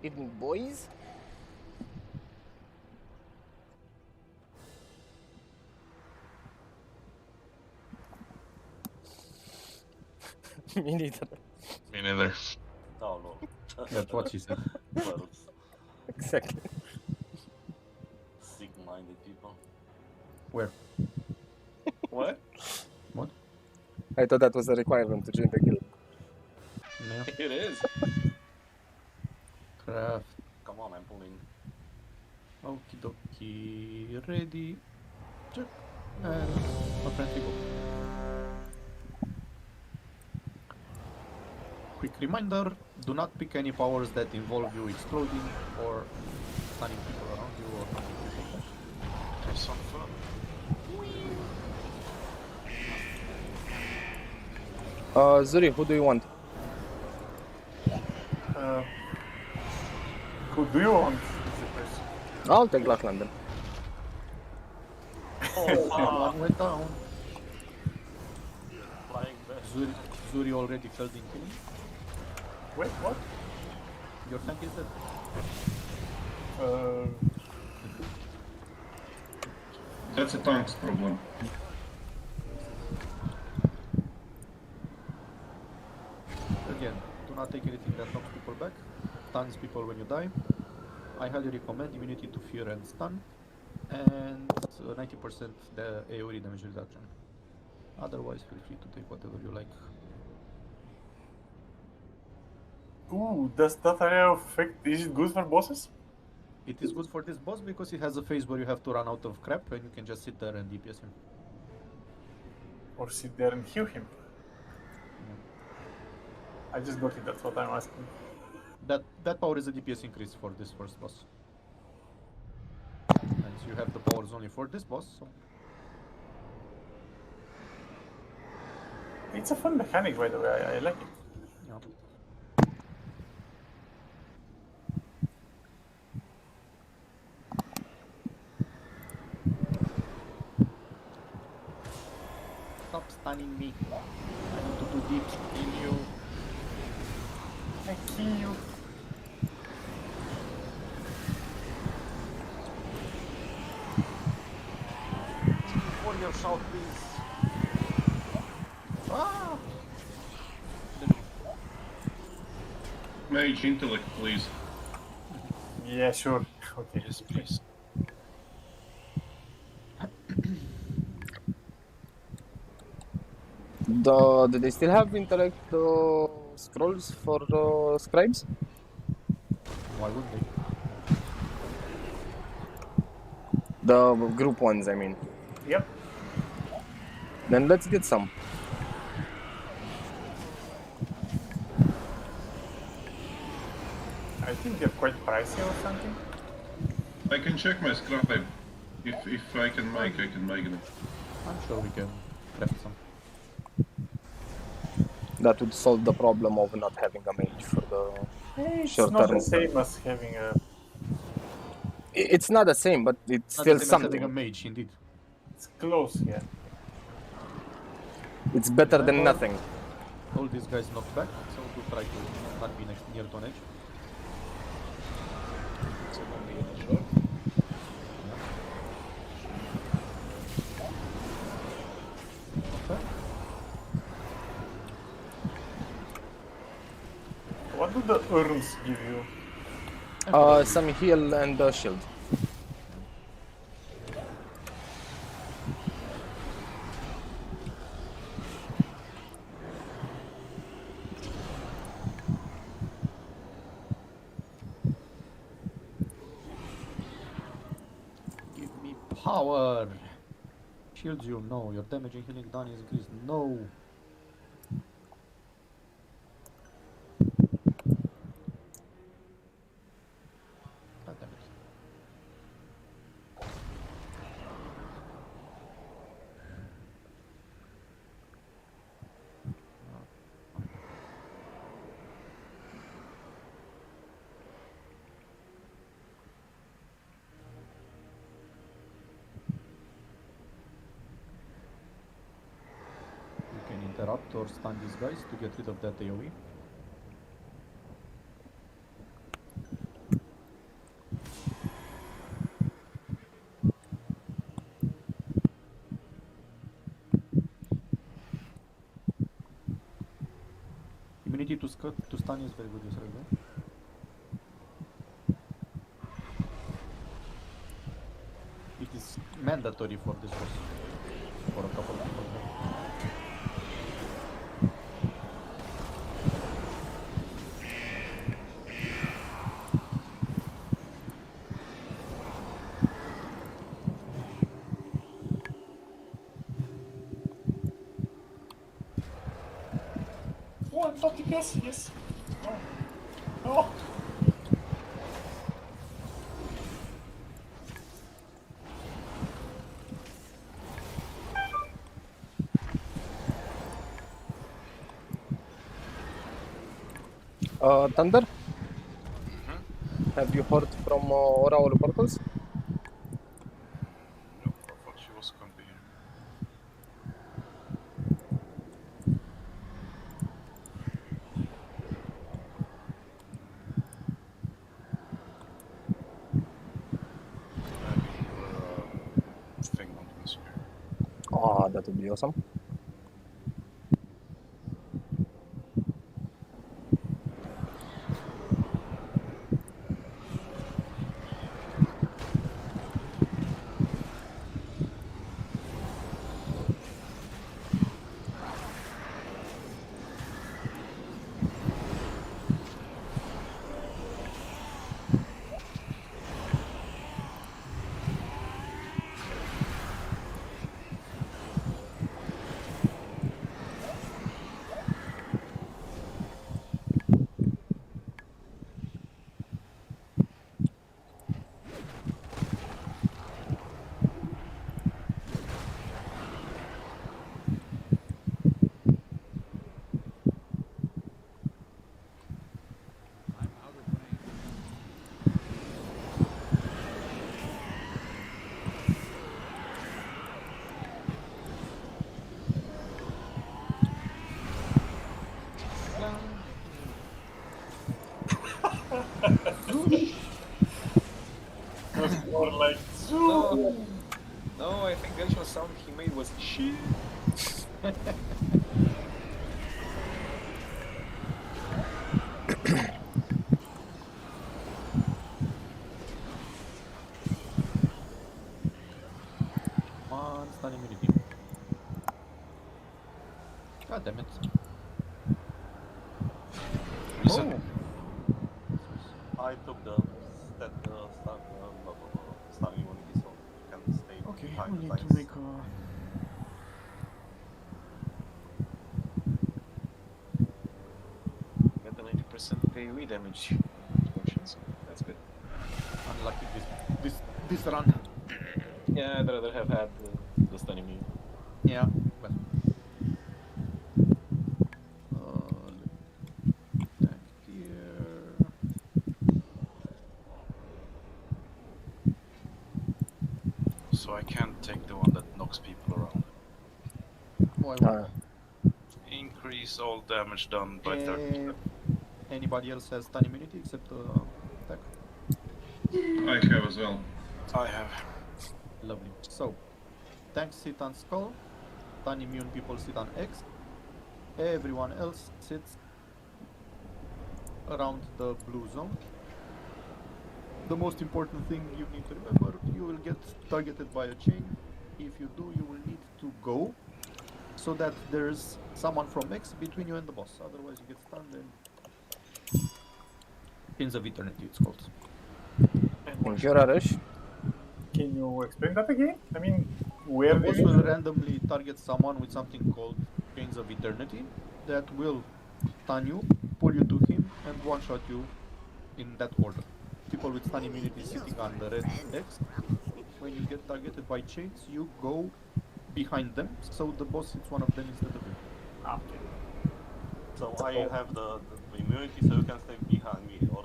Evening, boys. Me neither. Me neither. Oh no. That's what she said. Well, Exactly. sick-minded people. Where? What? What? I thought that was a requirement to join the guild. No. It is. Craft. Come on, I'm pulling. Okie dokie. Ready. Check. And a friendly go. Quick reminder, do not pick any powers that involve you exploding or stunning people around you or knocking people back. Have some fun. Zuri, who do you want? Who do you want? I'll take Lachlan then. Oh, One went down. flying best. Zuri already fell in killing. Wait, what? Your tank is dead. That's a tank's problem. Again, do not take anything that knocks people back, stuns people when you die. I highly recommend immunity to fear and stun, and 90% the AoE damage reduction. Otherwise, feel free to take whatever you like. Ooh, does that area of effect, is it good for bosses? It is good for this boss because it has a phase where you have to run out of crap and you can just sit there and DPS him. Or sit there and heal him? I just got it, that's what I'm asking. That power is a DPS increase for this first boss. And you have the powers only for this boss, so It's a fun mechanic, by the way, I like it. yeah. Stop stunning me. I need to do deep in you. I kill you. Warrior shout, please. Ah! Mage intellect, please. Yeah, sure. Okay. Yes, please. Do they still have intellect scrolls for scribes? Why would they? The group ones, I mean. Yep. Then let's get some. I think they're quite pricey or something. I can check my scribe. If I can make them. I'm sure we can craft some. That would solve the problem of not having a mage for the It's short not the term. same as having a... It's not the same, but it's Not still the same as having a something. mage, indeed. It's close, yeah. It's better than Remember- nothing. All these guys knocked back, so to try to not be near to an edge. So don't be in a shot. Okay. What do the urns give you? Some heal and shield. Give me power! Shields you, no. Your damage and healing done is increased, no. God damn it. You can interrupt or stun these guys to get rid of that AoE. cut to stun is very good use right there. It is mandatory for this boss. For a couple of people. Oh, I'm 40 FPS, yes. No. No. Thunder? Have you heard from Raul Portals? No, I thought she was gonna be here. Maybe thing on the screen. Ah, that would be awesome. That's more like No, no, I think the actual sound he made was shit. One stun immunity. God damn it. Reason? I took the stun immunity, so you can stay Okay, behind we the need tanks. to make a... Get the 90% AoE damage function, so that's good. Unlucky this run. Yeah, I'd rather have had the stun immunity. Yeah, well. Tank here. So I can't take the one that knocks people around. Why won't? Increase all damage done by Eh, 30%. Anybody else has stun immunity except attack? I have as well. I have. Lovely. So, tanks sit on skull, stun immune people sit on X, everyone else sits around the blue zone. The most important thing you need to remember, you will get targeted by a chain. If you do, you will need to go so that there's someone from X between you and the boss. Otherwise you get stunned and Pins of Eternity it's called. Bonjour, Arash. Can you explain that again? I mean, where The do boss you will randomly target someone with something called Chains of Eternity that will stun you, pull you to him, and one-shot you in that order. People with stun immunity sitting on the red X. When you get targeted by chains, you go behind them, so the boss hits one of them instead of you. Okay. So I have the immunity, so you can stay behind me, or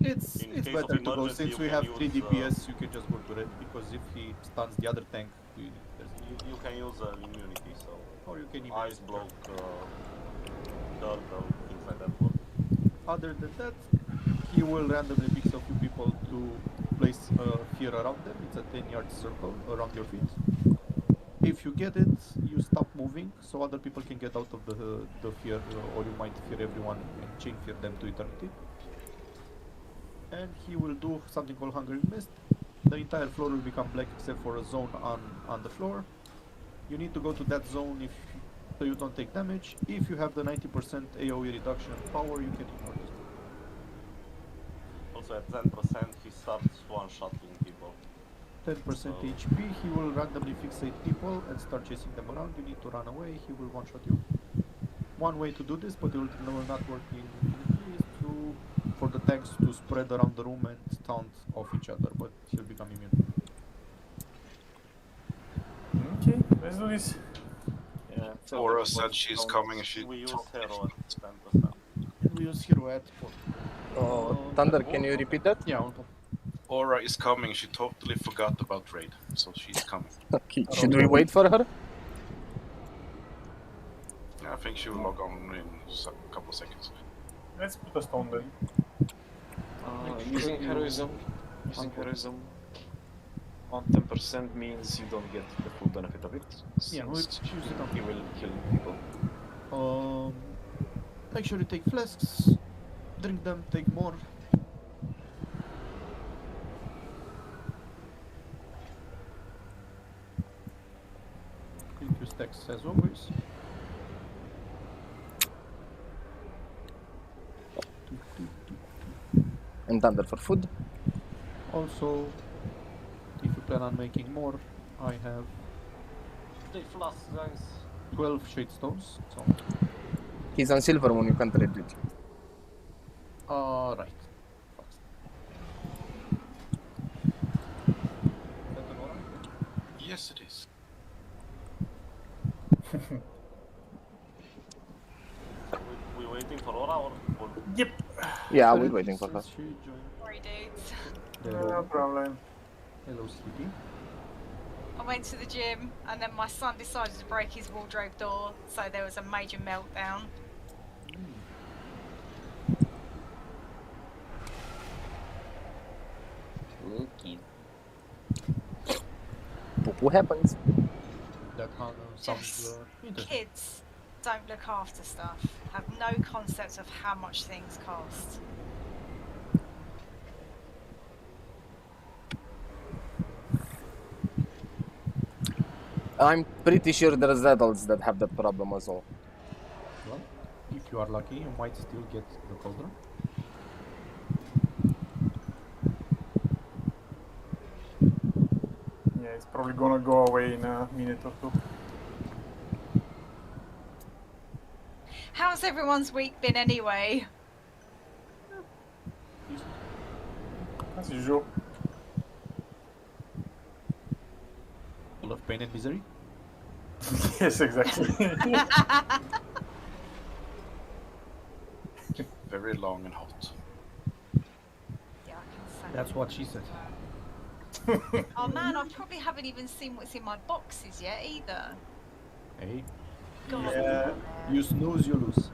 It's in it's case of better to go emergency, since you we can have use, 3 DPS. You can just go to red because if he stuns the other tank, you can use immunity. So or you can even ice just block, turtle, things like that. Work. Other than that, he will randomly pick a few people to place a fear around them. It's a 10-yard circle around your feet. If you get it, you stop moving so other people can get out of the fear, or you might fear everyone and chain fear them to eternity. And he will do something called Hungering Mist. The entire floor will become black except for a zone on the floor. You need to go to that zone so you don't take damage. If you have the 90% AoE reduction power, you can ignore this. Also at 10% he starts one-shotting people. 10% HP, he will randomly fixate people and start chasing them around. You need to run away, he will one-shot you. One way to do this, but it will not work in Infinity, is for the tanks to spread around the room and taunt off each other, but he'll become immune. Okay, let's do this. Yeah. Aura said she's coming and she We use totally hero at 10%. And we use hero at 4. Thunder, can you repeat that? Yeah, on top. Aura is coming, she totally forgot about raid, so she's coming. Okay, should we wait for her? I think she will log on in a couple of seconds. Let's put a stone then. Using heroism. Using heroism on 10% means you don't get the full benefit of it. Yeah, we'll since choose it on. you will kill people. Make sure you take flasks, drink them, take more. Drink your stacks as always. And Thunder for food. Also, if you plan on making more, I have Take flasks, guys. 12 shade stones. So, He's on Silver Moon, you can't trade it. right. Yes, it is. We waiting for Aura or Yep. Yeah, we're waiting for her. She joined Sorry, dudes. No problem. Hello, Sleepy. I went to the gym and then my son decided to break his wardrobe door, so there was a major meltdown. Okay. What happens? That sounds interesting. Kids don't look after stuff, have no concept of how much things cost. I'm pretty sure there's adults that have that problem as well. Well, if you are lucky, you might still get the cauldron. Yeah, it's probably gonna go away in a minute or two. How's everyone's week been anyway? As usual. Full of pain and misery. Yes, exactly. Very long and hot. Yeah, I can say. That's what she said. Oh man, I probably haven't even seen what's in my boxes yet either. Hey, God. Yeah. you snooze, you lose.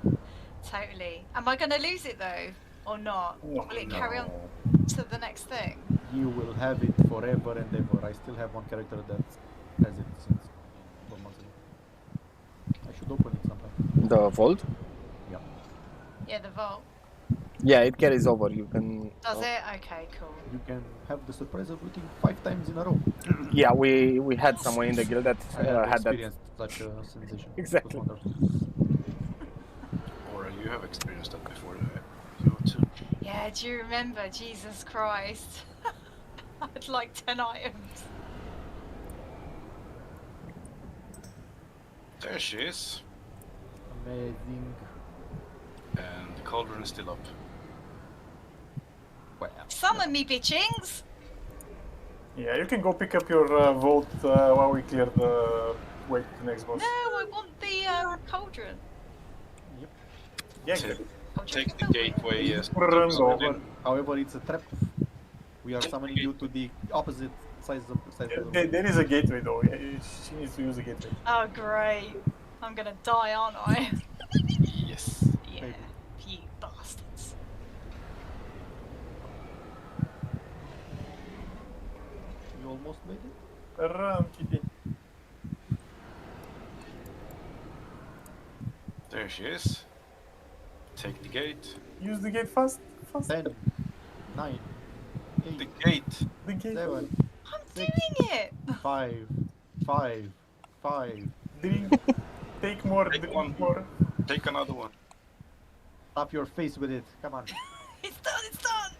Totally. Am I going to lose it though, or not? No, Will it carry on to the next thing? You will have it forever and ever. I still have one character that has it since 4 months ago. I should open it sometime. The vault? Yeah. Yeah, the vault. Yeah, it carries over. You can. Does it? Okay, cool. You can have the surprise of looting 5 times in a row. Yeah, we had someone in the guild that I have had that. experienced such a sensation. Exactly. It was wonderful. Aura, you have experienced that before. You too. Yeah, do you remember? Jesus Christ. I had like 10 items. There she is. Amazing. And the cauldron is still up. Well, Summon me, bitchings! Yeah, you can go pick up your vote while we clear the way to the next boss. No, I want the cauldron. Yeah, Take, Cauldron take the for gateway, yes. Run however, it's a trap. We are summoning you to the opposite sides of the room. There is a gateway though. Yeah, she needs to use the gateway. Oh, great. I'm gonna die, aren't I? Yes. Yeah, Maybe. you bastards. You almost made it? Run, kitty. There she is. Take the gate. Use the gate fast. Fast. 10, 9, The 8, gate. The gate. 7, I'm 6, doing it! 5, 5, 5. Drink. Take more. Take Drink one. more. Take another one. Tap your face with it. Come on. It's done, it's done!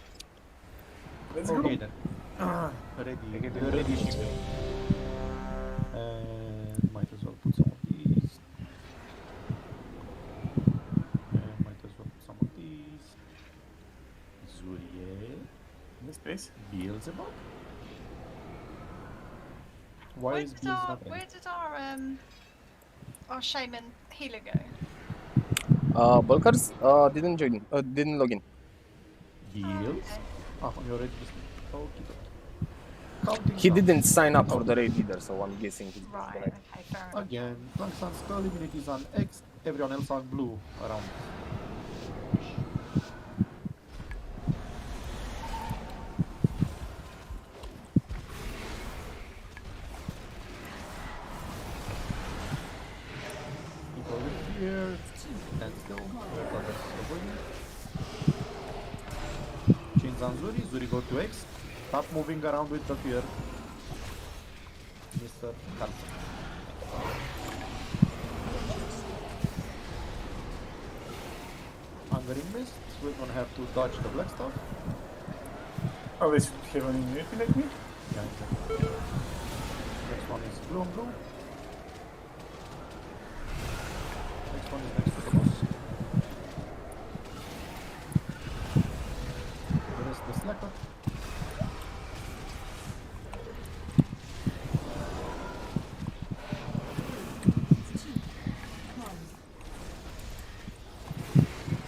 Let's Okay go. then. Ready. And might as well put some of these. And might as well put some of these. Zurie. This place. Beelzebub? Why is Beelzebub Where ready? did our shaman healer go? Bulkers didn't log in. Beels? Okay. Ah, you're ready. Okay. Counting He down. didn't sign up for the raid either, so I'm guessing he's Right, gonna. okay, fair enough. Again, Planks on Skull immunities on X, everyone else on blue around. Keep over here, stand still, let others avoid. Chains on Zuri, Zuri go to X, stop moving around with the fear. Mr. Carlson. Hungering Mist, we're gonna have to dodge the black stuff. Oh, they should have an immunity like me. Yeah, exactly. Next one is blue and blue. Next one is next to the boss. The rest is slacker.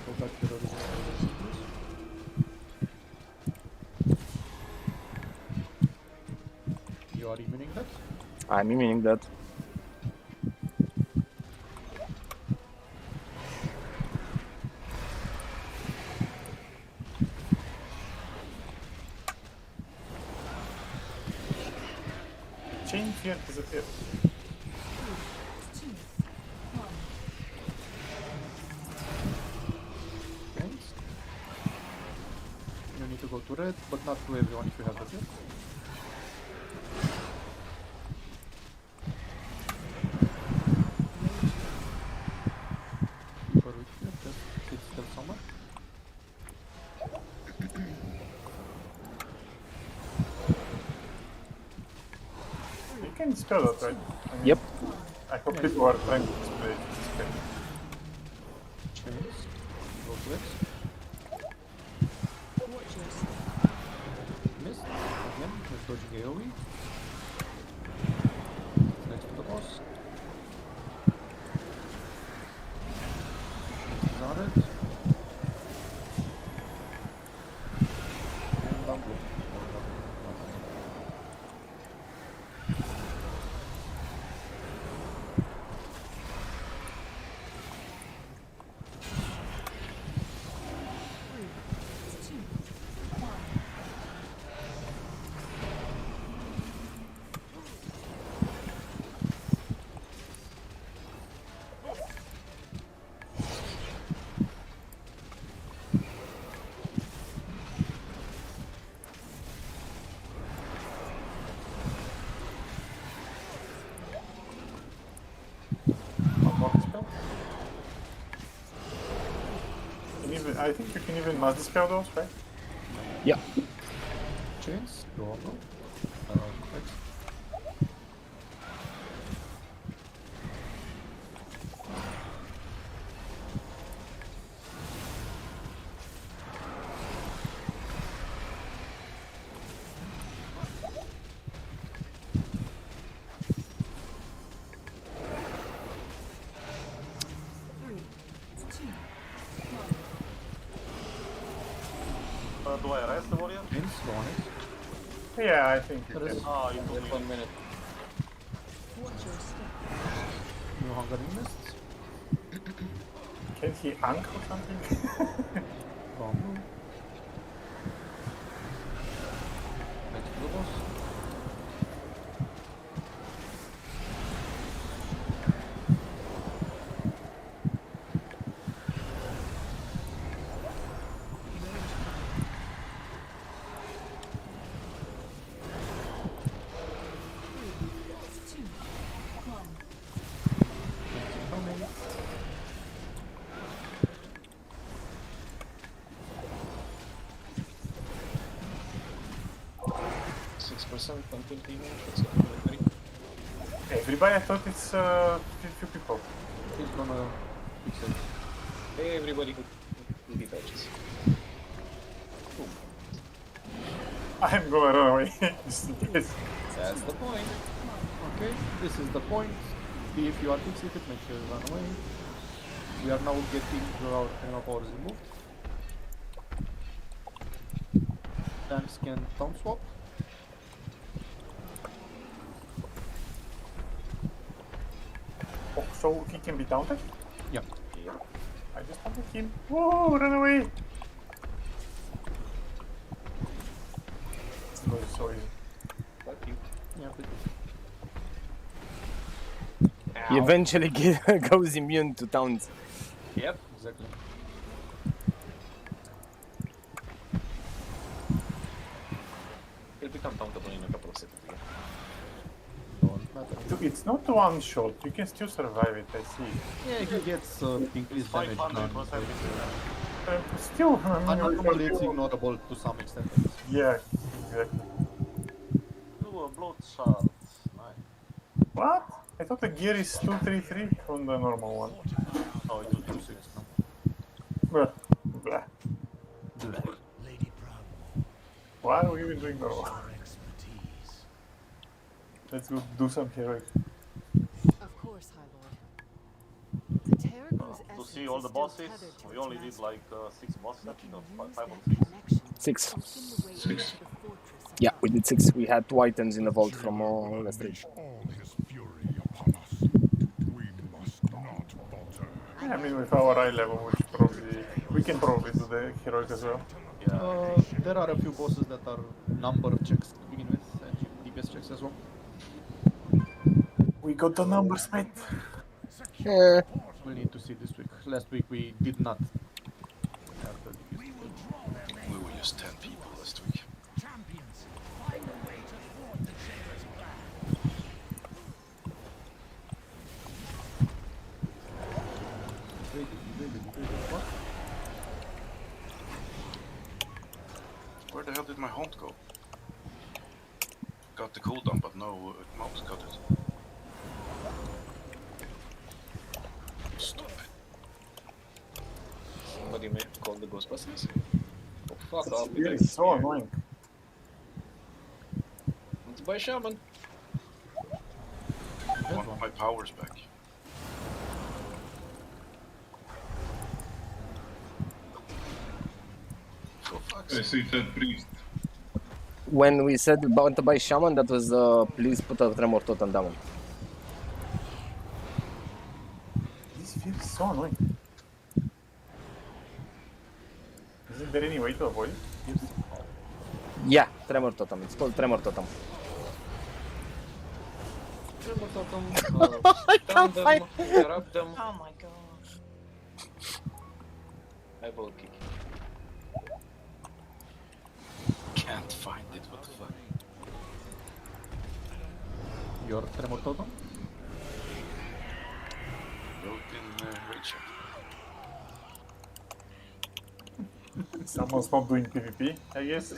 Go back to the original position, please. You are immuning that? I'm meaning that. Chain fear disappeared. Thanks. You need to go to red, but not to everyone if you have the fear. People with fear, just sit still somewhere. You can spell that, right? I mean, Yep. I hope people are trying to spell it. Chains. Go to X. Missed. Again, we're dodging AoE. Next to the boss. Got it. And down blue. One more spell. I think you can even mass dispel those, right? Yeah. Chains. Go on, go. X. Do I arrest the warrior? Chains. Go on X. Yeah, I think you There is can. Ah, you took Wait me. 1 minute. New Hungering Mists. Can he ank or something? Go on blue. Next to the boss. 6% until the inventory. Everybody, I thought it's few people. He's gonna fix it. Hey, everybody who be patches. I'm gonna run away just in case. That's the point. Okay, this is the point. See if you are fixated, make sure you run away. We are now getting our camera powers removed. Tanks can town swap. Oh, so he can be taunted? Yeah. I just taunted him. Whoa, run away! This was so easy. Fuck you. Yeah, pretty. He eventually goes immune to towns. Yep. Exactly. He'll become countable in a couple of seconds again. Don't matter. It's not one shot. You can still survive it. I see. Yeah, he gets increased damage. 500% Still, I mean, Normally it's ignorable to some extent. yeah, exactly. Do a bloodshot. Nice. What? I thought the gear is 233 on the normal one. Oh, it's 226 now. Blah. Blah. Why are we even doing normal? Let's go do some heroic. Of course, High Lord. The Terragru's To essence see all is the still bosses, tethered to we its only did master. like 6 bosses, We can no, use 5 or that 6. connection to 6. open the way into the fortress of Yeah, light. we did 6. We had 2 items in the vault from last trip. all his fury upon us. We must not falter. Yeah, I mean, with our eye level, we can probably do the heroic as well. There are a few bosses that are number checks to begin with, and DPS checks as well. We got the numbers, mate. Yeah. We'll need to see this week. Last week we did not have the DPS. We were just 10 people last week. Champions, find a way to thwart the Jailer's plan. What? Where the hell did my haunt go? Got the cooldown, but no mouse got it. Stop it. Somebody may call the Ghostbusters? Oh, fuck off. It's really so annoying. Let's buy Shaman. I want my powers back. For fuck's I sake. see that priest. When we said about to buy shaman, that was please put a tremor totem down. This feels so annoying. Isn't there any way to avoid it? Yeah, tremor totem. It's called tremor totem. Tremor totem. Down them. Interrupt them. Oh my god. I will kick you. Can't find it, what the fuck? Your tremor totem? Wrote in raid chat. Someone's not doing PvP, I guess.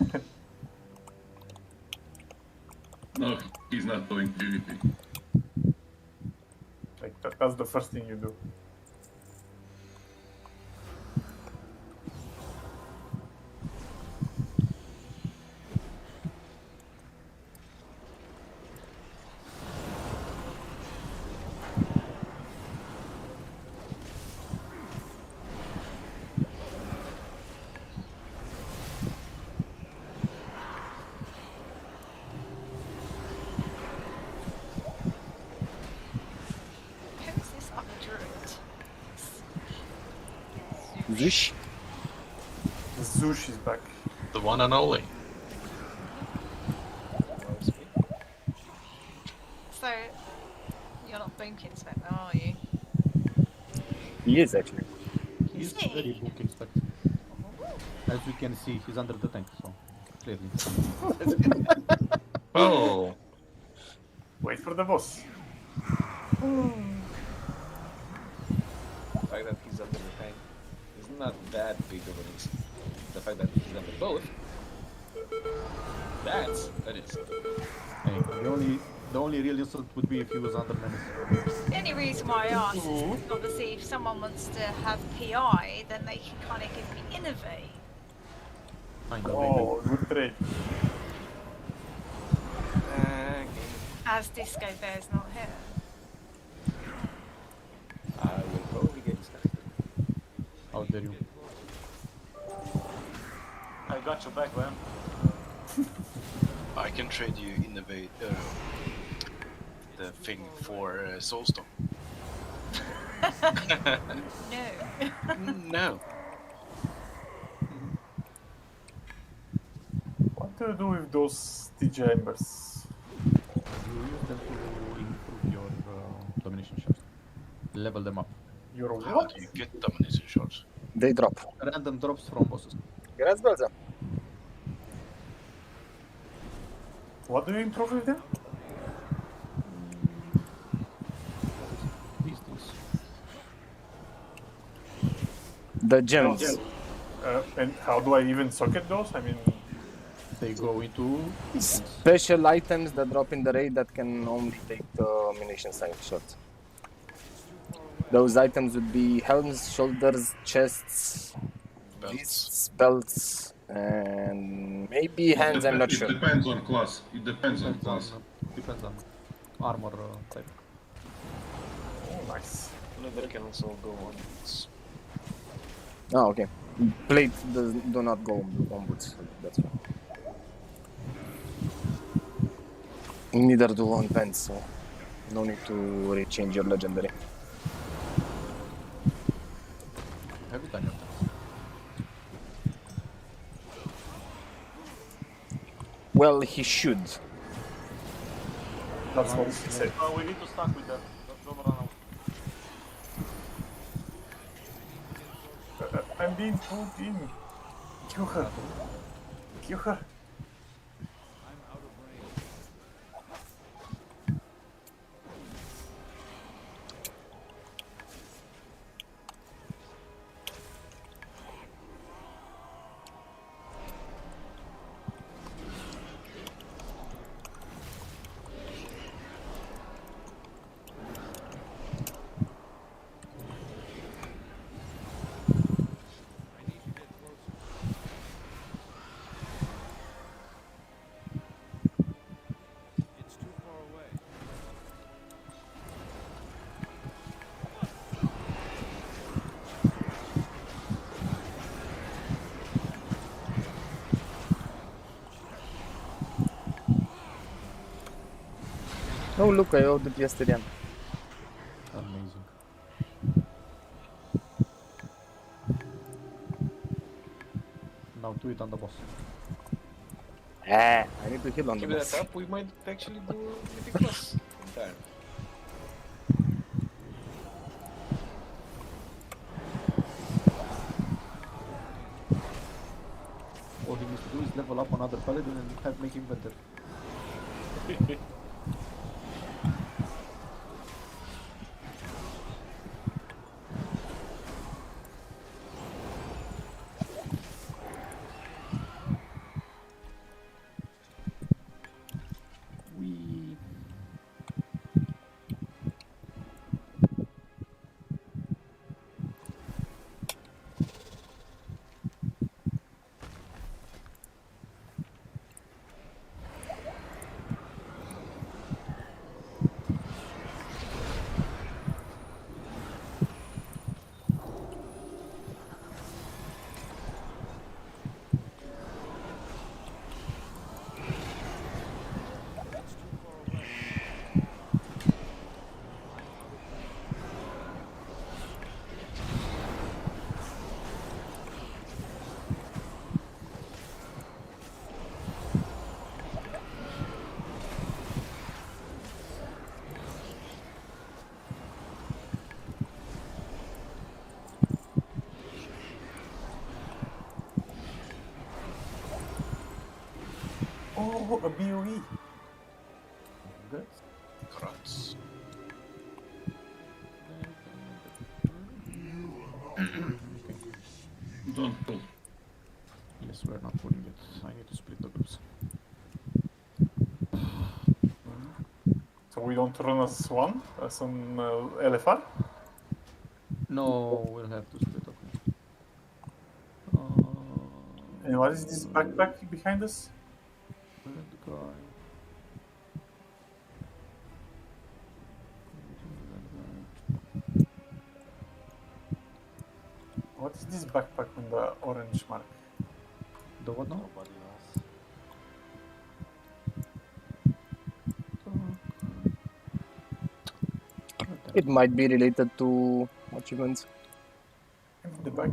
No, he's not doing PvP. Like that's the first thing you do. Who is this other druid? Zish. Zoosh is back. The one and only. So, you're not Boomkin Spectre, are you? He is actually. He's Is he? very book inspect. As you can see, he's under the tank, so clearly. Oh, Wait for the boss. The fact that he's under the tank is not that big of a risk. The fact that he's under both That is. Hey, the only real insult would be if he was under menace. The only reason why I asked is obviously if someone wants to have PI, then they can kind of give me Innovate. Kind of, Oh, good trade. As Disco Bear's not here. I will probably get disconnected. How dare you? I got your back, man. I can trade you innovate the thing for Soulstone. No. No. What do you do with those TJ embers? You use them to improve your domination shots. Level them up. Your How what? do you get domination shards? They drop. Random drops from bosses. Grazie, Belza. What do you improve with them? These things. The gems. And how do I even socket those? I mean, They go into Special items that drop in the raid that can only take the munition strength shot. Those items would be helms, shoulders, chests, wrists, belts, and maybe hands. I'm not It sure. depends on class. It depends on class. depends on armor type. oh, nice. Leather can also go on boots. Oh, okay. Plate do not go on boots. That's fine. Neither do on pants, so no need to rechange your legendary. Have you done your task? Well, he should. That's what he said. We need to start with that. Don't run out. I'm being pulled in. Kill her. Kill her. Oh, look, I ordered yesterday. Amazing. Now do it on the boss. I need to heal on the Keep boss. that up, we might actually do Mythic Plus in time. All he needs to do is level up another paladin and have make him better. We Oh, a BOE. good. Crats. Don't pull. Yes, we're not pulling it. I need to split the groups. So we don't run as one, as an LFR? No, we'll have to split up. And what is this backpack behind us? Red guy. What is this backpack on the orange mark? The what now? Nobody knows. It might be related to achievements. In the back.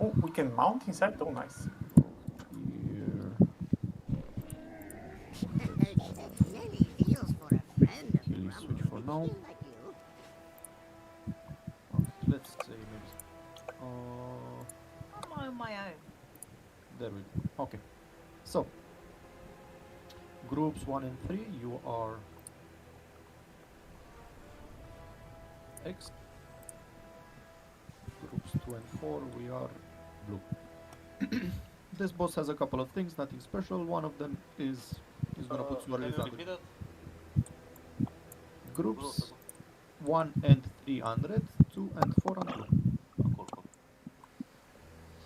Oh, we can mount inside? Oh, nice. Here. Clearly feels for a friend of Kill switch for now. like you. Let's say maybe. I'm on my own. There we go. Okay. So, groups 1 and 3, you are X. Groups 2 and 4, we are blue. This boss has a couple of things, nothing special. One of them is gonna put Can you swirlies repeat it? Groups 1 and 3 on red, 2 and 4 on blue. Cool.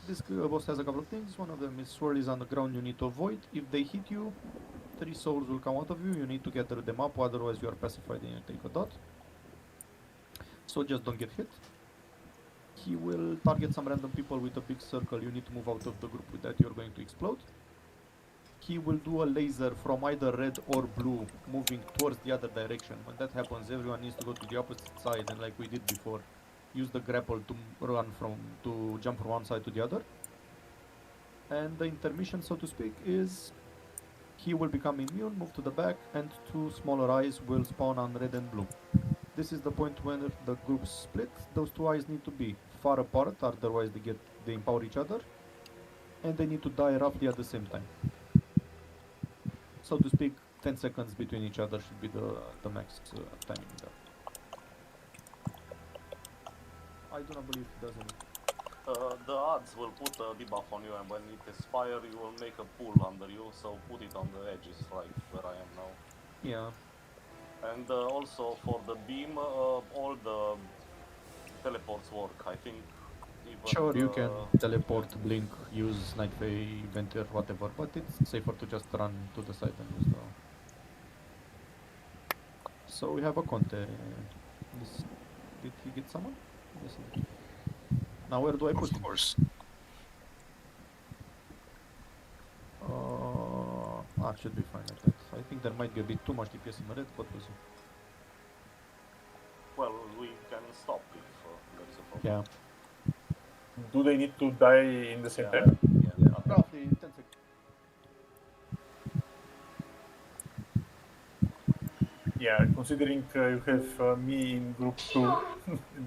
This boss has a couple of things. One of them is swirlies on the ground you need to avoid. If they hit you, 3 souls will come out of you. You need to gather them up, otherwise you are pacified and you take a dot. So just don't get hit. He will target some random people with a big circle. You need to move out of the group with that. You're going to explode. He will do a laser from either red or blue, moving towards the other direction. When that happens, everyone needs to go to the opposite side, and like we did before, use the grapple to jump from one side to the other. And the intermission, so to speak, is he will become immune, move to the back, and 2 smaller eyes will spawn on red and blue. This is the point when the groups split. Those 2 eyes need to be far apart, otherwise they empower each other, and they need to die roughly at the same time. So to speak, 10 seconds between each other should be the max timing there. I do not believe he does any. The odds will put a debuff on you, and when it expires, you will make a pool under you, so put it on the edges, like where I am now. Yeah. And also for the beam, all the teleports work, I think. Even Sure, you can teleport, blink, use Night Fae, Venture, whatever, but it's safer to just run to the side and use the... So we have a Conte. Did he get someone? Yes, he did. Now where do I put him? Of course. It should be fine like that. I think there might be a bit too much DPS in red, but we'll see. Well, we can stop if there is a problem. Yeah. Do they need to die in the same time? Yeah. Roughly 10 seconds. Yeah, considering you have me in group 2,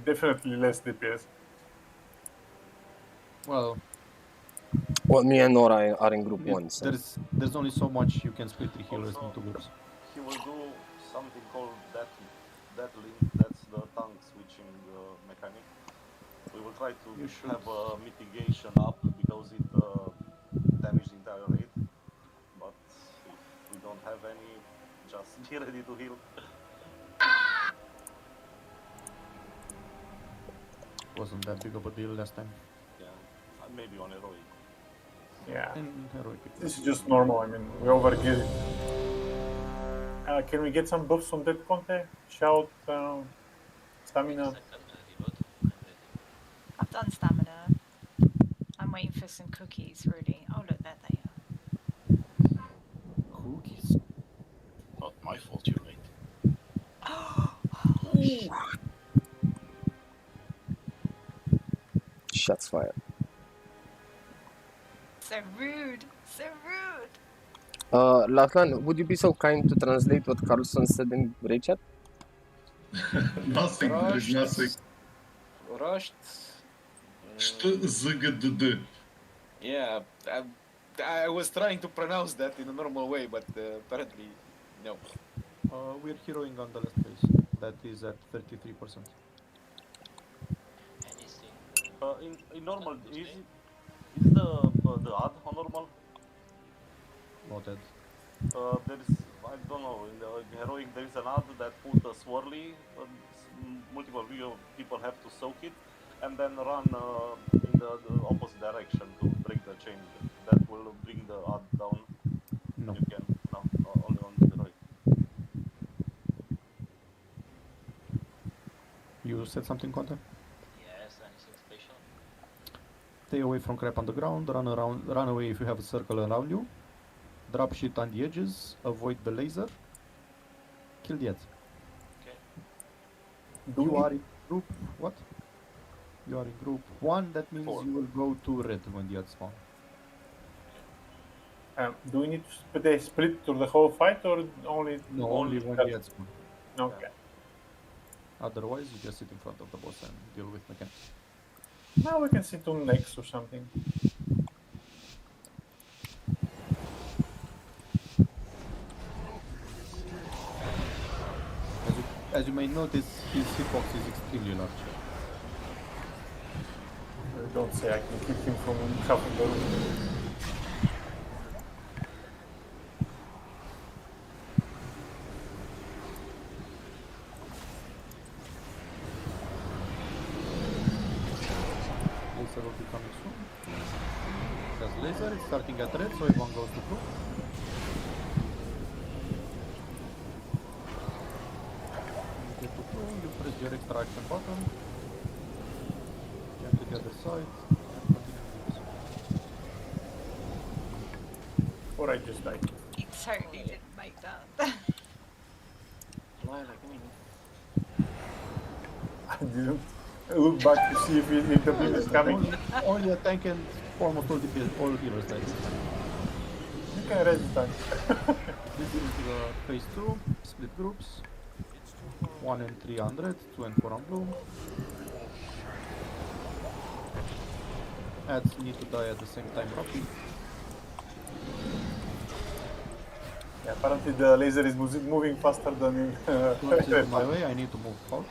definitely less DPS. Well, me and Nora are in group 1, so... There's only so much you can split 3 healers Also, into groups. He will do something called that link. That's the tongue switching mechanic. We will try to have a mitigation up because it damaged the entire raid. But if we don't have any, just be ready to heal. Wasn't that big of a deal last time. Yeah, maybe on heroic. Yeah. In heroic. This is just normal, I mean, we overgear it. Can we get some buffs on that Conte? Shout, stamina. I've done stamina. I'm waiting for some cookies, really. Oh, look, there they are. Cookies. Not my fault you're late. Shots fired. So rude! So rude! Lachlan, would you be so kind to translate what Carlson said in raid chat? Nothing, there's nothing. Rushed. Что ЗГДД? Yeah, I was trying to pronounce that in a normal way, but apparently, no. We're heroing on the last base. That is at 33%. In normal, is the add on normal? Noted. There is, I don't know, in the heroic there is an ad that put a swirly, multiple people have to soak it, and then run in the opposite direction to break the chain. That will bring the ad down. No. You can, no, only on the heroic. You said something, Conte? Yes, anything special? Stay away from crap on the ground, run away if you have a circle around you. Drop shit on the edges, avoid the laser. Kill the ads. Okay. You are in group, what? You are in group 1, that means 4. you will go to red when the ads spawn. Do we need to split through the whole fight or only? No, only when the ads spawn. Okay. Otherwise, you just sit in front of the boss and deal with mechanics. Now we can sit on next or something. As you may notice, his hitbox is extremely large. Don't say I can keep him from half of the room. Laser will be coming soon. There's laser, it's starting at red, so everyone goes to blue. You get to blue, you press your extraction button, jump to the other side, and continue with this. Or I just died. You totally didn't make that. Fly like me. I didn't look back to see if the beam is coming. Only a tank and almost all healers died. You can resist that. This is the phase 2, split groups. 1 and 300, 2 and 4 on blue. Ads need to die at the same time roughly. Yeah, apparently the laser is moving faster than in This is my way, I need to move out.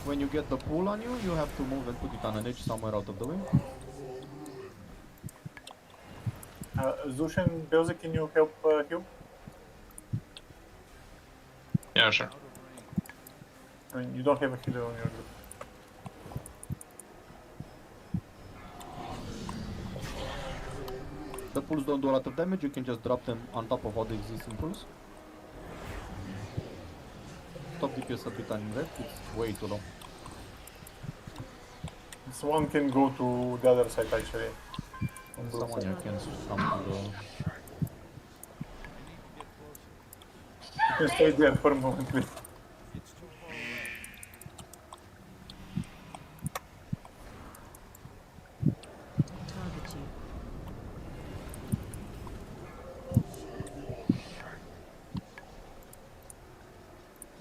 When you get the pull on you, you have to move and put it on an edge somewhere out of the way. Zush and Belze, can you help heal? Yeah, sure. I mean, you don't have a healer on your group. The pulls don't do a lot of damage, you can just drop them on top of all the existing pulls. Top DPS at bit in red, it's way too low. This one can go to the other side actually. Someone here can come to the... You can stay there for a moment, please. Target you.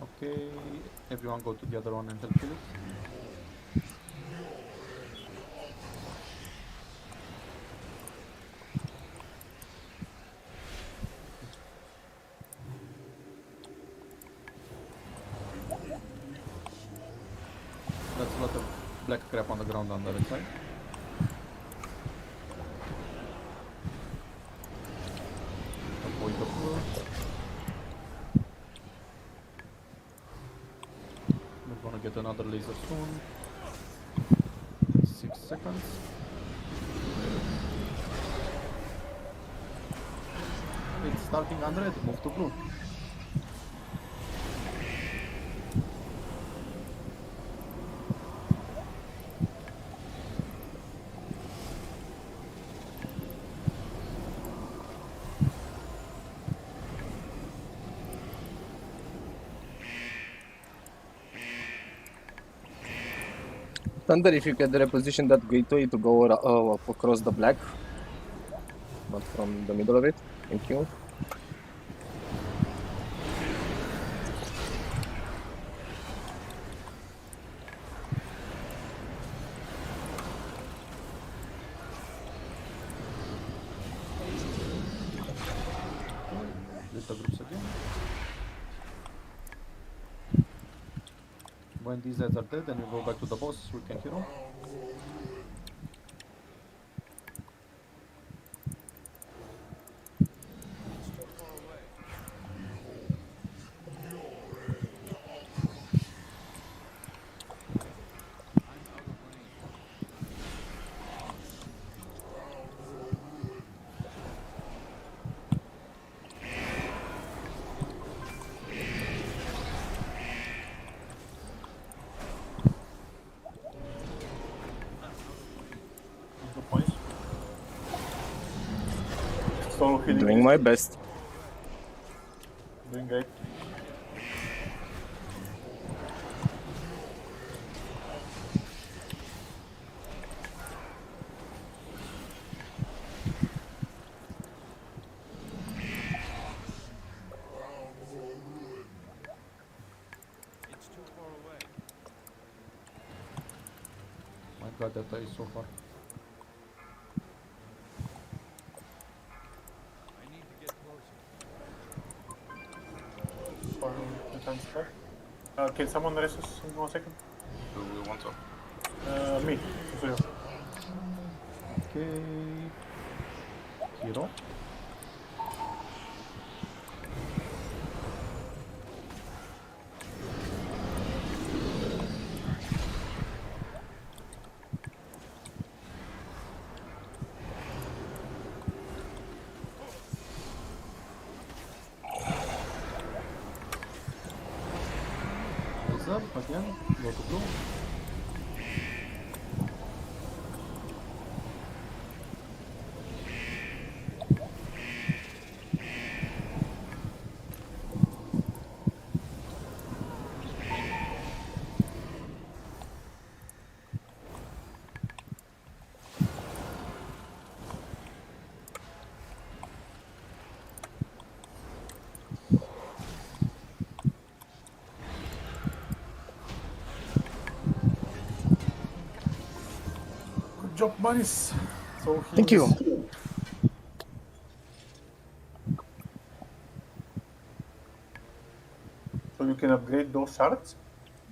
Okay, everyone go to the other one and help kill it. That's a lot of black crap on the ground on the other side. Avoid the floor. We're gonna get another laser soon. 6 seconds. It's starting on red, move to blue. Thunder, if you could reposition that gateway to go across the black, not from the middle of it. Thank you. Split the groups again. When these ads are dead and we go back to the boss, we can hero. Good points. Solo healing. Doing my best. Doing great. My god, that is so far. For the time start. Can someone rest us in 1 second? Do we want to? Me. Sorry. Okay. Hero. Rise up again. Go to blue. Good job, buddies. So Thank you. So you can upgrade those shards?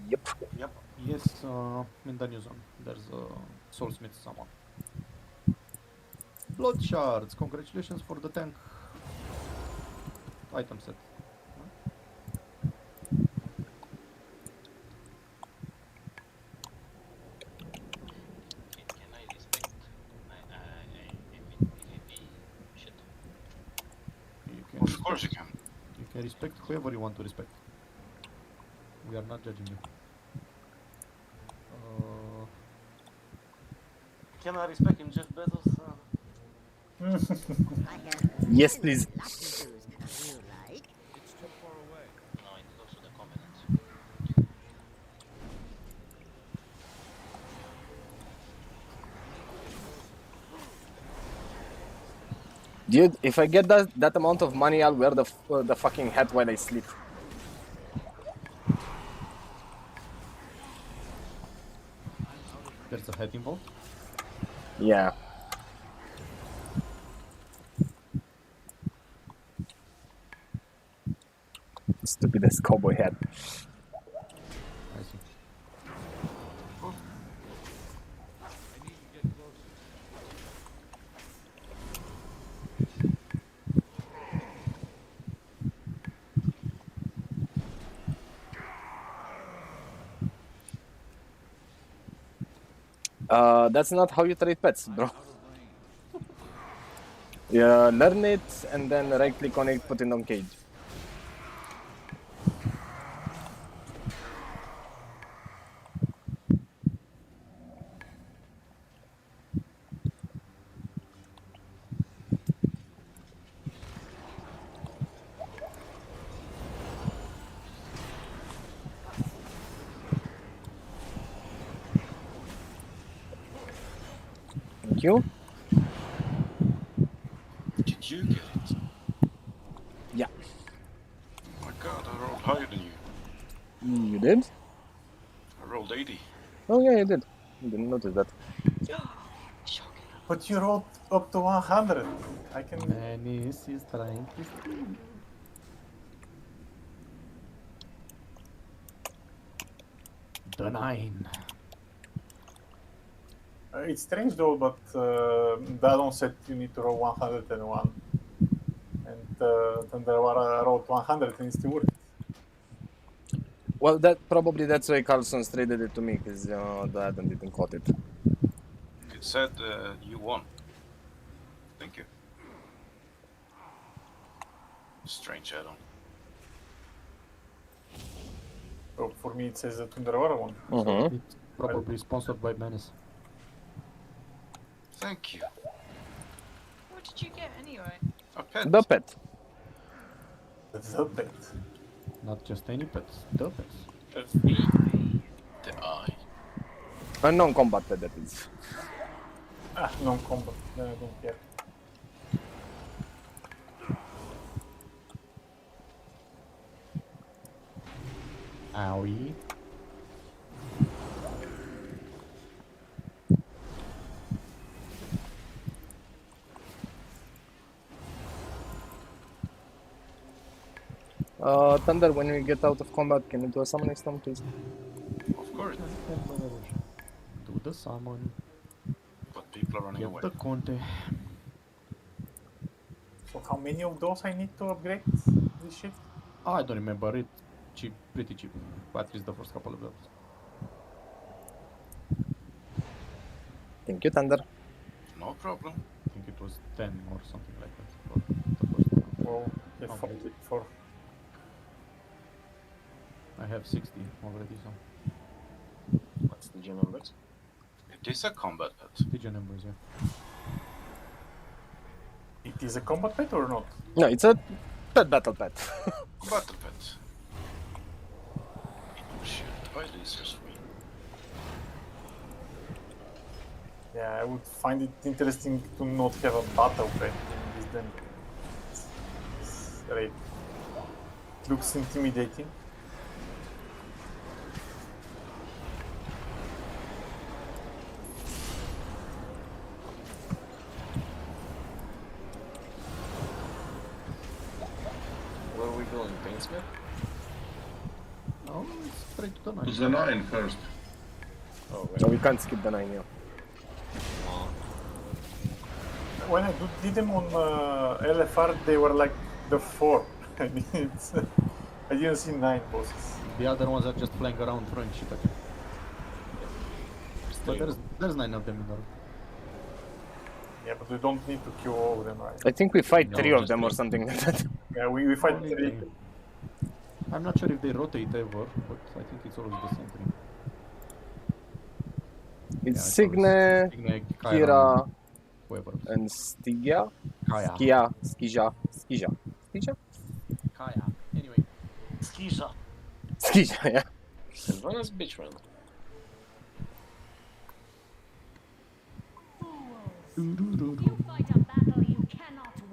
Yep. Yep. Yes, in the new zone. There's a soulsmith summon. Blood shards. Congratulations for the tank item set. Can I respect PvP shit? You can Of course you can. You can respect whoever you want to respect. We are not judging you. Can I respect him, Jeff Bezos? Yes, please. No, it goes to the covenants. Dude, if I get that amount of money, I'll wear the fucking hat while I sleep. There's a hat involved. Yeah. Stupidest cowboy hat. I see. That's not how you trade pets, bro. Yeah, learn it and then right click on it, put it on cage. Thank you. Did you get it? Yeah. Oh my god, I rolled higher than you. You did? I rolled 80. Oh yeah, you did. I didn't notice that. But you rolled up to 100. I can. Manis is trying to steal. The 9. It's strange though, but the add-on said you need to roll 101. And Thunderwara rolled 100 and it still worked. Well, that's why Carlson's traded it to me, because the add-on didn't quote it. It said you won. Thank you. Strange add-on. So for me it says the Thunderwara one. Mm-hmm. It's probably sponsored by Menace. Thank you. What did you get anyway? A pet. The pet. The pet. Not just any pets, the pets. The eye. A non-combat pet, that is. Ah, non-combat. Then I don't care. Owie. Thunder, when we get out of combat, can you do a summoning stone, please? Of course. Do the summon. But people are running Get away. the Conte. So how many of those I need to upgrade this shit? I don't remember it. Cheap, pretty cheap. At least the first couple of levels. Thank you, Thunder. No problem. I think it was 10 or something like that. For the first one. Well, if Okay. for I have 60 already, so. What's the G numbers? It is a combat pet. Pigeon numbers, yeah. it is a combat pet or not? No, it's a pet battle pet. Battle pet. Oh shit, why are these so sweet? Yeah, I would find it interesting to not have a battle pet in this den. It's raid. Looks intimidating. Where are we going? Painsmith? Oh, it's straight to the To 9. the 9 first. Oh, No, we can't skip the 9 here. When I did them on LFR, they were like the 4. I mean, I didn't see 9 bosses. The other ones are just flying around throwing shit at you. But there's 9 of them in there. Yeah, but we don't need to kill all of them, right? I think we fight No, 3 of just them or 3. something like that. Yeah, we fight Only 3. 3. I'm not sure if they rotate ever, but I think it's always the same 3. It's Yeah, Signe, Signe, Kira, whoever. and Stygia. Kaya. Skija. Kaya. Anyway. Skisha. Skija, yeah. Sylvanas bitch run.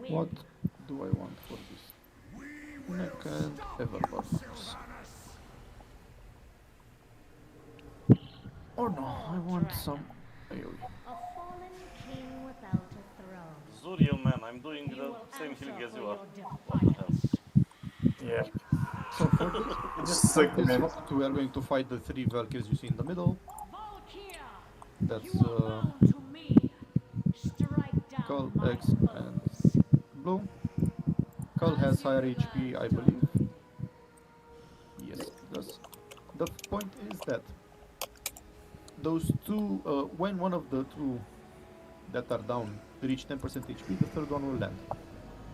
What do I want for this? Neck and Everburners. Or no, I want some AoE. Zuriel, man, I'm doing the same healing as you are. What the hell? Yeah. So for this, Just like this man. round, we are going to fight the 3 Valkyries you see in the middle. That's Kull, X, and Blue. Kull has higher HP, I believe. Yes, it does. The point is that those two, when one of the two that are down reach 10% HP, the third one will land.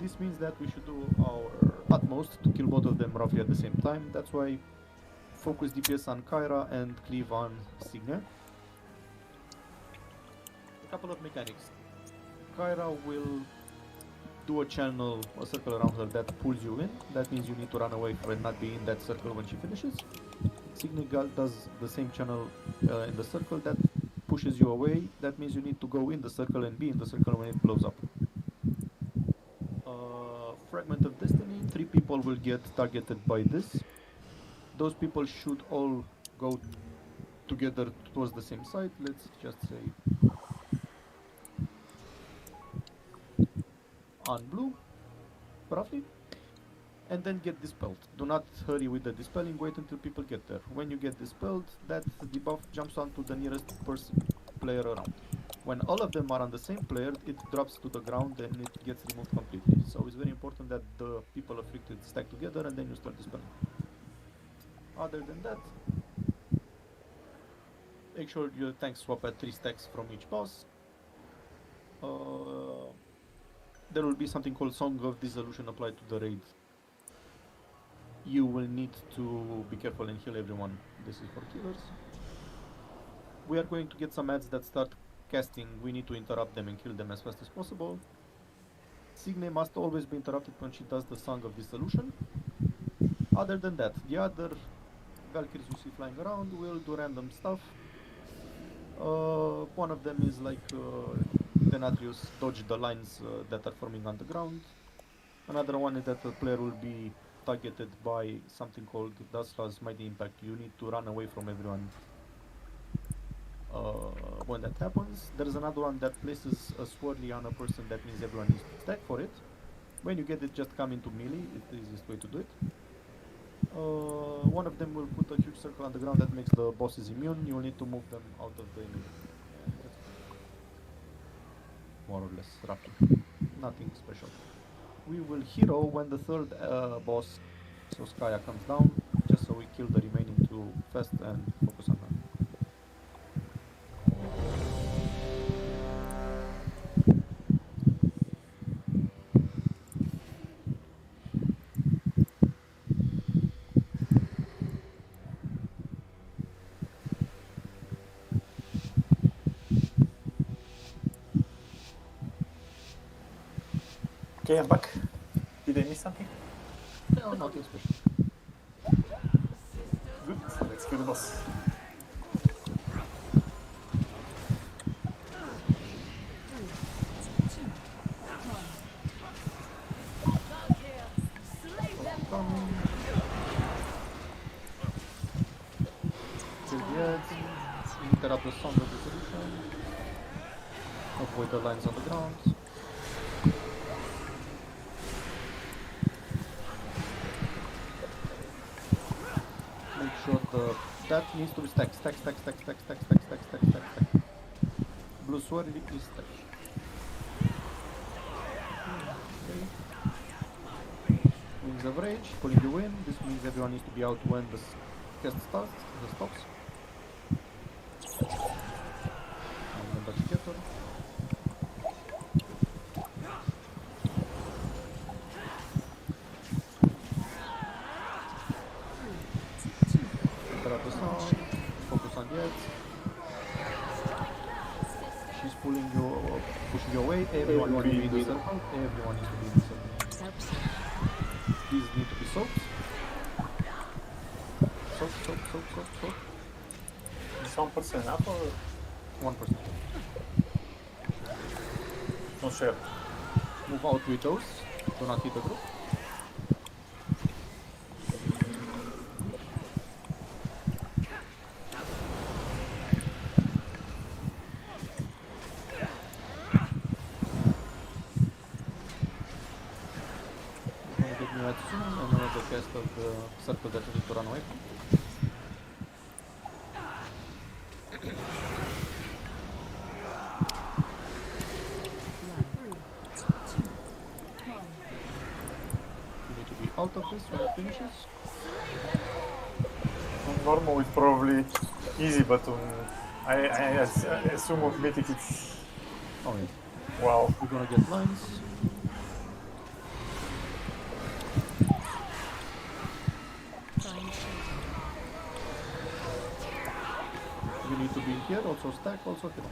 This means that we should do our utmost to kill both of them roughly at the same time. That's why focus DPS on Kyra and cleave on Signe. A couple of mechanics. Kyra will do a channel, a circle around her that pulls you in. That means you need to run away and not be in that circle when she finishes. Signe does the same channel in the circle that pushes you away. That means you need to go in the circle and be in the circle when it blows up. Fragment of Destiny, 3 people will get targeted by this. Those people should all go together towards the same side. Let's just say on blue, roughly. and then get dispelled. Do not hurry with the dispelling, wait until people get there. When you get dispelled, that debuff jumps onto the nearest player around. When all of them are on the same player, it drops to the ground and it gets removed completely. So it's very important that the people afflicted stack together and then you start dispelling. Other than that, make sure your tanks swap at 3 stacks from each boss. There will be something called Song of Dissolution applied to the raid. You will need to be careful and heal everyone. This is for killers. We are going to get some ads that start casting. We need to interrupt them and kill them as fast as possible. Signe must always be interrupted when she does the Song of Dissolution. Other than that, the other Valkyries you see flying around will do random stuff. One of them is like Denatrius dodge the lines that are forming on the ground. Another one is that the player will be targeted by something called Dasra's Mighty Impact. You need to run away from everyone when that happens. There is another one that places a swirly on a person. That means everyone needs to stack for it. When you get it, just come into melee. It's the easiest way to do it. One of them will put a huge circle on the ground that makes the bosses immune. You will need to move them out of the immunity. More or less, roughly. Nothing special. We will hero when the third boss, so Skaya, comes down, just so we kill the remaining two fast and focus on her. Okay, I'm back. Did I miss something? No, nothing special. Good. Let's kill the boss. Kill the ads, interrupt the Song of Dissolution, avoid the lines on the ground. Make sure that needs to be stacked. Stack. Blue sword is stacked. Okay. Wings of Rage, pulling you in. This means everyone needs to be out when the cast stops. And then back together. Interrupt the sound. Focus on the edge. She's pulling you, pushing you away. Everyone needs to be in the circle. Everyone needs to be in the circle. These need to be soaked. Soak. Is 1% enough or 1%. not sure? Move out with those. Do not hit the group. Soon, another cast of the circle that you need to run away from. You need to be out of this when it finishes. On normal it's probably easy, but on I assume on mythic it's Oh yeah. wow. We're gonna get lines. You need to be here, also stack, also hit.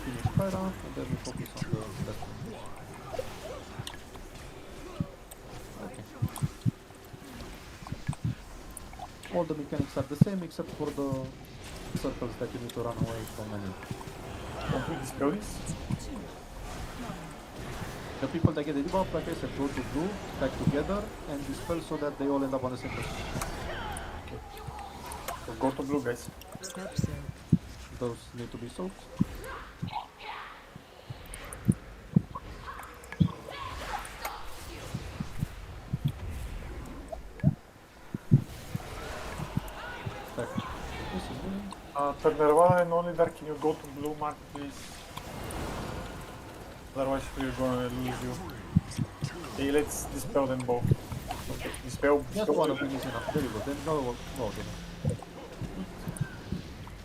Finish Kyra, and then we focus on the rest. Okay. All the mechanics are the same except for the circles that you need to run away from enemy. Complete dispel this? The people that get the debuff, like I said, go to blue, stack together, and dispel so that they all end up on the same place. Okay. So go to blue, guys. Those need to be soaked. Nirvana and only Dark, can you go to blue mark, please? Otherwise we're gonna lose you. Okay, let's dispel them both. Okay, dispel. Just one of them is enough. Very good. Then go again.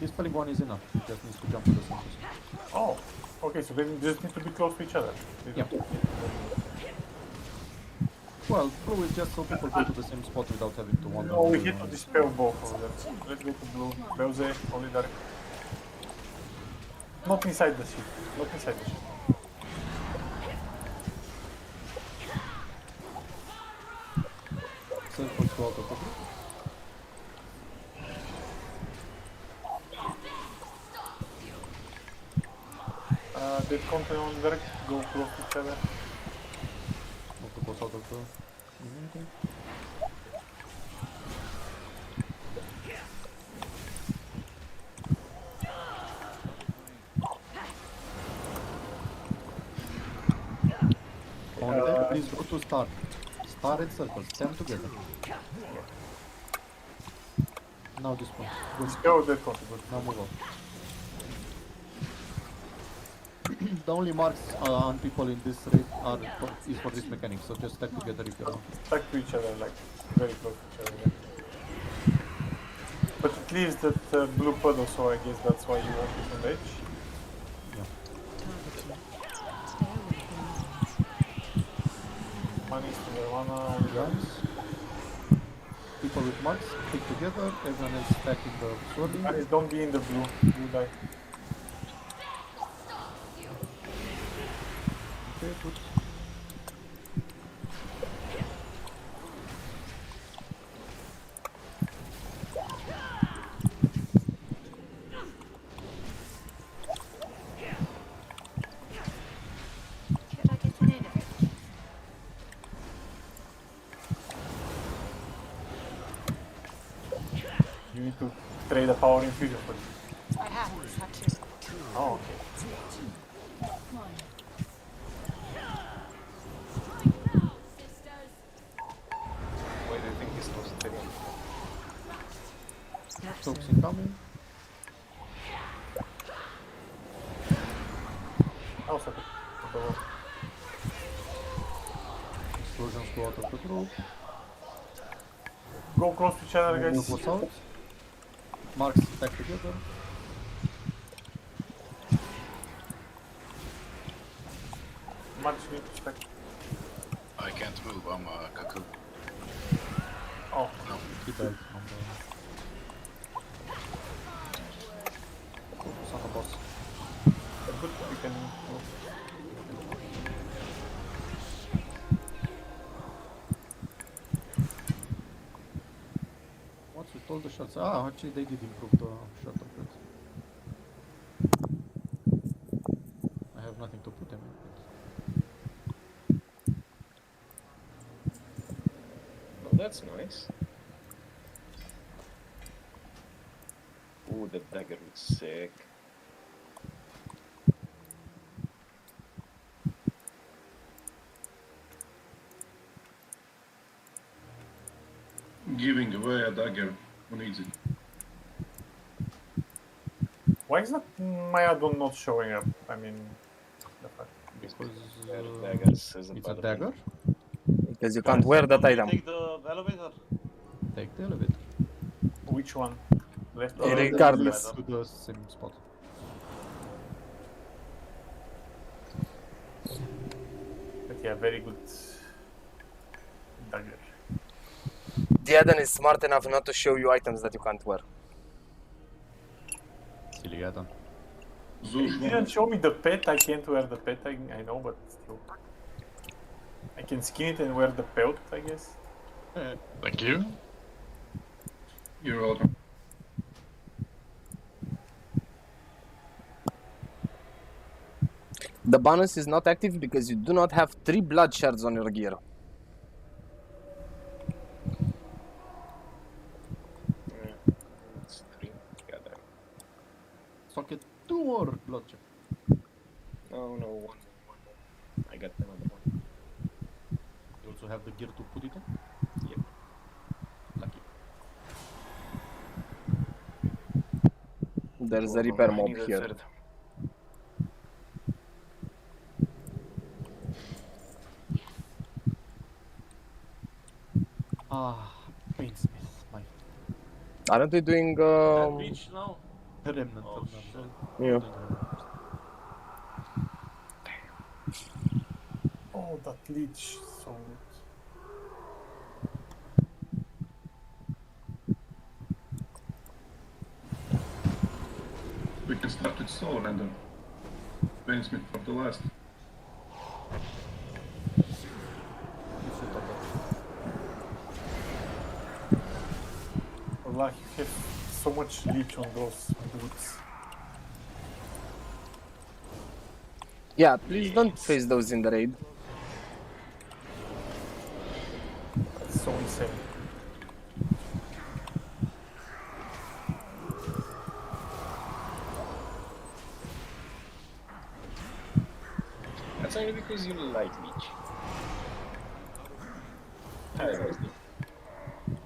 Dispelling one is enough. It just needs to jump to the same position. Oh, okay, so then you just need to be close to each other. Yeah. Well, blue is just so people go to the same spot without having to wander. No, we hit to dispel both of them. Let's go to blue. Belze, only Dark. Not inside the ship. Not inside the ship. Circles go out of the group. Dead content on Dark. Go close to each other. Octopus out of the immunity. On deck, please go to star. Star and circles, stand together. Now this one. Dispel dead content. Now move on. The only marks on people in this raid is for this mechanic, so just stack together if you want. Stack to each other, like very close to each other. Yeah. But it leaves that blue puddle, so I guess that's why you want it on the edge. Money to Nirvana, only guns. People with marks, stick together, everyone else stacking the swording. Guys, don't be in the blue, you die. Okay, good. Could I get an innovator? You need to trade a power infusion for this. I have. Just had to. Oh, okay. Why do you think he's close to him? Soaks incoming. Also, Explosions go out of the group. go close to each other, guys. Move was out. Marks stack together. Much need to stack. I can't move, I'm a cocoon. Oh, No. He died on the son of boss. good. We can. What's with all the shots? Ah, actually they did improve the shot of it. I have nothing to put them in. Oh, that's nice. Ooh, the dagger looks sick. Giving away a dagger. Who needs it? Why is that my add-on not showing up? I mean, the fact. Because Daggers is it's a dagger. Because you can't wear that item. Take the elevator. Take the elevator. Which one? Left or Eh, right? regardless. To the same spot. But yeah, very good dagger. The add-on is smart enough not to show you items that you can't wear. Silly add-on. It didn't show me the pet. I can't wear the pet. I know, but still. I can skin it and wear the pelt, I guess. Thank you. You're welcome. The bonus is not active because you do not have 3 blood shards on your gear. It's 3. Got that. Socket 2 more blood check. No, no, one more. I got another one. You also have the gear to put it in? Yep. Lucky. There's a repair I mob need a here. third. Ah, Painsmith, my Aren't we doing That beach now? remnant Oh, of numbers. shit. yeah. Doing remnant first. Oh, that leech, so good. We can start with soul render. Painsmith for the last. You should have that. Like, you have so much leech on those boots. Yeah, please don't face those in the raid. That's so insane. That's only because you like Leech.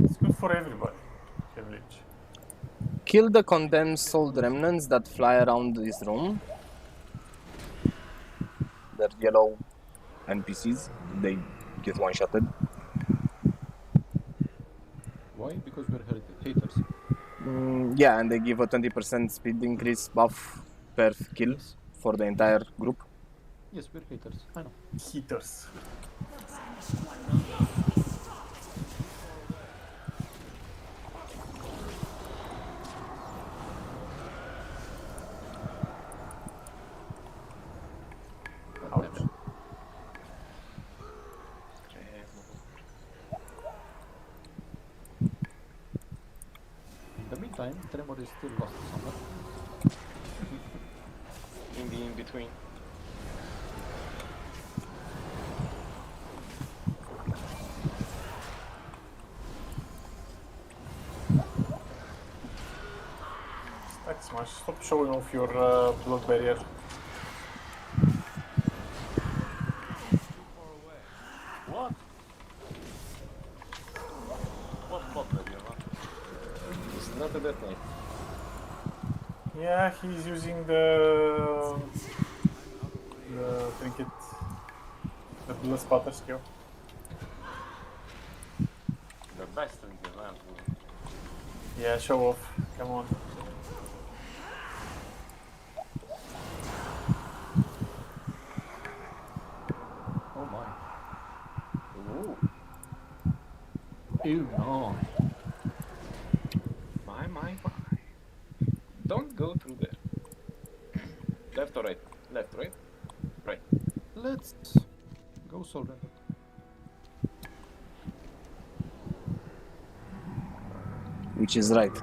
It's good for everybody. Have leech. Kill the condemned soul remnants that fly around this room. They're yellow NPCs. They get one-shotted. Why? Because we're haters. Yeah, and they give a 20% speed increase buff per kill Yes. for the entire group. Yes, we're haters. I know. Heaters. God damn it. In the meantime, Tremor is still lost somewhere. In the in-between. Stack smash. Stop showing off your blood barrier. What? What blood barrier, man? It's not a bad night. Yeah, he's using the trinket, the blood spatter skill. The best trinket, man. Yeah, show off. Come on. Oh my. Ooh. Ew, no. My. Don't go through there. Left or right? Left, right? Right. Let's go soul render. Which is right.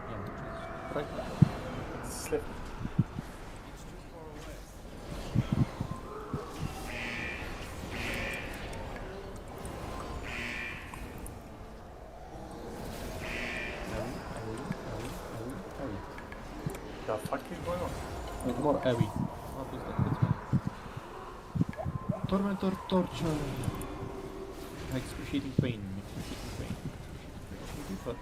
Yeah, which is right now. Slip. The fuck is going on? With more AoE. What is that? That's fine. Tormentor torture. Excruciating pain. Excruciating pain. Excruciating pain.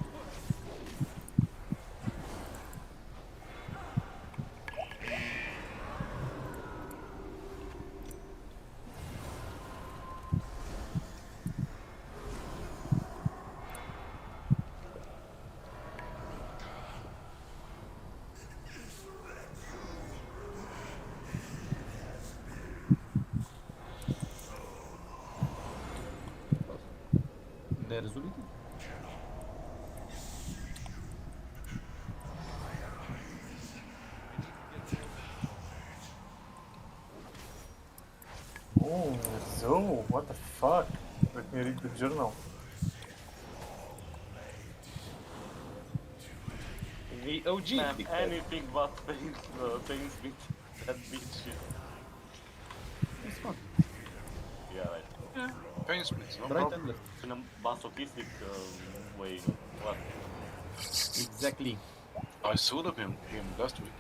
There's Uliti. Oh, so what the fuck? Let me read the journal. The OG Man, dictator. anything but things with that bitch shit. It's fun. Yeah, right. Painsmith, no Right problem. and left. In a masochistic way. What? Exactly. I saw him last week.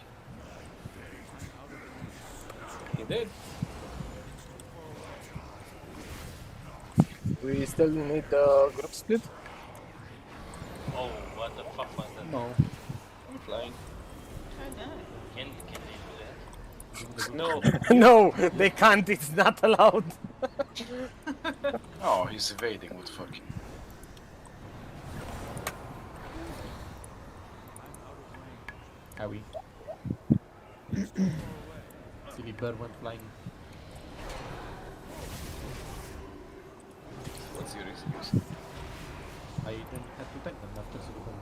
He did. We still need the group split. Oh, what the fuck was that? No. I'm flying. don't know. Can they do that? No. No, they can't. It's not allowed. Oh, he's evading. What the fuck? Howie. Silly bird went flying. What's your excuse? I then had to tank them after silly bird.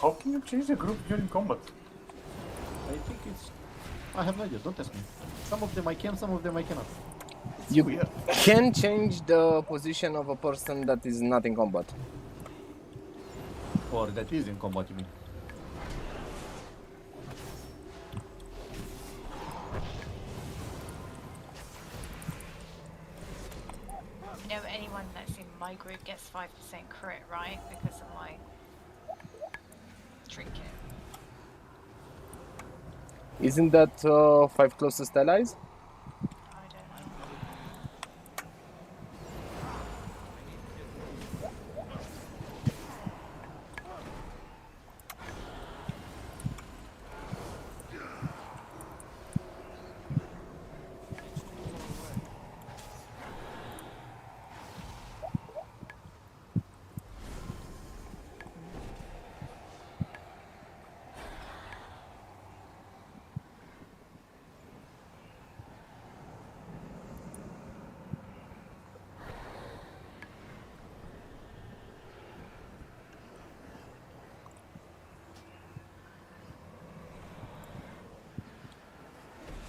How can you change the group during combat? I think it's... I have no idea, don't ask me. Some of them I can, some of them I cannot. It's You weird. can change the position of a person that is not in combat. Or that is in combat, you mean? You know, anyone that's in my group gets 5% crit, right? Because of my trinket. Isn't that 5 closest allies? I don't know.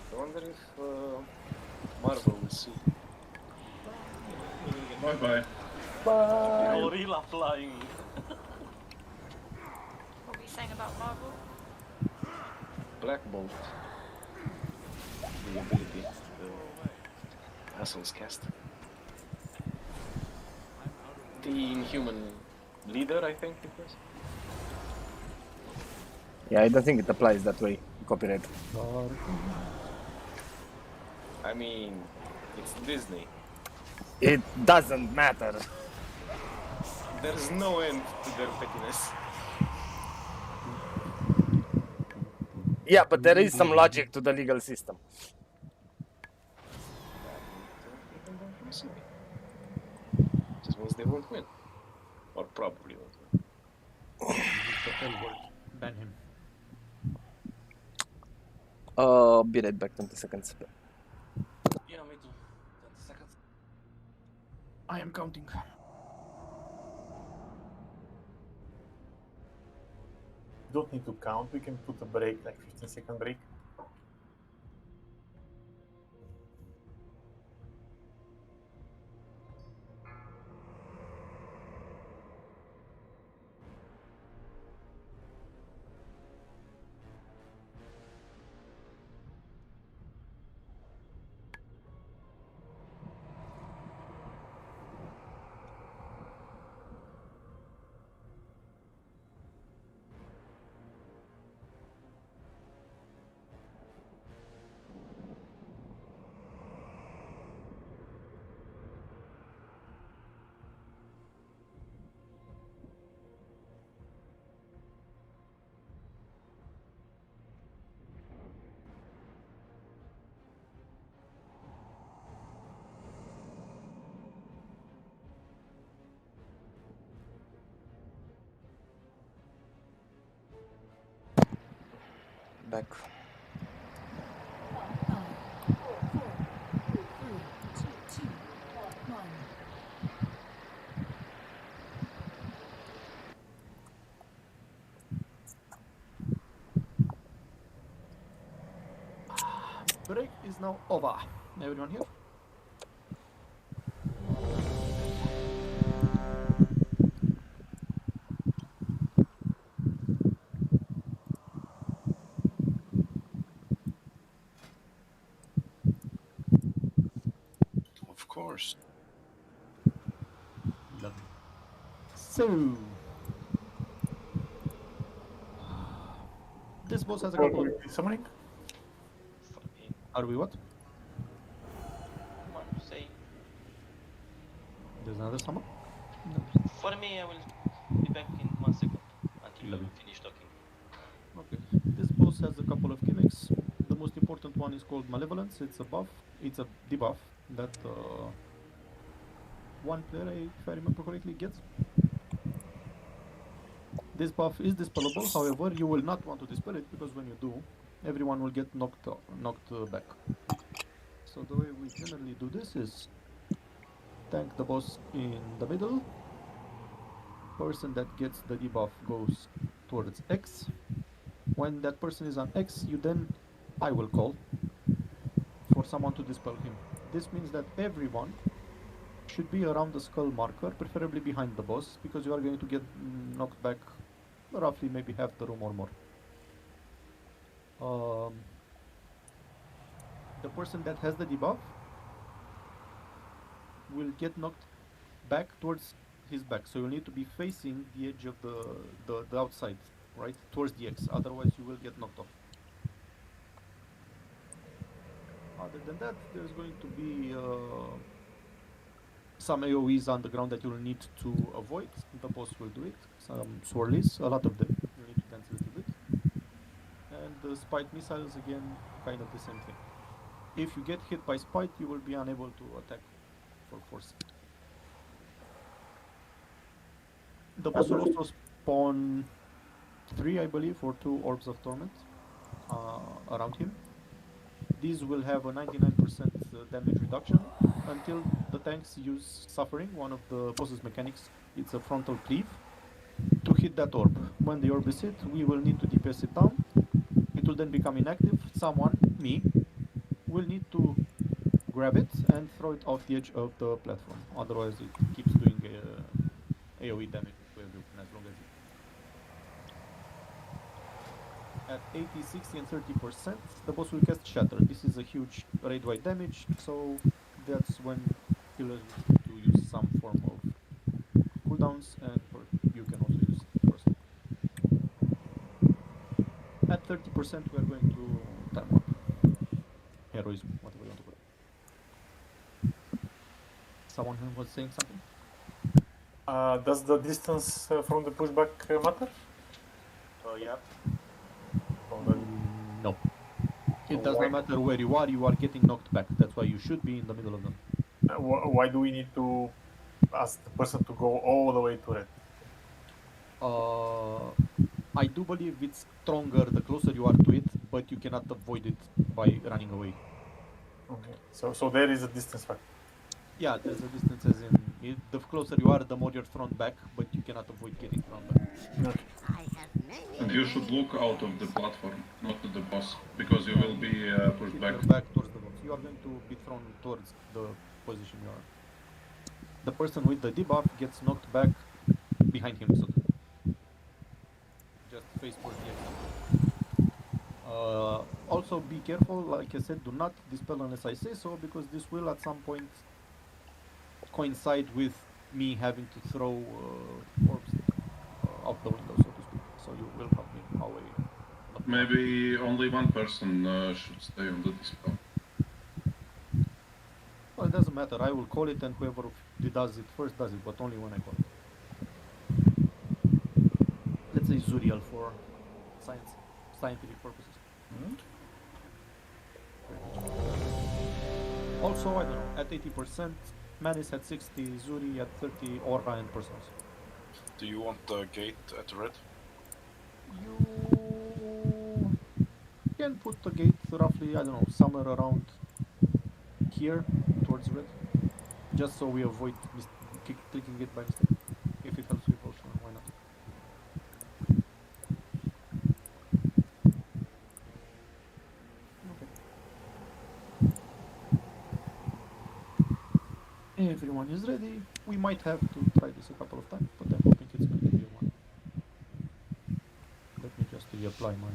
I wonder if Marvel will see. Bye bye. Gorilla flying. What were you saying about Marvel? Black Bolt. The ability. The assholes cast. The Inhuman leader, I think it was. Yeah, I don't think it applies that way. Copyright. I mean, it's Disney. It doesn't matter. There's no end to their pettiness. Yeah, but there is some logic to the legal system. Just means they won't win. Or probably won't win. The L word. Ban him. Be right back, 20 seconds. Yeah, me too. 20 seconds. I am counting. You don't need to count, we can put a break, like 15-second break. Back. 5, 4, 3, 2, 1. Break is now over. Everyone here? Of course. Lovely. So, This boss has a Are couple we of... summoning? For me. Are we what? Come on, say. There's another summon? For me, I will be back in 1 second until you Lovely. finish talking. Okay. This boss has a couple of gimmicks. The most important one is called Malevolence. It's a buff. It's a debuff that one player, if I remember correctly, gets. This buff is dispellable. However, you will not want to dispel it because when you do, everyone will get knocked back. So the way we generally do this is tank the boss in the middle. Person that gets the debuff goes towards X. When that person is on X, I will call for someone to dispel him. This means that everyone should be around the skull marker, preferably behind the boss, because you are going to get knocked back roughly maybe half the room or more. The person that has the debuff will get knocked back towards his back, so you'll need to be facing the edge of the outside, right, towards the X, otherwise you will get knocked off. Other than that, there's going to be some AoEs on the ground that you'll need to avoid. The boss will do it. Some swirlies, a lot of them. You need to dance a little bit. And the spite missiles, again, kind of the same thing. If you get hit by spite, you will be unable to attack for force. The boss will also spawn 3, I believe, or 2 orbs of torment around him. These will have a 99% damage reduction until the tanks use Suffering, one of the boss's mechanics. It's a frontal cleave to hit that orb. When the orb is hit, we will need to DPS it down. It will then become inactive. Someone, me, will need to grab it and throw it off the edge of the platform. Otherwise, it keeps doing AoE damage to everyone as long as it. At 80, 60 and 30%, the boss will cast Shatter. This is a huge raid-wide damage, so that's when killers need to use some form of cooldowns, and you can also use Burst. At 30%, we are going to time up. Heroism, whatever you want to put it. Someone who was saying something? Does the distance from the pushback matter? Yeah. No. It does not matter where you are getting knocked back. That's why you should be in the middle of them. Why do we need to ask the person to go all the way to red? I do believe it's stronger the closer you are to it, but you cannot avoid it by running away. Okay. So there is a distance factor. Yeah, there's a distance as in, the closer you are, the more you're thrown back, but you cannot avoid getting thrown back. Okay. And you should look out of the platform, not to the boss, because you will be pushed back. Back towards the box. You are going to be thrown towards the position you are. The person with the debuff gets knocked back behind him, so just face towards the exit. Also be careful, like I said, do not dispel unless I say so, because this will at some point coincide with me having to throw orbs out the window, so to speak. So you will help me away. Maybe only one person should stay on the dispel. Well, it doesn't matter. I will call it, and whoever does it first does it, but only when I call it. Let's say Zuriel for scientific purposes. Also, I don't know, at 80%, Manis at 60, Zuri at 30, Aura and Personals. Do you want the gate at red? You can put the gate roughly, I don't know, somewhere around here towards red, just so we avoid clicking it by mistake. If it helps people, sure, why not? Okay. Everyone is ready. We might have to try this a couple of times, but I'm hoping it's going to be one. Let me just reapply my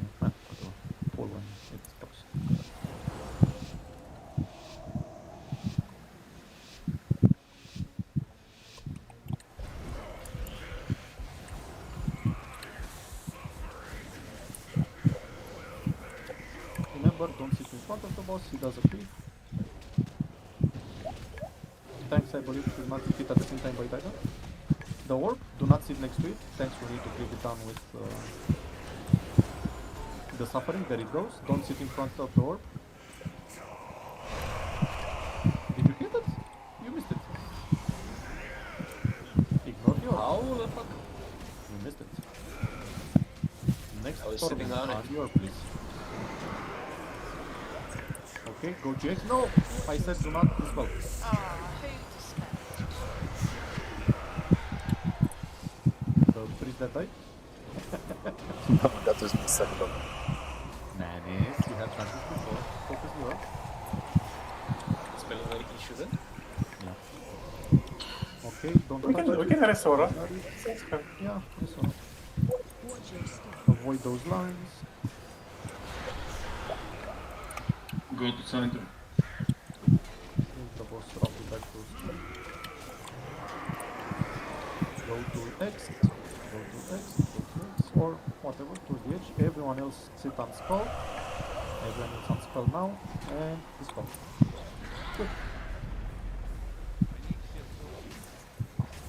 poll when it stops. the boss, he does a creep. Tanks, I believe, should not hit at the same time by dagger. The orb, do not sit next to it. Tanks will need to creep it down with the suffering. There it goes. Don't sit in front of the orb. Did you hit it? You missed it. Ignore the orb. How the fuck? You missed it. Next I was Torment, sitting on it. the orb, please. Okay, go GX. No! I said do not dispel. Oh, who dispelled? The priest that died? No, that was me, Sanctum. Manis, you had chances before. Focus the orb. Spelling where he shouldn't. Yeah. Okay, don't touch it. We can restore. Yeah, restore. Watch your step. Avoid those lines. Go to Sanctum. Move the boss roughly back to speed. Go to X. Go to X. Go to X. Or whatever, towards the edge. Everyone else sit on skull. Everyone else on skull now. And dispel. Good.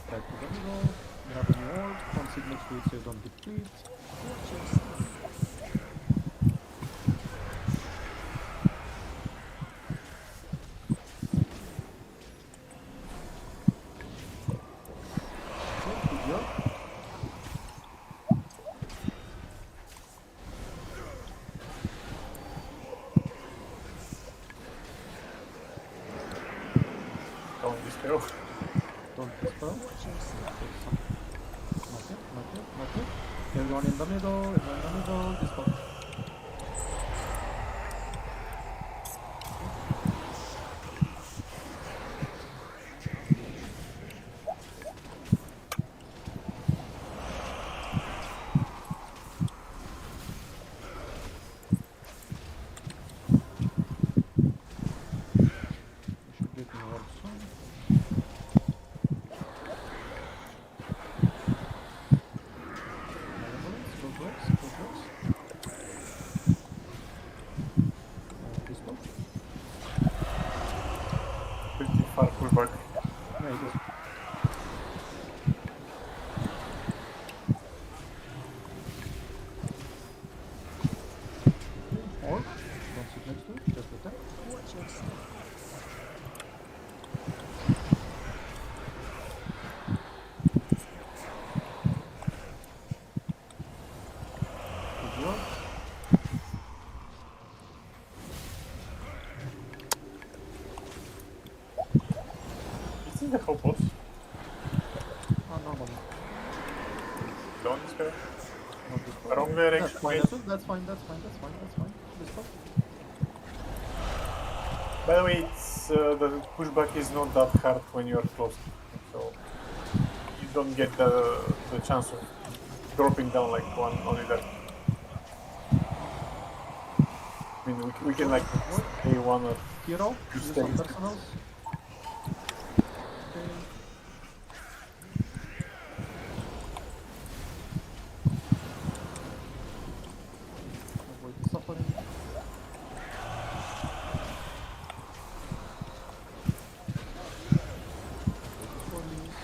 Back to the middle. Grab a new orb. Don't sit next to it so you don't deplete. Watch your step. Okay, good job. Don't dispel. Don't dispel. Watch your step. Take some. Not yet, not yet, not yet. Everyone in the middle, everyone in the middle, dispel. We should get new orb soon. Malevolence, go to X, go to X. Dispel. Pretty far pullback. Yeah, it is. Orb, don't sit next to it, just attack. Watch your step. Good job. Is this the whole boss? Normally. Don't dispel. Not dispel. Wrong That's direction. fine, Wait. that's fine, that's fine, that's fine, that's fine. Dispel. By the way, it's, the pushback is not that hard when you're close, so you don't get the chance of dropping down like one only that. I mean, we can like stay one or Hero, two use some stays. personals. Okay. Avoid the suffering. Focus for these.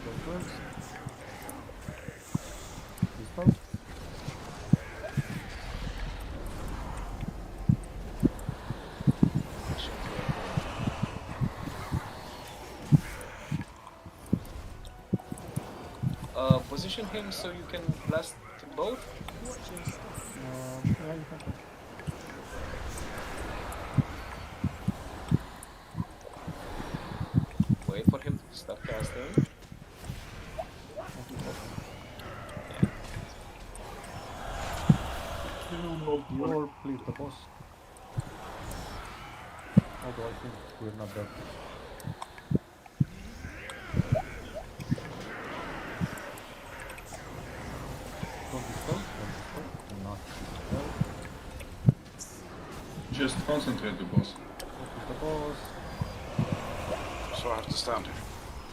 Go first. Dispel. Position him so you can blast both. Watch your step. Yeah, you can try. Wait for him to start casting. You're please the boss. Although I think we're not dead. Don't dispel, do not dispel. Just concentrate the boss. Focus the boss. So I have to stand here.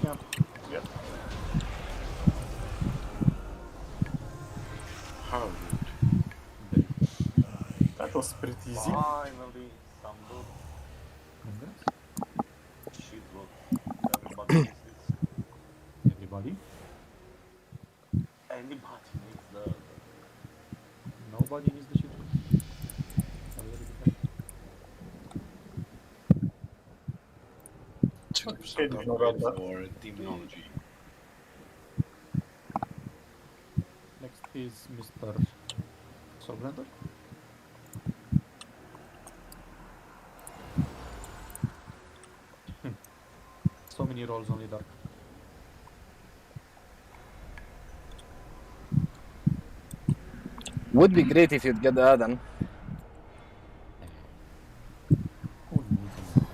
Yeah. Yeah. Oh, That was pretty easy. Finally, some loot. Congrats. Shit loot. Everybody needs this. Everybody. Anybody needs the Nobody needs the shit loot. I already did that. 2% Okay, ignore upgrade that. for demonology. Next is Mr. Soulblender. So many rolls, only dark. Would be great if you'd get the add-on. Who needs an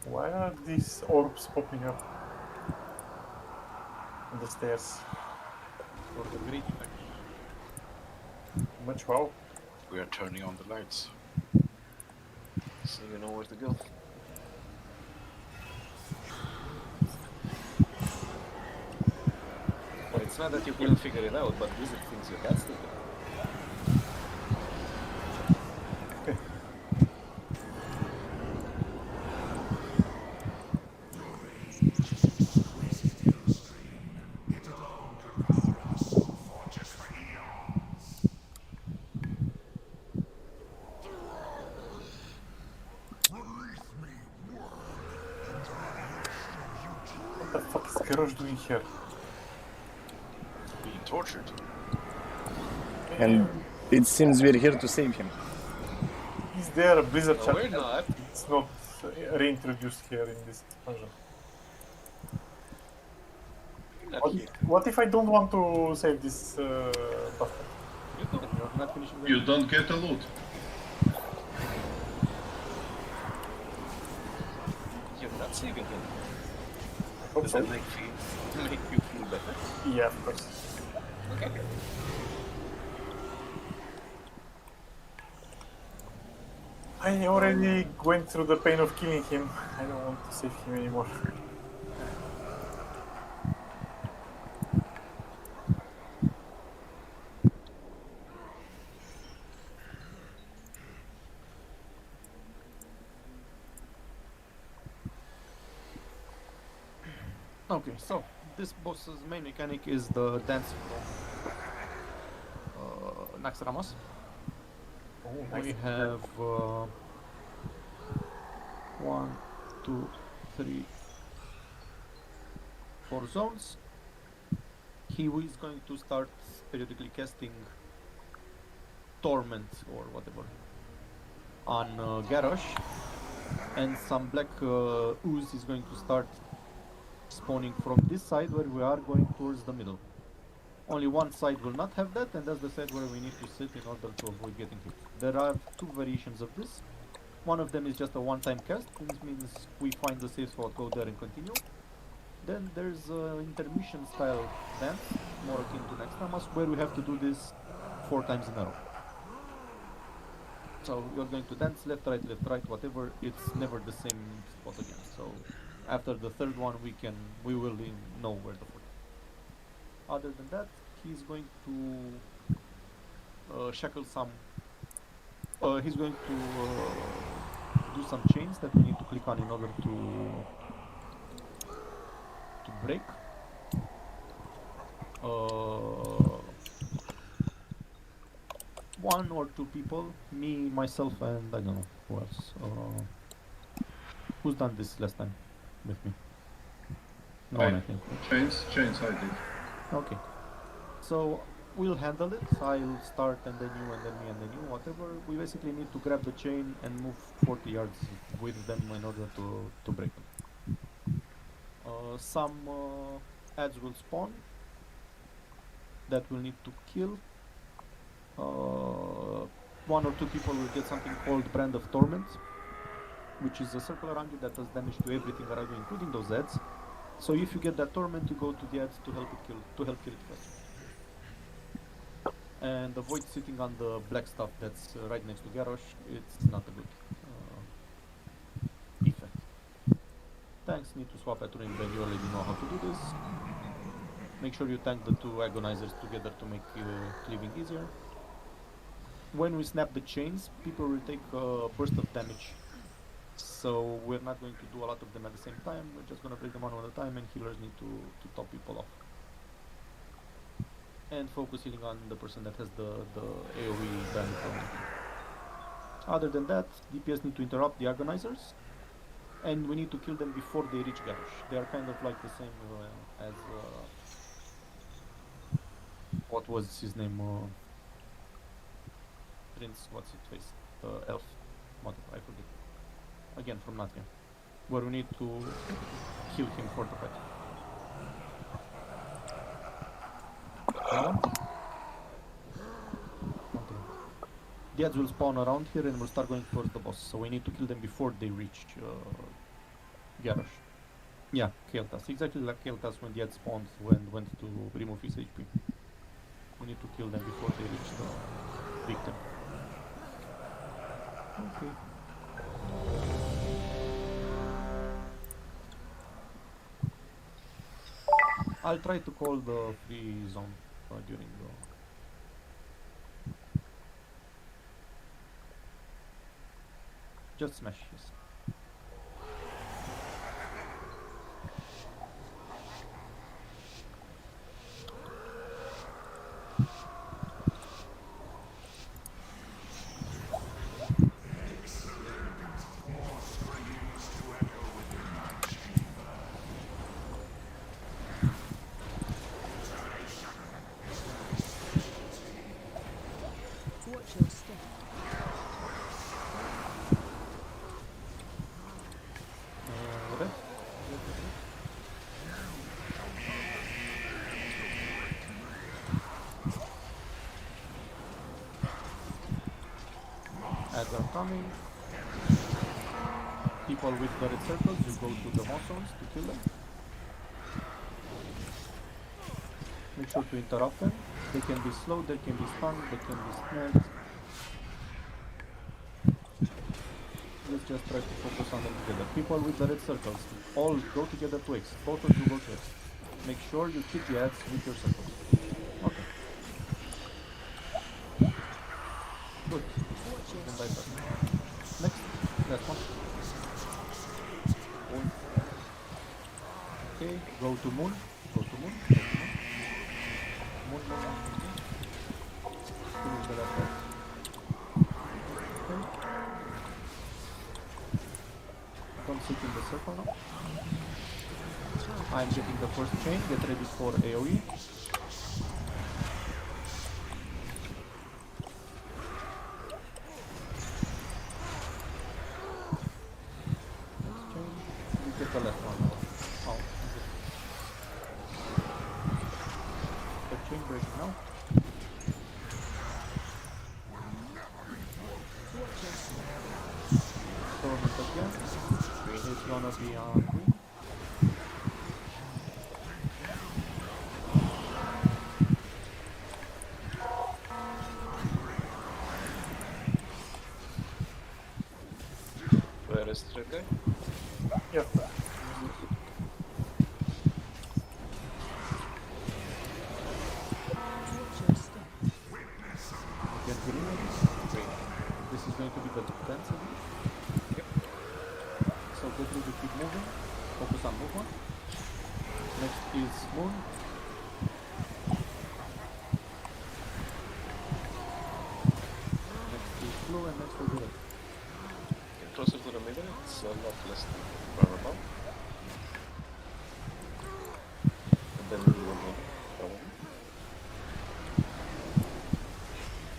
Why are these orbs popping up on the stairs? for the great effect? Much wow. We are turning on the lights. So you know where to go. Well, it's not that you couldn't figure it out, but these are things you had to do. What the fuck is Garrosh doing here? Being tortured. And it seems we're here to save him. Is there a Blizzard No, chat? we're not. It's not reintroduced here in this expansion. What if I don't want to save this bastard? You don't. You're not finishing the You don't get a loot. You're not saving him. Hope Does so. that make you feel better? Yeah, of course. Okay. I already went through the pain of killing him. I don't want to save him anymore. Okay, so this boss's main mechanic is the dance from Naxxramas. Oh, We have 1, 2, 3, 4 zones. He is going to start periodically casting Torment or whatever on Garrosh, and some black ooze is going to start spawning from this side where we are going towards the middle. Only one side will not have that, and that's the side where we need to sit in order to avoid getting hit. There are two variations of this. One of them is just a one-time cast. This means we find the safe spot, go there and continue. Then there's intermission style dance, more akin to next Namas, where we have to do this 4 times in a row. So you're going to dance left, right, whatever. It's never the same spot again. So after the third one, we will know where the fourth. Other than that, he's going to shackle some. He's going to do some chains that we need to click on in order to break. One or two people, me, myself, and I don't know who else. Who's done this last time with me? No one, I think. Chains I did. Okay. So we'll handle it. I'll start and then you and then me and then you, whatever. We basically need to grab the chain and move 40 yards with them in order to break them. Some ads will spawn that we'll need to kill. One or two people will get something called Brand of Torment, which is a circle around you that does damage to everything around you, including those ads. So if you get that torment, you go to the ads to help kill it faster. And avoid sitting on the black stuff that's right next to Garrosh. It's not a good effect. Tanks need to swap at range, but you already know how to do this. Make sure you tank the two agonizers together to make cleaving easier. When we snap the chains, people will take a burst of damage. So we're not going to do a lot of them at the same time. We're just going to break them one at a time, and healers need to top people off. And focus healing on the person that has the AoE damage. Other than that, DPS need to interrupt the agonizers, and we need to kill them before they reach Garrosh. They are kind of like the same as what was his name? Prince, what's his face? Elf. What? I forget. Again, from Natia. Where we need to kill him for the fight. Okay. The ads will spawn around here and we'll start going towards the boss. So we need to kill them before they reach Garrosh. Yeah, Keltas. Exactly like Keltas when the ad spawned when went to remove his HP. We need to kill them before they reach the victim. Okay. I'll try to call the free zone during the... Just smash, yes. Watch your step. Okay. Ads are coming. People with the red circles, you go to the moss zones to kill them. Make sure to interrupt them. They can be slowed, they can be stunned, they can be snared. Let's just try to focus on them together. People with the red circles, all go together to X. Both of you go to X. Make sure you keep the ads with your circles. Okay. Good. And by that. Next, last one. Moon. Okay, go to Moon. Go to Moon. Go to Moon. Moon. Finish the last one. Okay. Don't sit in the circle now. I'm getting the first chain. Get ready for AoE. gonna be on green. Where is the red guy? Yep. Torture step. Again, green. Green. This is going to be the defensive. Yep. So go through the keep moving. Focus on movement. Next is moon. Next is blue, and next will be red. Get closer to the middle, it's a lot less than parallel. And then we will go probably.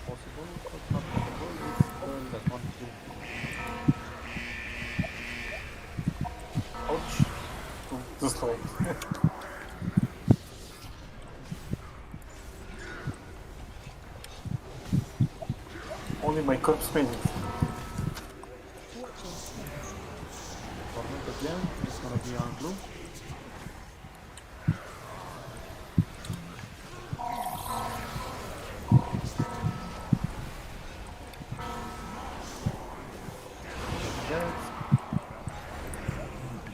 Possible, but not possible. It's that one too. Ouch. Too slow. Only my corpse made it. Torture step. Torment again. It's gonna be on blue. Red.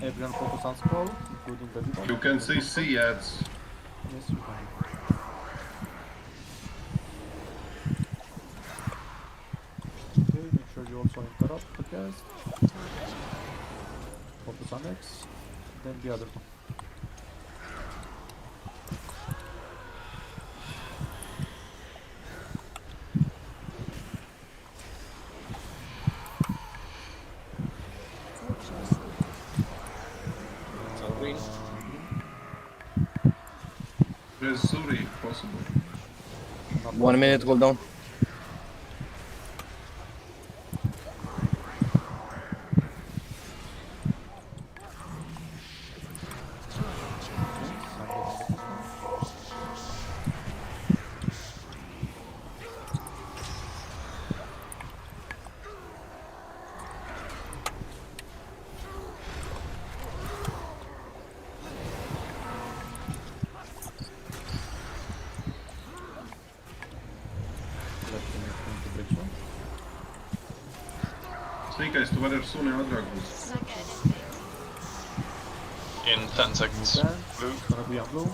Everyone focus on scroll, including the default. You can see C ads. Yes, you can. Okay, make sure you also interrupt the cast. Focus on X, then the other one. Torture step. It's on green. Where's Zuri if possible? Not 1 minute cooldown. Snake Eyes to weather soon in Adragus. In 10 seconds. Then, Blue. it's gonna be on blue.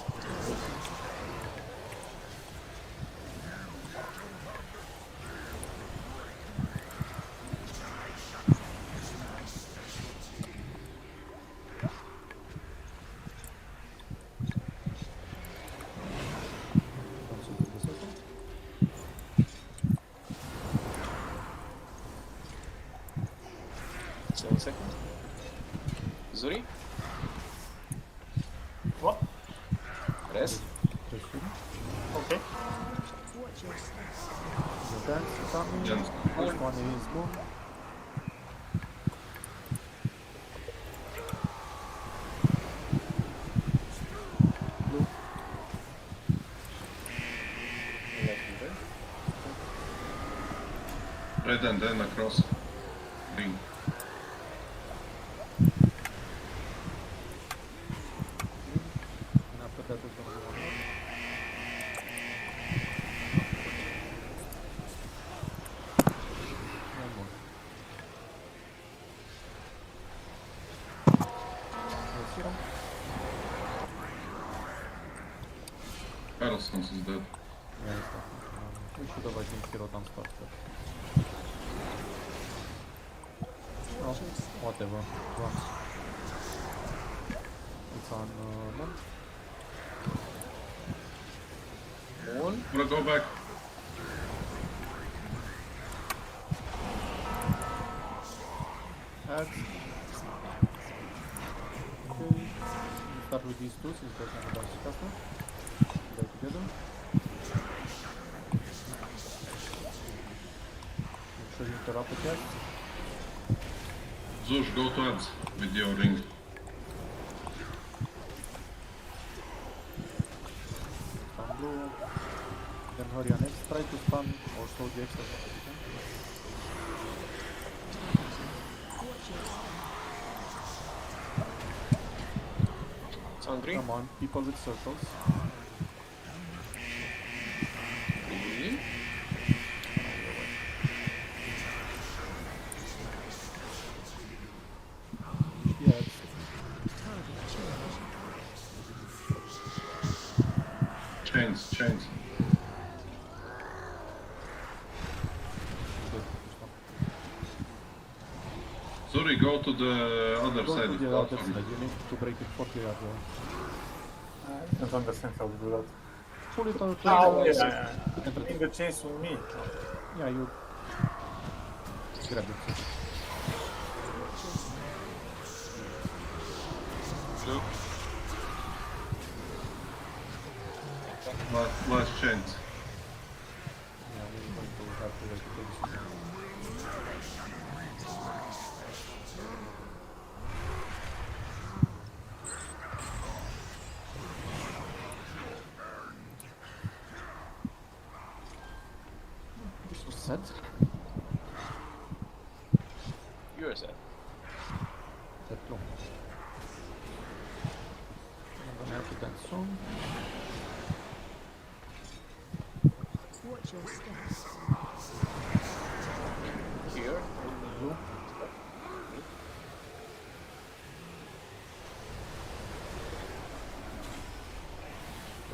Cancel to the circle. 7 seconds. Zuri, What? rest. Just shooting. Okay. Torture step. The dance is coming. Dance. First one is moon. Blue. Red and then across. Green. And after that is gonna be one more. One more. Let's go. Carlson's is dead. Yeah, it's definitely. We should have, I think, hero done stuff, but oh, Torture step. whatever. Runs. It's on none. Moon. Wanna go back? Add. Okay. We start with these two since they're kind of dance faster. They're together. Make sure you interrupt the cat. Zush, go to ads with your ring. Stun blue. Then hurry on X. Try to stun or slow the X as much as you can. Torture step. On green. Come on, people with circles. Green. Yeah, it's Target change. Chains, chains. good. Sorry, go to the other Go side to of the the other platform. side, you need to break it 40 yards away. I don't understand how to do that. Pull it out. Oh, yeah, yeah. I mean the chains on me. Yeah, you grab it. Blue. Last chains. Yeah, we're going to have to wait to take this. This was set. You're set. Set long. I'm gonna have to dance song. Watch your steps. Here. Blue.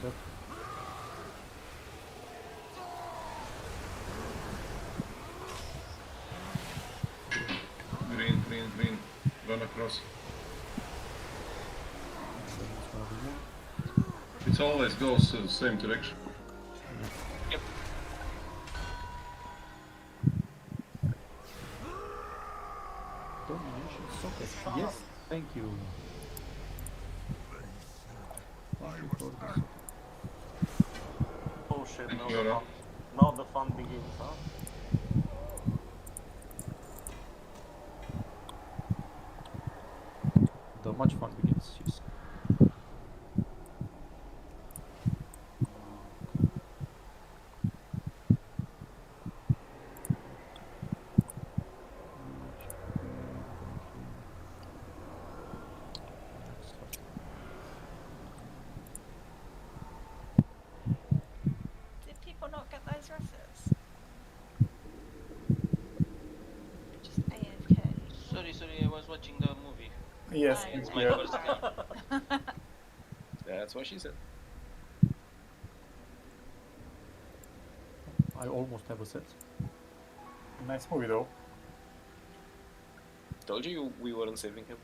Red. Green, green, green. Run across. Then it's gonna be blue. It always goes the same direction. Yep. Domination socket. Yes, thank you. Thank you for this. Oh shit, Thank now you, the Laura. fun, now the fun begins, huh? The much fun begins, yes. Did people not get those dresses? Just AFK. Sorry, I was watching the movie. Yes, Oh, It's my yeah. first game. That's what she said. I almost have a set. Nice movie though. Told you we weren't saving him.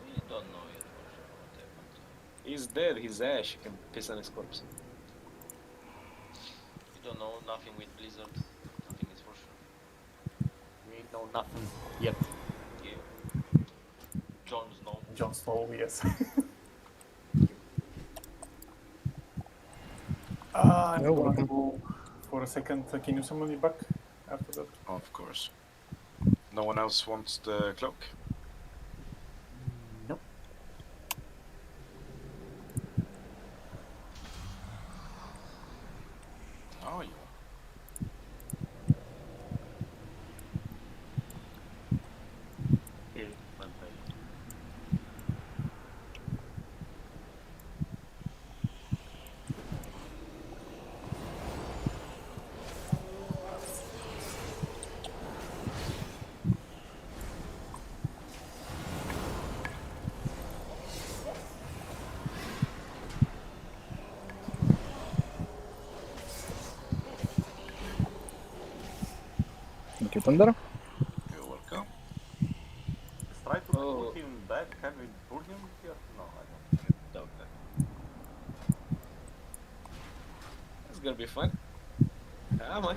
We don't know yet for sure what happened. He's dead. He's ash. You can piss on his corpse. We don't know nothing with Blizzard. Nothing is for sure. We know nothing yet. Yeah. Jon Snow. Jon Snow, yes. I'm You're gonna welcome. go for a second. Can you summon me back after that? Of course. No one else wants the cloak? No. Oh, you. Here, Mantai. Thank you, Thunder. You're welcome. Let's try to Oh. pull him back. Can we pull him here? No, I don't. Doubt that. It's gonna be fun. Come on.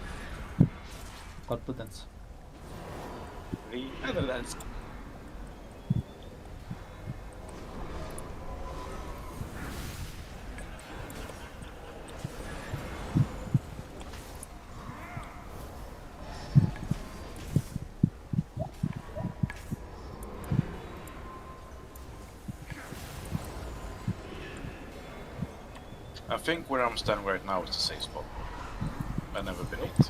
Start to dance. The other dance. I think where I'm standing right now is the safe spot. I've never been hit.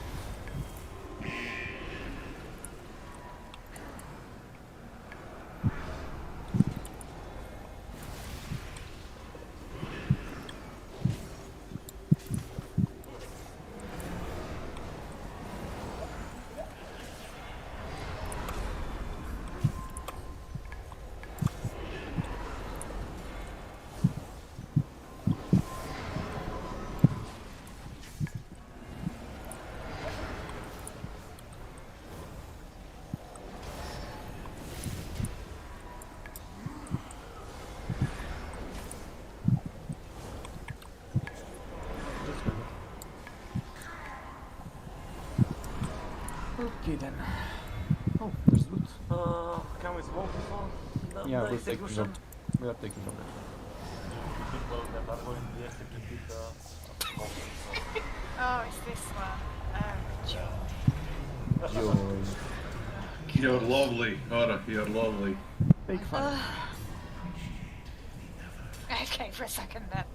Okay then. Oh, there's loot. Can we smoke before the Yeah, we're execution? we are taking a break. People that are going to be executed smoking. Oh, it's this one. Oh, joy. Joy. You're lovely, Hara, you're lovely. Take fun. Okay, for a second then.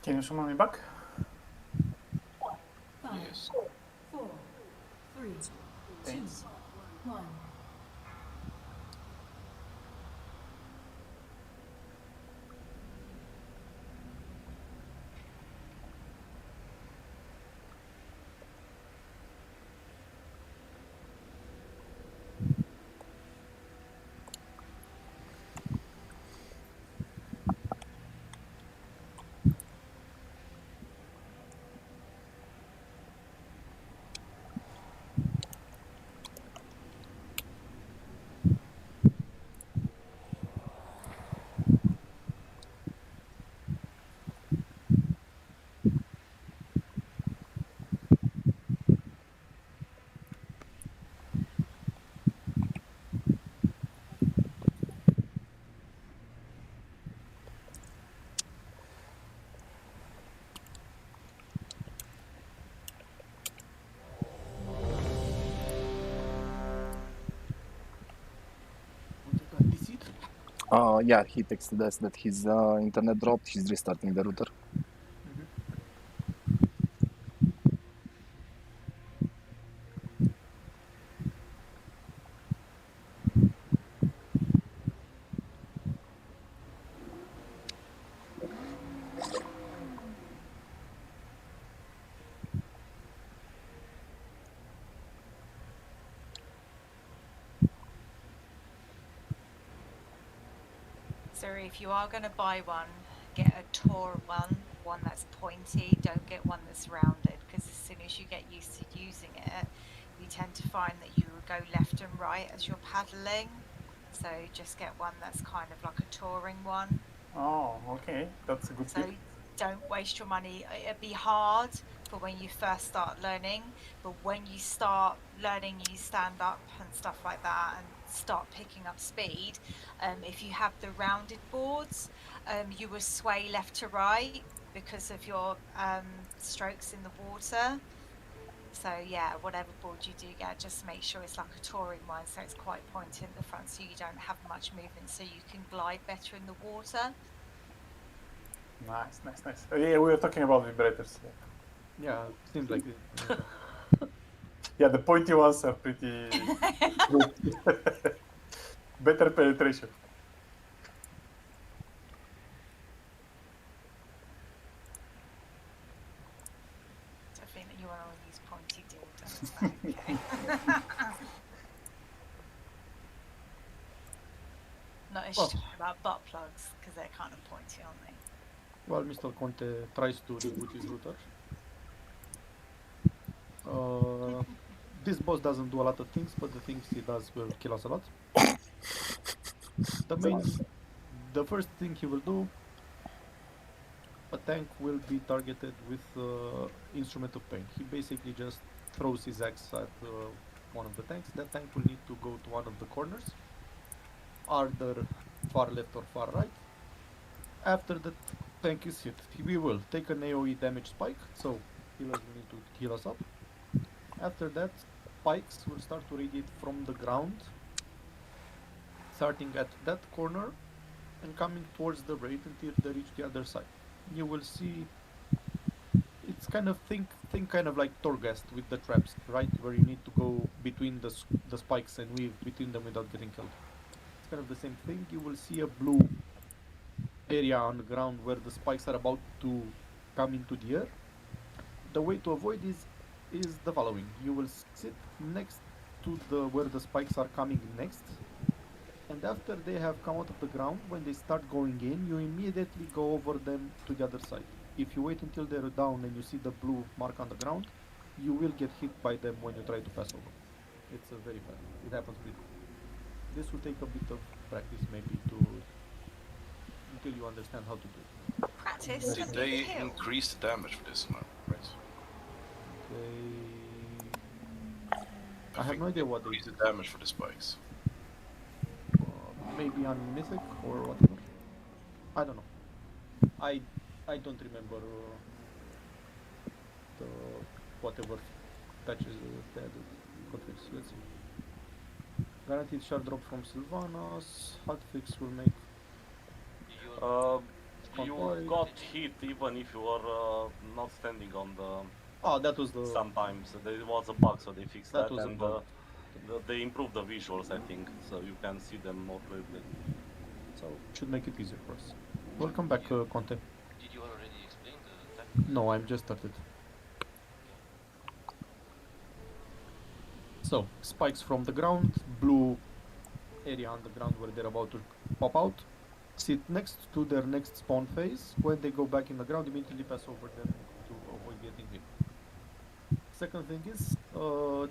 Can you summon me back? 5, Yes. 4, 3, 2, Thanks. 1. Deceit? Yeah, he texted us that his internet dropped. He's restarting the router. So if you are going to buy one, get a Tor one that's pointy. Don't get one that's rounded, because as soon as you get used to using it, you tend to find that you will go left and right as you're paddling. So just get one that's kind of like a touring one. Oh, okay. That's a good So tip. don't waste your money. It'd be hard for when you first start learning, but when you start learning, you stand up and stuff like that and start picking up speed. If you have the rounded boards, you will sway left to right because of your strokes in the water. So yeah, whatever board you do get, just make sure it's like a touring one, so it's quite pointy in the front, so you don't have much movement, so you can glide better in the water. Nice, nice, nice. Yeah, we were talking about vibrators. Yeah, seems like it. Yeah, the pointy ones are pretty good. Better penetration. I think that you want to use pointy dildos. Okay. Not as talking about butt plugs, because they're kind of pointy, aren't they? Well, Mr. Conte tries to reboot his router. This boss doesn't do a lot of things, but the things he does will kill us a lot. The first thing he will do, a tank will be targeted with Instrument of Pain. He basically just throws his axe at one of the tanks. That tank will need to go to one of the corners, either far left or far right. After the tank is hit, we will take an AoE damage spike, so healers will need to heal us up. After that, spikes will start to radiate from the ground, starting at that corner and coming towards the raid until they reach the other side. You will see it's kind of think kind of like Torghast with the traps, right? Where you need to go between the spikes and weave between them without getting killed. It's kind of the same thing. You will see a blue area on the ground where the spikes are about to come into the air. The way to avoid is the following. You will sit next to where the spikes are coming next, and after they have come out of the ground, when they start going in, you immediately go over them to the other side. If you wait until they're down and you see the blue mark on the ground, you will get hit by them when you try to pass over. It's very bad. It happens pretty quick. This will take a bit of practice, maybe, until you understand how to do it. Practice. Did they increase the damage for this one, right? I have no idea what they increase the damage for the spikes. Maybe on Mythic or whatever. I don't know. I don't remember the whatever patches they added. Let's see. Guaranteed shard drop from Sylvanas. Hotfix will make. Spawn You twice. got hit even if you were not standing on the. Oh, that was the. Sometimes there was a bug, so they fixed That that, was a and bug. they improved the visuals, I think, so you can see them more clearly. So should make it easier for us. Welcome back, Conte. Did you already explain the tactics? No, I'm just started. So spikes from the ground, blue area on the ground where they're about to pop out. Sit next to their next spawn phase. When they go back in the ground, immediately pass over them to avoid getting hit. Second thing is 2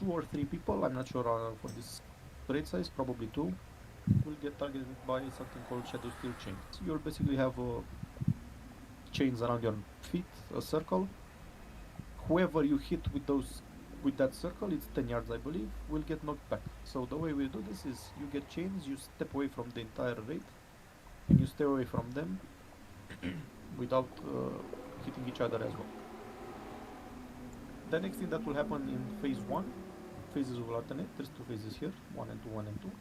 or 3 people, I'm not sure for this raid size, probably 2, will get targeted by something called Shadow Steel Chains. You'll basically have chains around your feet, a circle. Whoever you hit with that circle, it's 10 yards I believe, will get knocked back. So the way we do this is you get chains, you step away from the entire raid, and you stay away from them without hitting each other as well. The next thing that will happen in phase 1, phases will alternate, there's 2 phases here, 1 and 2, 1 and 2.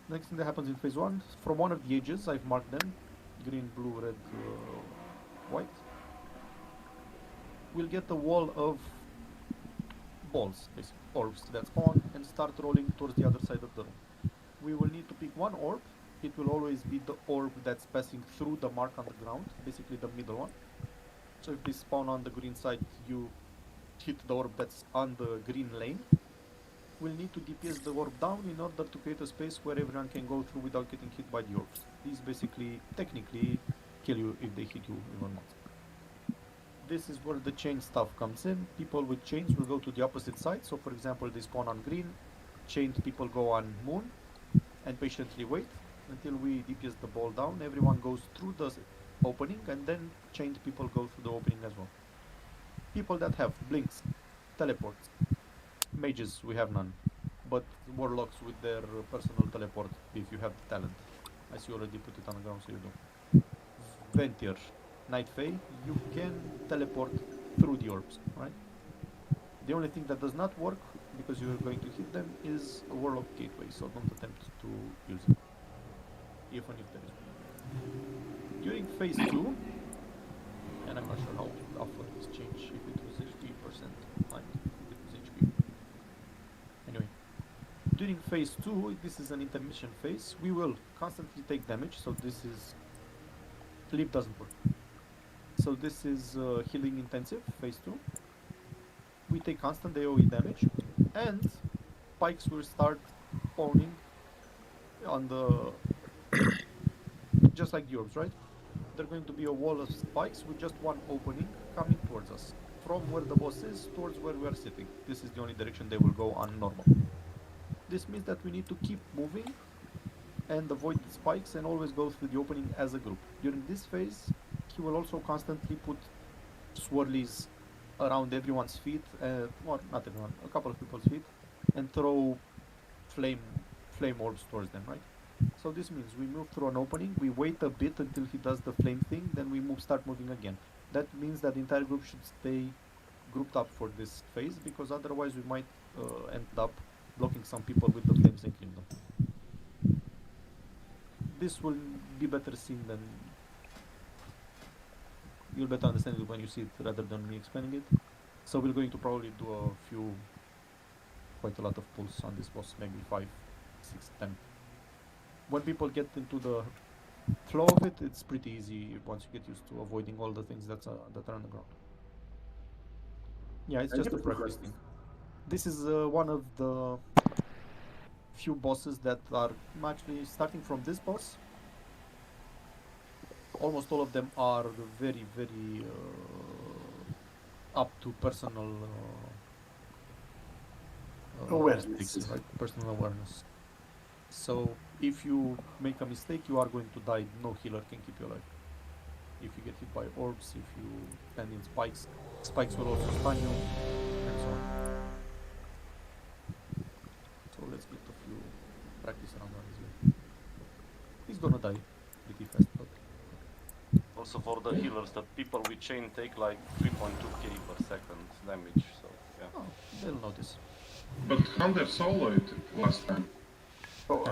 Next thing that happens in phase 1, from one of the edges, I've marked them, green, blue, red, white, we'll get a wall of balls, basically, orbs that spawn and start rolling towards the other side of the room. We will need to pick one orb, it will always be the orb that's passing through the mark on the ground, basically the middle one. So if they spawn on the green side, you hit the orb that's on the green lane. We'll need to DPS the orb down in order to create a space where everyone can go through without getting hit by the orbs. These basically, technically, kill you if they hit you even once. This is where the chain stuff comes in. People with chains will go to the opposite side. So for example, they spawn on green, chained people go on moon, and patiently wait until we DPS the ball down. Everyone goes through the opening, and then chained people go through the opening as well. People that have blinks, teleports, mages, we have none, but warlocks with their personal teleport if you have the talent. I see you already put it on the ground, so you do. Ventier, Night Fae, you can teleport through the orbs, right? The only thing that does not work, because you're going to hit them, is a Warlock Gateway, so don't attempt to use it, even if there is one. During phase 2, and I'm not sure how often this change, if it was HP percent, I think it was HP. Anyway, during phase 2, this is an intermission phase, we will constantly take damage, so this is... Leap doesn't work. So this is healing intensive, phase 2. We take constant AoE damage, and spikes will start spawning on the... just like the orbs, right? There's going to be a wall of spikes with just one opening coming towards us. From where the boss is, towards where we are sitting. This is the only direction they will go on normal. This means that we need to keep moving and avoid the spikes and always go through the opening as a group. During this phase, he will also constantly put swirlies around everyone's feet, well, not everyone, a couple of people's feet, and throw flame orbs towards them, right? So this means we move through an opening, we wait a bit until he does the flame thing, then we start moving again. That means that the entire group should stay grouped up for this phase, because otherwise we might end up blocking some people with the flames and killing them. This will be better seen than... You'll better understand it when you see it rather than me explaining it. So we're going to probably do quite a lot of pulls on this boss, maybe 5, 6, 10. When people get into the flow of it, it's pretty easy once you get used to avoiding all the things that are on the ground. Yeah, it's just a practice thing. This is one of the few bosses that are actually starting from this boss. Almost all of them are very, very up to personal awareness. Right? Personal awareness. So if you make a mistake, you are going to die. No healer can keep you alive. If you get hit by orbs, if you stand in spikes, spikes will also stun you, and so on. So let's get a few practice around here. He's gonna die pretty fast, but... Also for the healers, the people with chain take like 3.2k per second damage, so yeah. Oh, they'll notice. But Hunter soloed it last time. So,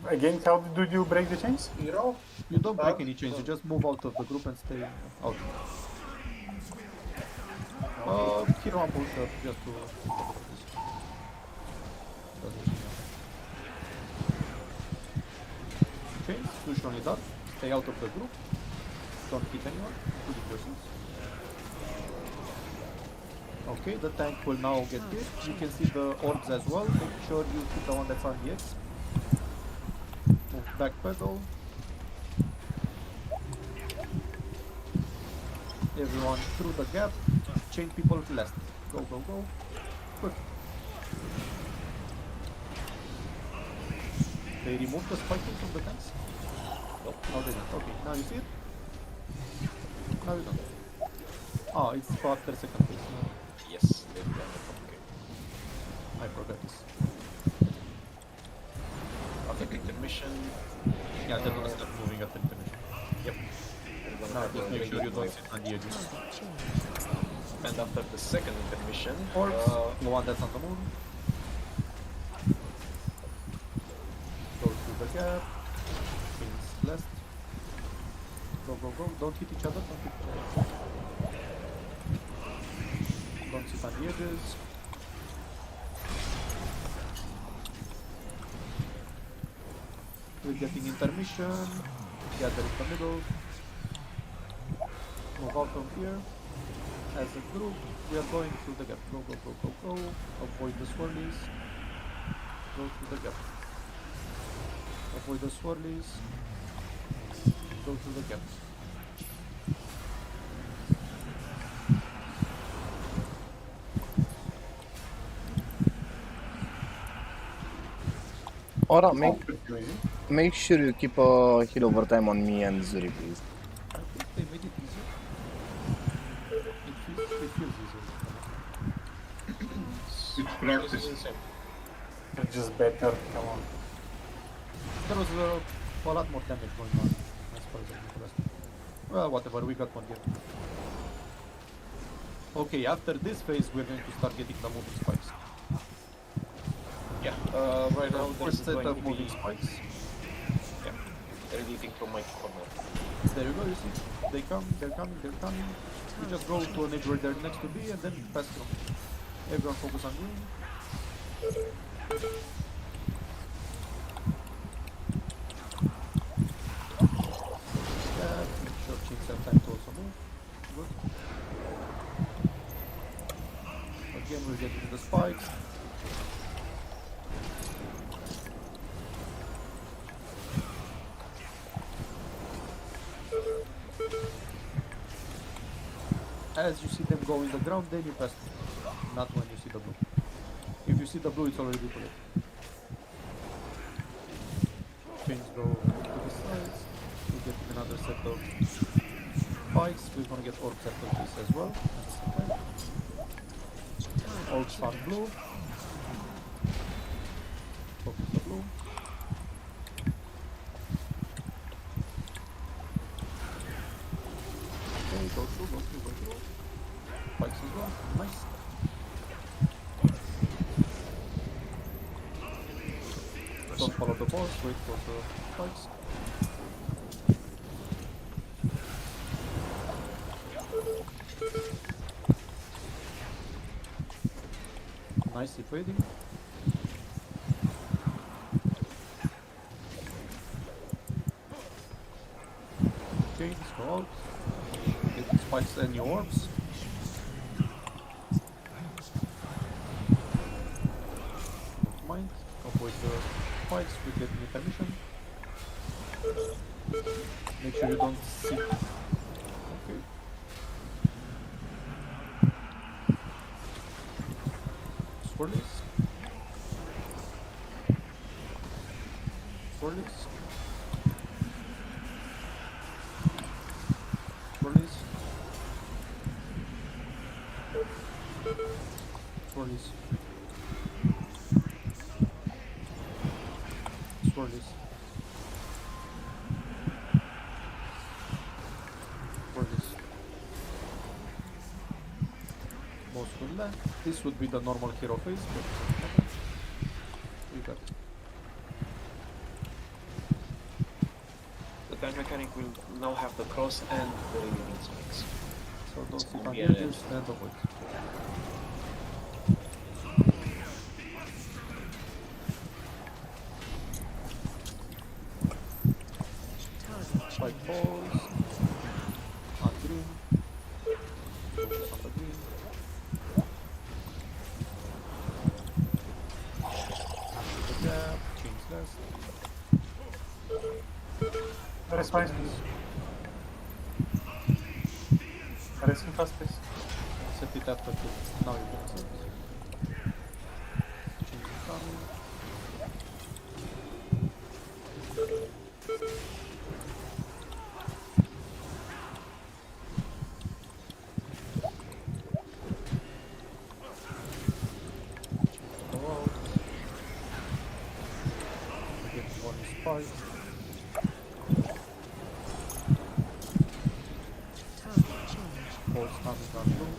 again, how do you break the chains? Hero? You don't break Bad? any chains, you just move out of the group and stay out. Hero and push up just to doesn't change nothing. Chains, push only that, stay out of the group, don't hit anyone, including yourselves. Okay, the tank will now get hit. You can see the orbs as well. Make sure you hit the one that's on the X. Move back pedal. Everyone through the gap. Chain people left. Go, go, go. Good. They removed the spiking from the tanks? Nope. Oh, they didn't. Okay, now you see it? Now you don't. Ah, it's for after second phase. No. Yes, they've done it. Okay. I forgot this. After intermission. Yeah, they're gonna start moving after intermission. Yep. Now just make sure you don't sit on the edges. And after the second intermission, Orbs, the one that's on the moon. Go through the gap. Chains left. Go, go, go. Don't hit each other. Don't hit each other. Don't sit on the edges. We're getting intermission. Gather in the middle. Move out from here. As a group, we are going through the gap. Go, go, go, go, go. Avoid the swirlies. Go through the gap. Avoid the swirlies. Go through the gap. Alright, make sure you keep a heal over time on me and Zuri, please. I think they made it easier. It feels easier. It's practice. It's just better, come on. There was a lot more damage going on as far as I remember last time. Well, whatever, we got one game. Okay, after this phase, we're going to start getting the moving spikes. yeah, right now there's First set going of to moving be spikes. radiating from my corner. There you go, you see? They come, they're coming, they're coming. We just go to an edge where they're next to be and then pass through. Everyone focus on green. Make sure chains have time to also move. Good. Again, we're getting the spikes. As you see them go in the ground, then you pass through. Not when you see the blue. If you see the blue, it's already too late. Chains go to the sides. We're getting another set of spikes. We're gonna get orbs after this as well. Orbs on blue. Focus the blue. Okay, go through, go through, go through. Spikes as well. Nice. Don't follow the boss, wait for the spikes. Nicely trading. Chains go out. Get spikes and new orbs. Don't mind. Avoid the spikes, we get intermission. Make sure you don't see. Okay. Swirlies. Swirlies. Swirlies. Swirlies. Swirlies. Swirlies. Most will left. This would be the normal hero phase, but we got it. that mechanic will now have the cross and the remaining spikes. So don't sit on Yeah. edges and avoid. Spike balls. On green. Focus on the green. The gap. Change left. Where is fast, please? Where is fast, please? Set it after the. Now you can set. Change the timing. Go out. Get one spike. Hold standing on blue.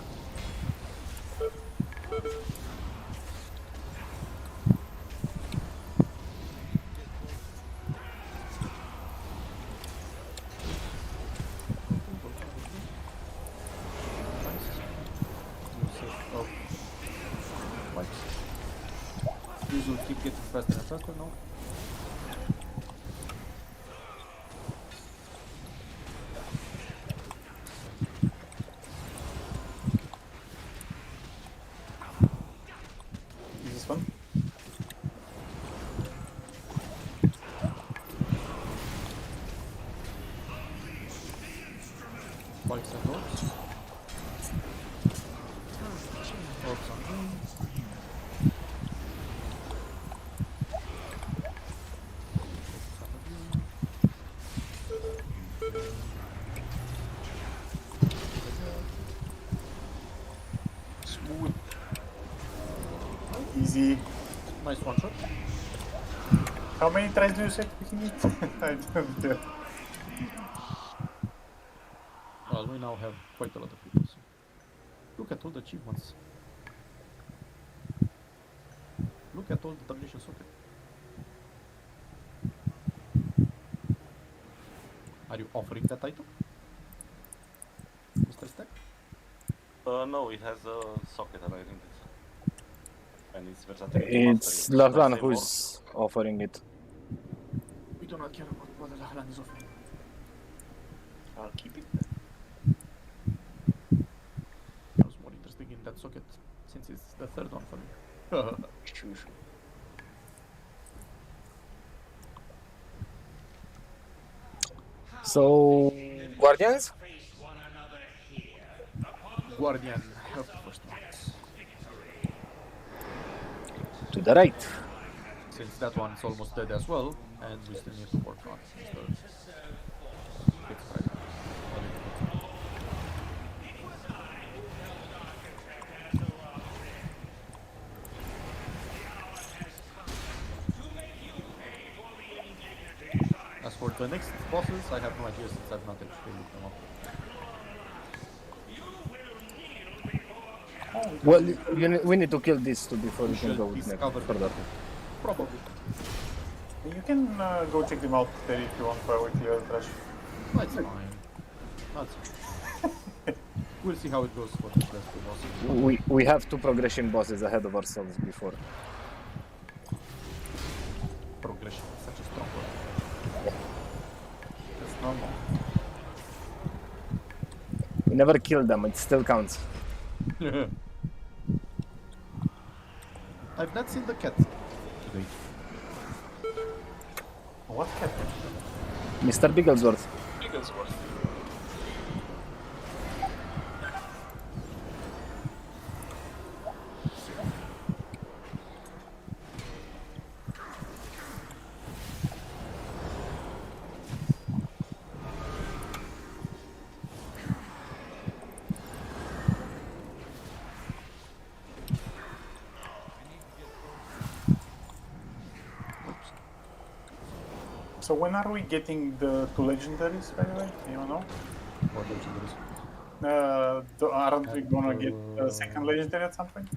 These will keep getting faster and faster now. Is this one? Spikes and orbs. Orbs on green. Smooth. Easy. Nice one shot. How many tries do you say we need? I don't know. Well, we now have quite a lot of people. So. Look at all the achievements. Look at all the Domination socket. Are you offering that item, Mr. Stack? No, it has a socket right in it. And it's versatility It's mastery. Should I Lahran say more? who's offering it. We do not care about what Lahlan is offering. I'll keep it. I was more interested in that socket since it's the third one for me. Shoo. So, Guardians? Guardian, have the first ones. To the right. Since that one's almost dead as well, and we still need to work on Mr. Big Strider. A little bit. As for the next bosses, I have no idea since I've not actually looked them up. Well, we need to kill these two before we can should go next discover further. Probably. You can go check them out there if you want for a clear trash. That's fine. That's fine. We'll see how it goes for the rest of bosses. We have two progression bosses ahead of ourselves before. Progression is such a strong word. That's normal. We never kill them, it still counts. I've not seen the cat today. What cat? Mr. Bigglesworth. Bigglesworth. So when are we getting the two legendaries, by the way? Do you know? What legendaries? Aren't we gonna get a second legendary at some point?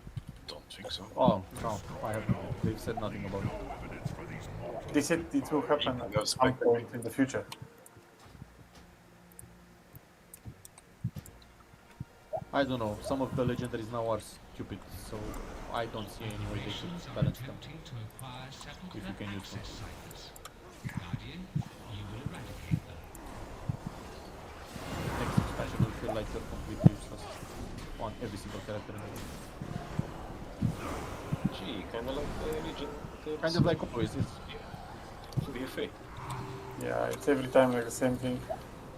Don't think so. Oh, no, I have no. They've said nothing about it. They said it will happen at some point in the future. I don't know, some of the legendaries now are stupid, so I don't see any way they could balance them. If you can use them. Next expansion will feel like they're completely useless on every single character in the game. Gee, kind of like the Legion. Kind of like always, yes. BFA. Yeah, it's every time like the same thing.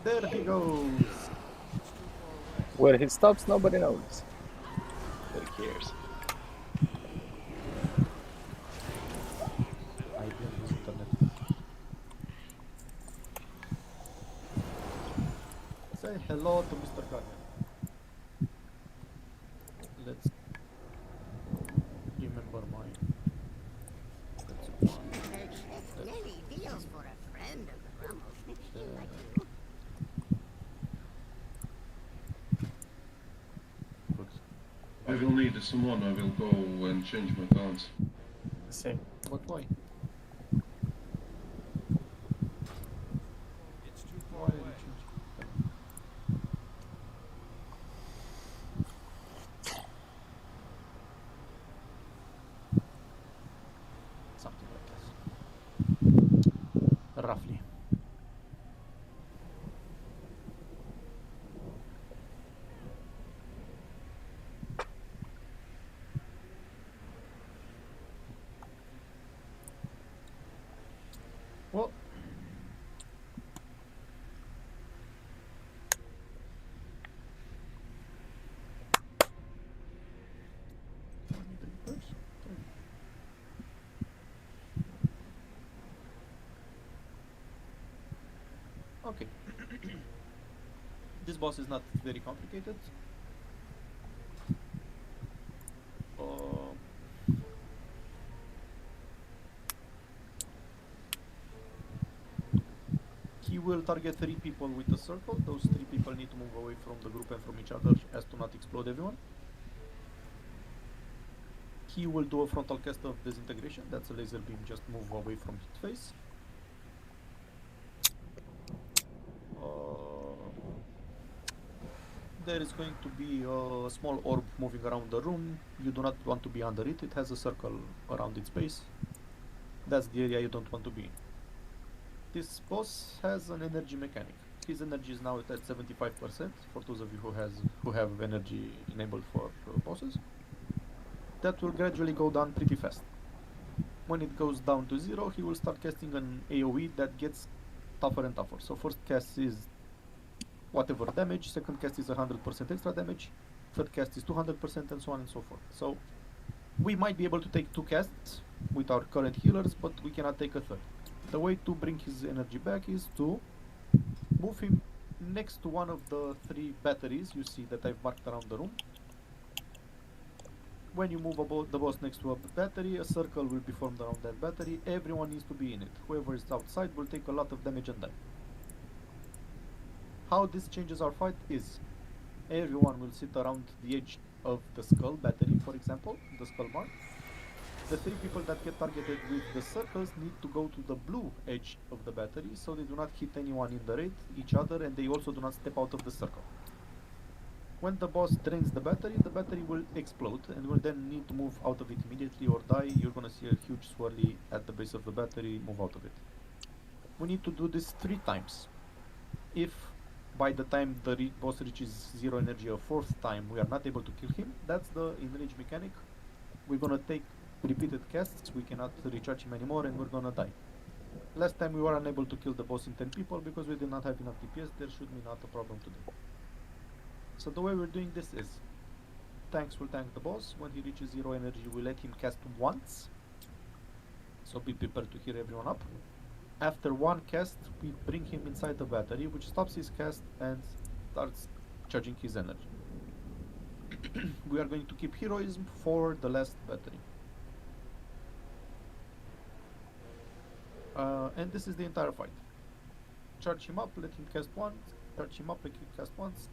There he goes! Where he stops, nobody knows. Nobody cares. I blame his internet. Say hello to Mr. Guardian. Let's remember my... That's one. Nearly feels for a friend of the rumble. Good. I will need someone. I will go and change my talents. Same. But why? Why did you change? Something like this. Roughly. Well, okay. This boss is not very complicated. He will target 3 people with a circle. Those 3 people need to move away from the group and from each other as to not explode everyone. He will do a frontal cast of disintegration. That's a laser beam, just move away from his face. There is going to be a small orb moving around the room. You do not want to be under it. It has a circle around its base. That's the area you don't want to be in. This boss has an energy mechanic. His energy is now at 75% for those of you who have energy enabled for bosses. That will gradually go down pretty fast. When it goes down to 0, he will start casting an AoE that gets tougher and tougher. So first cast is whatever damage, second cast is 100% extra damage, third cast is 200%, and so on and so forth. So we might be able to take 2 casts with our current healers, but we cannot take a third. The way to bring his energy back is to move him next to one of the 3 batteries you see that I've marked around the room. When you move the boss next to a battery, a circle will be formed around that battery. Everyone needs to be in it. Whoever is outside will take a lot of damage and die. How this changes our fight is everyone will sit around the edge of the skull battery, for example, the skull mark. The 3 people that get targeted with the circles need to go to the blue edge of the battery so they do not hit anyone in the raid, each other, and they also do not step out of the circle. When the boss drains the battery will explode and will then need to move out of it immediately or die. You're gonna see a huge swirly at the base of the battery, move out of it. We need to do this 3 times. If by the time the boss reaches 0 energy a 4th time we are not able to kill him, that's the enrage mechanic. We're gonna take repeated casts, we cannot recharge him anymore, and we're gonna die. Last time we were unable to kill the boss in 10 people because we did not have enough DPS. There should be not a problem today. So the way we're doing this is tanks will tank the boss. When he reaches 0 energy, we let him cast once. So be prepared to heal everyone up. After 1 cast, we bring him inside the battery, which stops his cast and starts charging his energy. We are going to keep heroism for the last battery. And this is the entire fight. Charge him up, let him cast once, charge him up, let him cast once,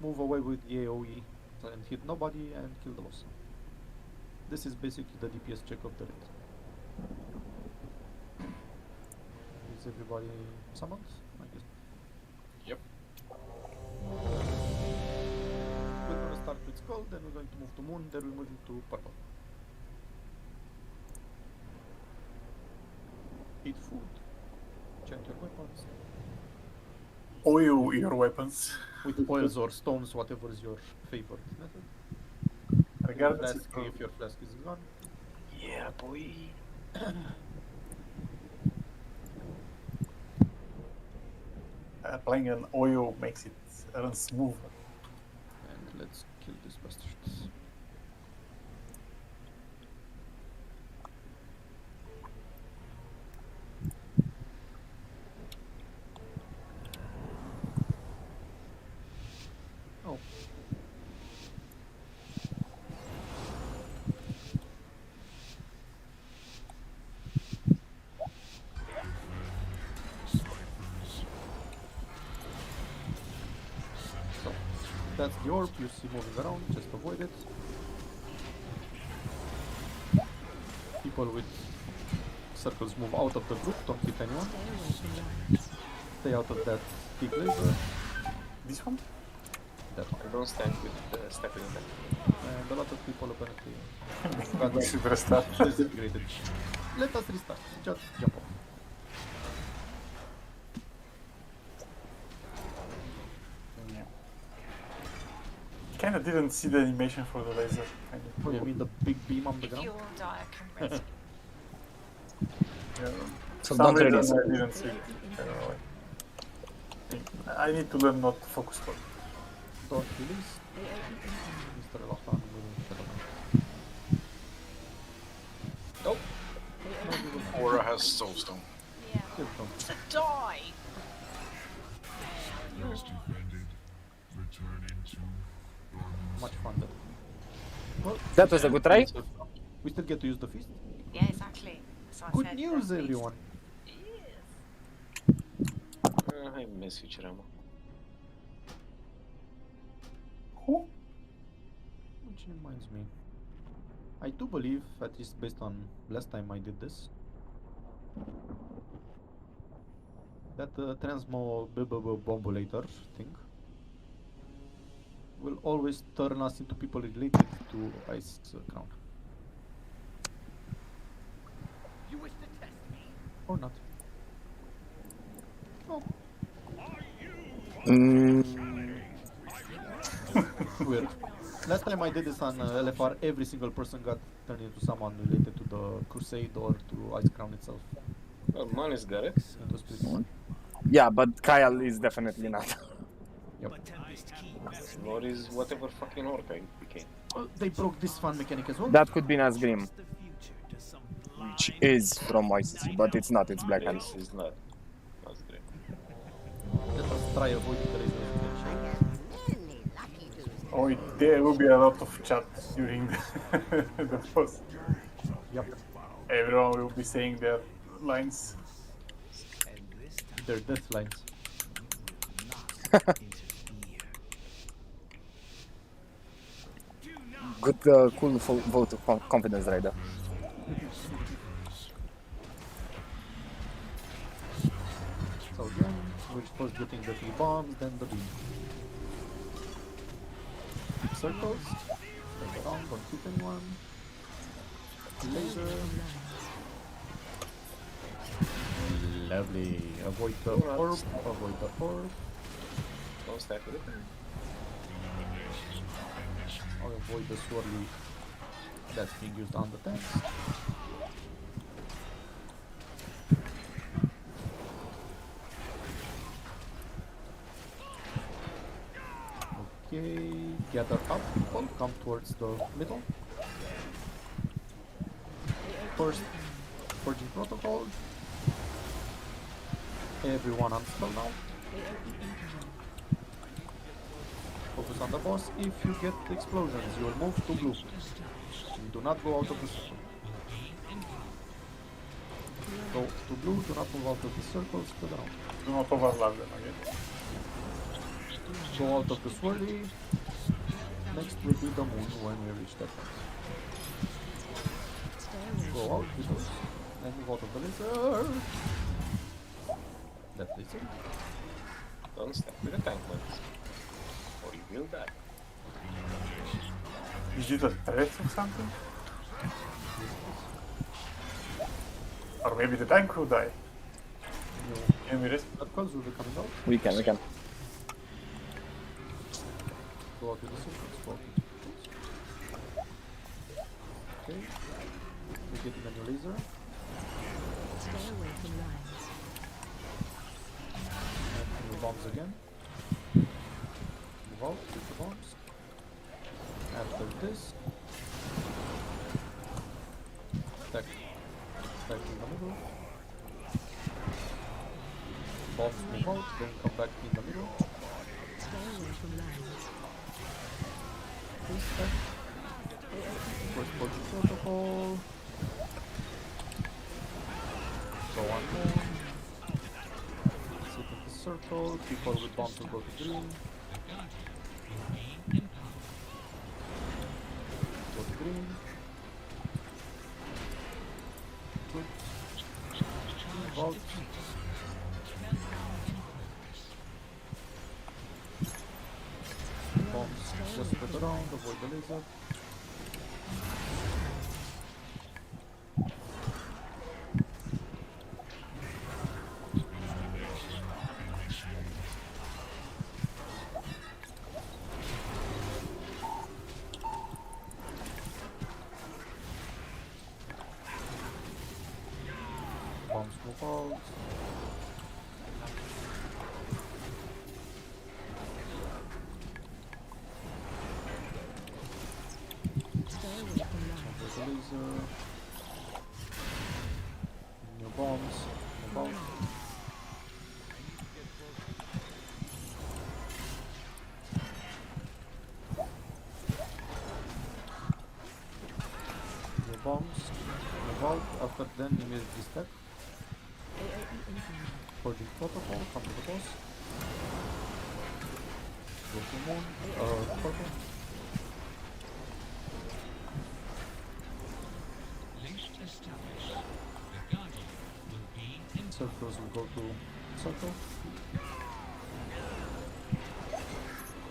move away with the AoE and hit nobody and kill the boss. This is basically the DPS check of the raid. Is everybody summoned? I guess. Yep. We're gonna start with skull, then we're going to move to moon, then we're moving to purple. Eat food. Check your weapons. Oil your weapons. With oils or stones, whatever is your favorite method. Regardless Flask, if your flask is gone. Yeah, boy. Applying an oil makes it run smooth. And let's kill this bastard. Oh. So, that's the orb you see moving around, just avoid it. People with circles move out of the group, don't hit anyone. Stay out of that big laser. This one? That one. I don't stand with stepping in there. And a lot of people apparently We should restart. disintegrated. Let us restart. Just jump off. Kinda didn't see the animation for the laser. Oh, you mean the big beam on the If ground? you all die, I can rescue. Yeah. So Some don't reason release. I didn't see it. I need to learn not to focus for. Don't release. Mr. Lohan will shut up. Nope. Aura has soulstone. Yeah. Still don't. To die! Is defended. Returning to dormant. Much fun that. Well, That was a good try. we still get to use the feast. Yeah, exactly. So I Good said news, at least. everyone. Yes. I miss Futurama. Who? Which reminds me. I do believe, at least based on last time I did this, that Transmo Bombulator thing will always turn us into people related to Ice Crown. You wish to test me? Or not. Oh, weird. Last time I did this on LFR, every single person got turned into someone related to the Crusade or to Ice Crown itself. Well, Manny's got it. It was pretty fun. Yeah, but Kyle is definitely not. Yep. Nor is whatever fucking orc I became. Well, they broke this fun mechanic as well. That could be Nazgrim, which is from YCC, but it's not, it's Black Hand. This is not. That's great. Let us try avoiding the razor I edge. have many lucky Tuesdays. Oh, there will be a lot of chat during the post. Yep. Everyone will be saying their lines. They're death lines. Good, cool vote of confidence right there. So again, we're first getting the 3 bombs, then the beam. Circles. Turn around, don't hit anyone. Laser. Lovely. Avoid the orb. Avoid the orb. Don't stack with it. I'll avoid the swirly that's being used on the tanks. Okay, gather up people, come towards the middle. First, forging protocol. Everyone on spell now. Focus on the boss. If you get explosions, you will move to blue. Do not go out of the circle. Go to blue, do not move out of the circle, spread around. Do not overlap them again. Go out of the swirly. Next will be the moon when we reach that point. Go out with those. And move out of the laser. That laser. Don't stack with the tank ones. Or you will die. Is it a threat or something? Or maybe the tank will die. Can we risk? Circles will be coming out. We can. Go out with the circles. Go out with the circles. Okay. We're getting a new laser. Stay away from lines. And new bombs again. Move out with the bombs. After this, stack in the middle. Bombs move out, then come back in the middle. Stay away from lines. This stack. First project protocol. Go on more. Sit in the circle. People with bombs will go to green. Go to green. Good. Vault. Bombs just put around, avoid the laser. Bombs move out. Stay away from lines. There's a laser. New bombs. Move out. New bombs. Move out. After then immediately stack. AOE incoming. Forging protocol. Come to the boss. Go to moon. Purple. Circles will go to circle.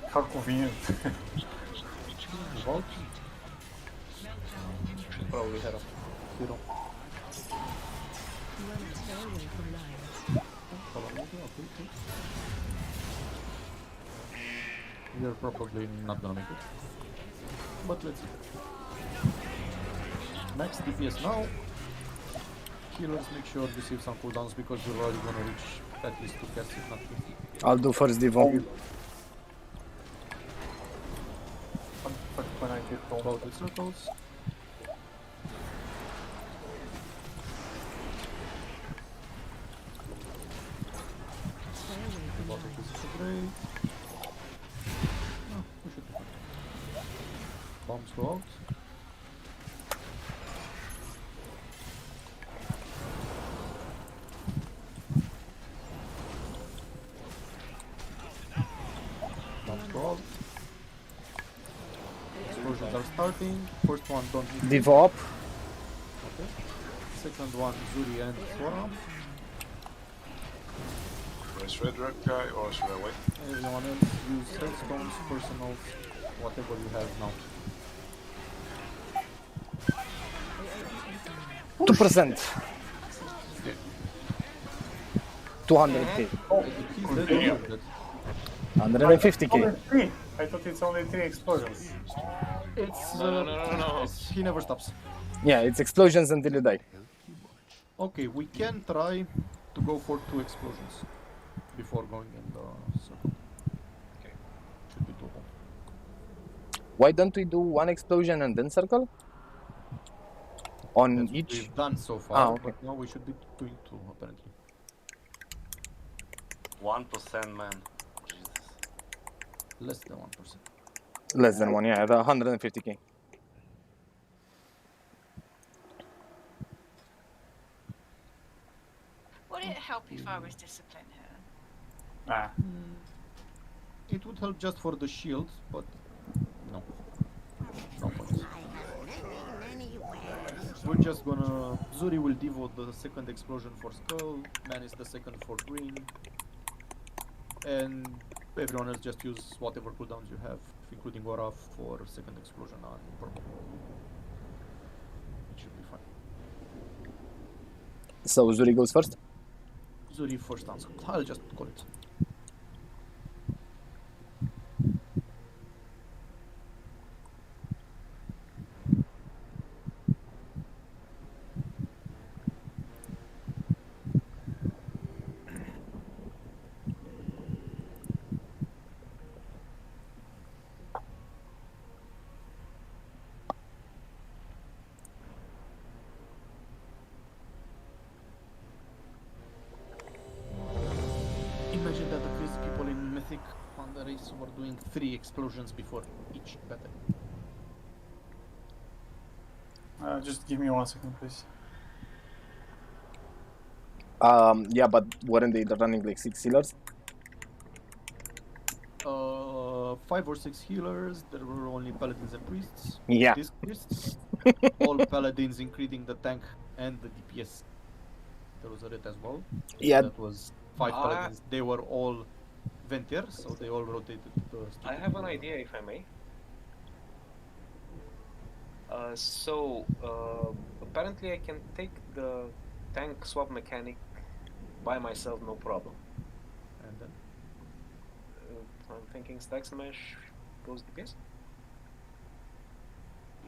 How convenient. Move out. Probably had a Hero. Runner, stay away from lines. Follow me. Okay. You're probably not gonna make it. But let's see. Max DPS now. Healers, make sure you save some cooldowns because you're already gonna reach at least 2 casts, if not 3. I'll do first Devo. But when I get home, Go out with circles. Stay away from Go out lines. with disintegrate. No, we should be fine. Bombs go out. Bombs go out. Explosions are starting. First one, don't need to. Devo up. Okay. Second one, Zuri and Sora. Raise red guy or should I wait? Everyone else use headstones, personals, whatever you have now. 2%. 200k. He's dead, you're dead. 150k. only 3. I thought it's only 3 explosions. It's, No. he never stops. Yeah, it's explosions until you die. Okay, we can try to go for 2 explosions before going in the circle. Okay. Should be doable. Why don't we do 1 explosion and then circle? On That's what each? we've done so far, Ah, okay. but now we should be doing 2 apparently. 1%, man. Jesus. Less than 1%. Less than 1, yeah, the 150k. Would it help if I was disciplined here? Ah, It would help just for the shield, but no. No point. I have many wares. We're just gonna... Zuri will devote the second explosion for Skull, Manis the second for Green, and everyone else just use whatever cooldowns you have. including aura for second explosion on purple. It should be fine. So Zuri goes first. Zuri first answer. I'll just call it. Imagine that the crazy people in Mythic on the race were doing 3 explosions before each battle. Just give me 1 second, please. Yeah, but weren't they running like 6 healers? 5 or 6 healers, there were only paladins and priests. Yeah. These priests, all paladins including the tank and the DPS. There was a red as well. Yeah. That was 5 paladins. They were all Ventiers, so they all rotated the I have an idea, if I may. Apparently I can take the tank swap mechanic by myself, no problem. And then? I'm thinking stack smash goes DPS.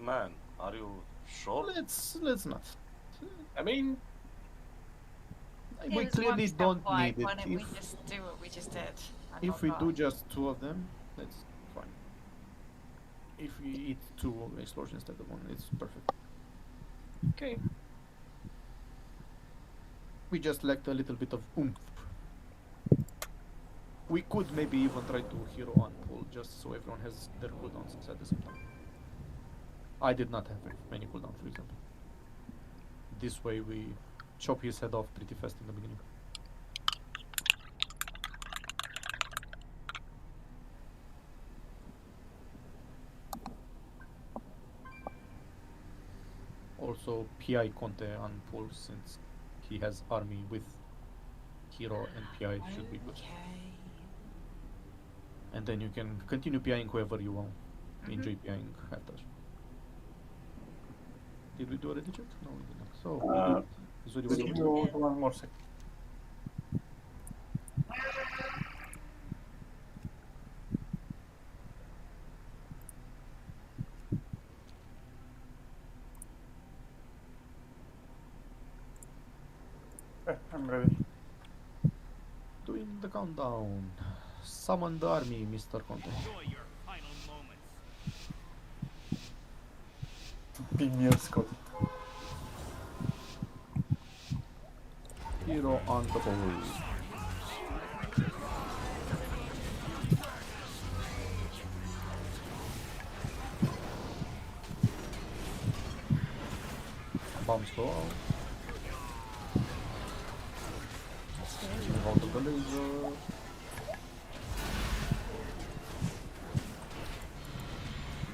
Man, are you sure? Let's not. I mean, we clearly don't need it. Why don't we just do what we just did? If we do just 2 of them, that's fine. If we eat 2 explosions instead of 1, it's perfect. Okay. We just lacked a little bit of oomph. We could maybe even try to hero on pull just so everyone has their cooldowns at the same time. I did not have many cooldowns, for example. This way we chop his head off pretty fast in the beginning. Also PI Conte on pull since he has army with hero and PI should be good. And then you can continue PIing whoever you want. Enjoy PIing after. Did we do already check? No, we did not. So, Zuri was Give me 1 more second. Okay, I'm ready. doing the countdown. Summon the army, Mr. Conte. Pygmies got it. Hero on the ball. Bombs go out. Move out of the laser.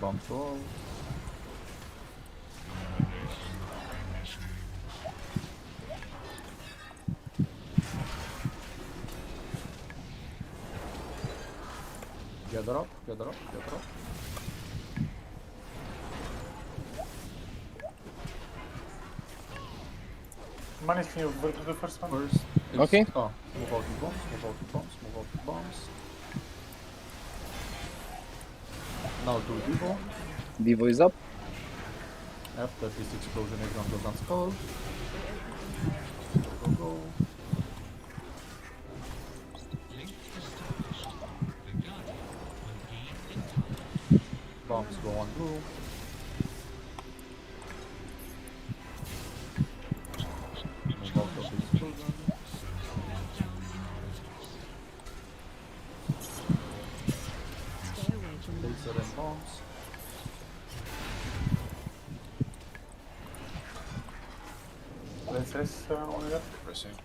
Bombs go out. Gather up, gather up, gather up. Manis, can you do the first one? First, Okay. move out with bombs, move out with bombs, move out with bombs. Now do Devo. Devo is up. After this explosion, everyone goes on skull. Go, go, go. Bombs go on blue. Move out of the explosion. Stay away from Laser and bombs. Let's on that. Pressing.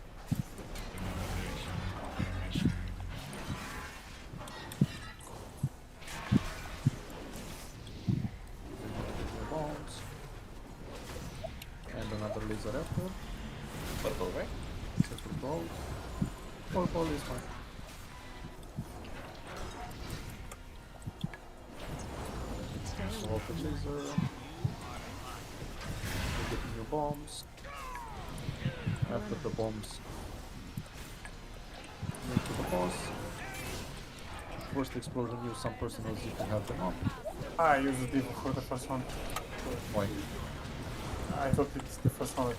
Bombs. And another laser after. Purple, right? Purple ball. Purple is fine. out the laser. We're getting new bombs. After the bombs, move to the boss. First explosion, use some personals if you have them up. I used it for the first one. Why? I thought it's the first one.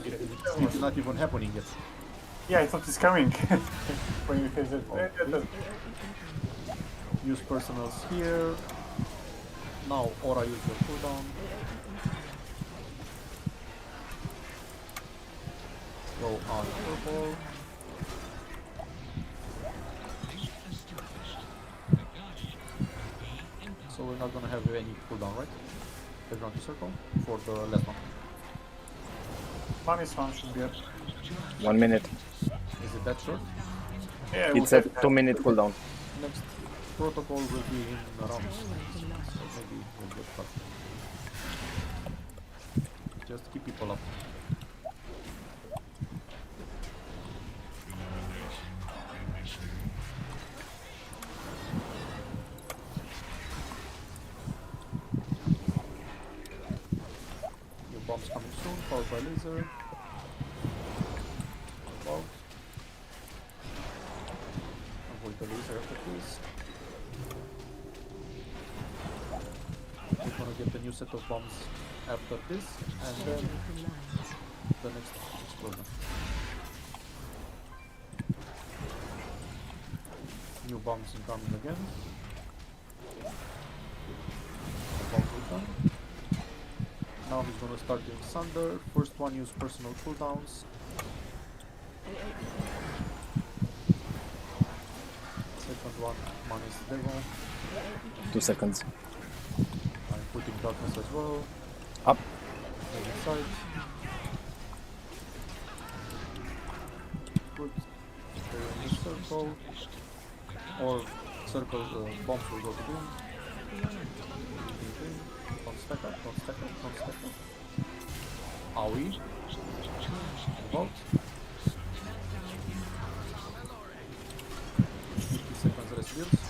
It's not even happening yet. Yeah, I thought it's coming. When you say that. Use personals here. Now Aura use your cooldown. Go on purple. So we're not gonna have any cooldown, right? Background to circle for the last one. Manis one should be up. 1 minute. Is it that short? Yeah, It's a 2-minute cooldown. Next protocol will be in around, so maybe we'll get cut. Just keep people up. New bombs coming soon, followed by laser. Above. Avoid the laser after this. We're gonna get the new set of bombs after this, and then the next explosion. New bombs incoming again. The bombs return. Now he's gonna start doing Thunder. First one, use personal cooldowns. Second one, Manis Devil. 2 seconds. I'm putting darkness as well. Up. Move inside. Good. Stay in the circle. Or circle bombs will go to doom. Don't stack up, don't stack up, don't stack up. Aoi. Move out. 50 seconds rest builds.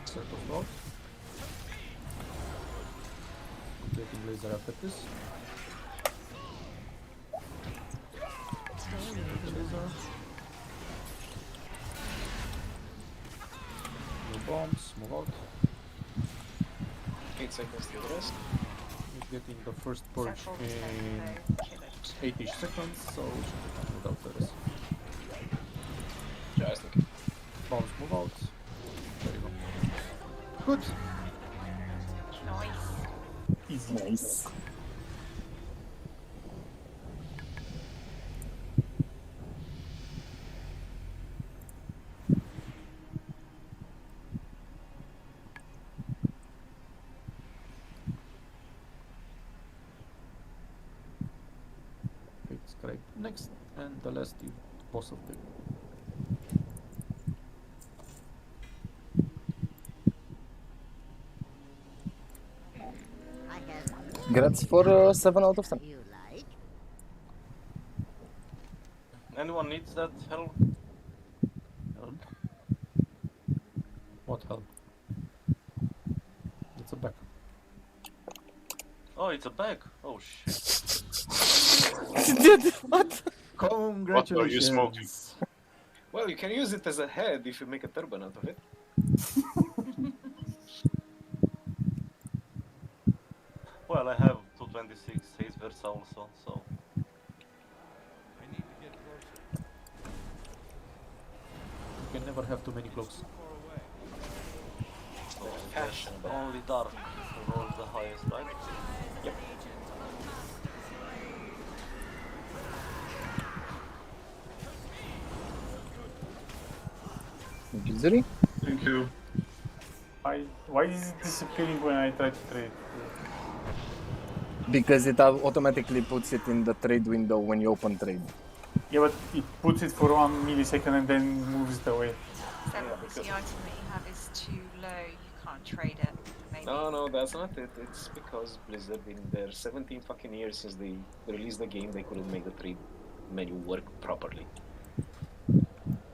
Circle block. Completing laser after this. Laser. New bombs, move out. 8 seconds to the rest. He's getting the first purge Circle in kill it. 8-ish seconds, so we should be done without the rest. Just okay. Bombs move out. There you go. Good. Nice. Easy. Nice. It's correct. Next, and the last is boss of the. I have Grats for 7 out of 10. you like. Anyone needs that help? Help. What help? It's a back. Oh, it's a bag. Oh shit. What? Congratulations. What are you smoking? Well, you can use it as a head if you make a turban out of it. Well, I have 226 Haze Versa also, so. You can never have too many cloaks. So fashionable. Only dark rolls the highest, right? Yep. Misery? Thank you. Why is it disappearing when I try to trade? Because it automatically puts it in the trade window when you open trade. Yeah, but it puts it for 1 millisecond and then moves it away. So if the item that you have is too low, you can't trade it. Maybe. No, that's not it. It's because Blizzard, in their 17 fucking years since they released the game, they couldn't make the trade menu work properly.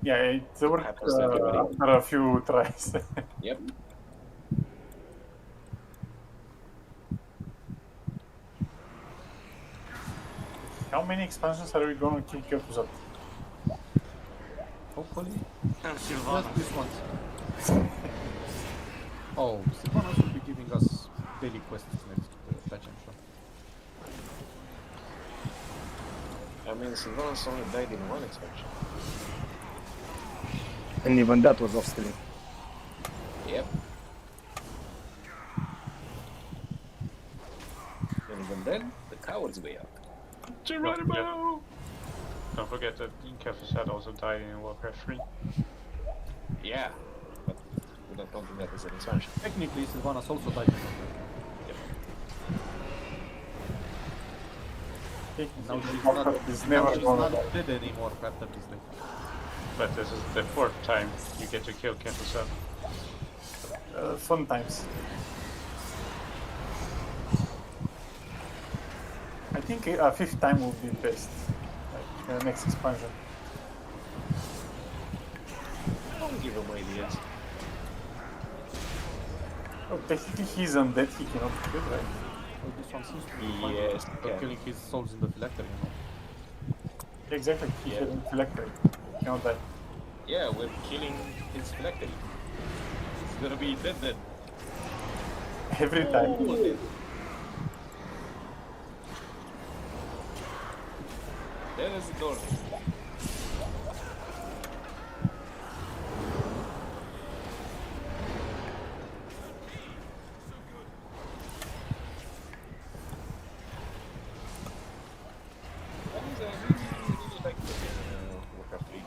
Yeah, it worked happens to everybody. after a few tries. Yep. How many expansions are we going to kick up with? Hopefully. And Just Sylvanas. this once. Oh, Sylvanas will be giving us daily quests next patch, I'm sure. I mean, Sylvanas only died in one expansion. And even that was off screen. Yep. And even then, the coward's way out. Geronimo! Don't forget that Kefasad also died in Warcraft 3. Yeah, but we're not counting that as an expansion. Technically, Sylvanas also died in Warcraft. Now she's not dead anymore after this late. But this is the 4th time you get to kill Kefasad. Fun times. I think a 5th time would be best. Like next expansion. Don't give him ideas. Oh, technically he's undead, he cannot kill, right? Well, this one seems to be Yes, killing his souls in the phylactery, you know. Exactly, he Yeah. had in phylactery. He cannot die. Yeah, we're killing his phylactery. It's gonna be dead then. Every time. There is the door. Warcraft 3.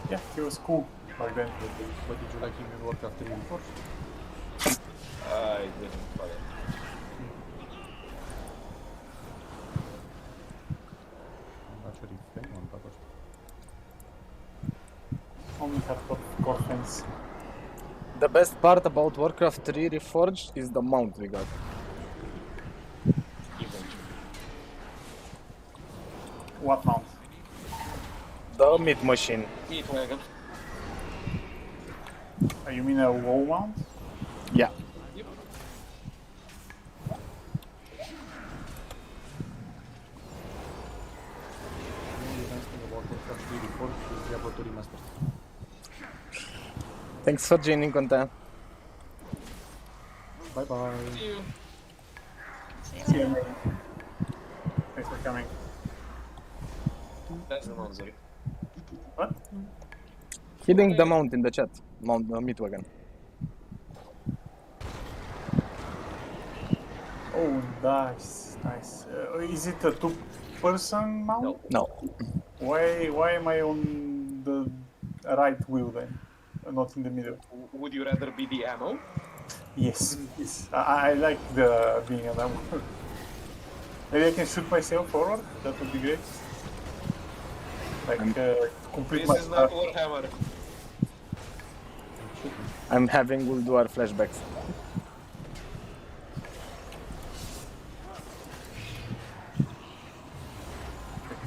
Yeah, he was cool back then. But did you like him in Warcraft 3 before? I didn't bother. I'm not sure if anyone bothers. Only hardcore core fans. The best part about Warcraft 3 Reforged is the mount we got. Eventually. What mount? The meat machine. Meat wagon. You mean a WoW mount? Yeah. Yep. The only nice thing about Warcraft 3 Reforged is Diablo 2 Remastered. Thanks for joining, Conta. Bye bye. See you. See you, mate. Thanks for coming. That's the monster. What? Hitting the mount in the chat. Mount meat wagon. Oh, nice, nice. Is it a 2-person mount? No. Why am I on the right wheel then, not in the middle? Would you rather be the ammo? Yes, yes. I like the being an ammo. Maybe I can shoot myself forward. That would be great. Like complete This my is not stuff. Warhammer. I'm having World War flashbacks.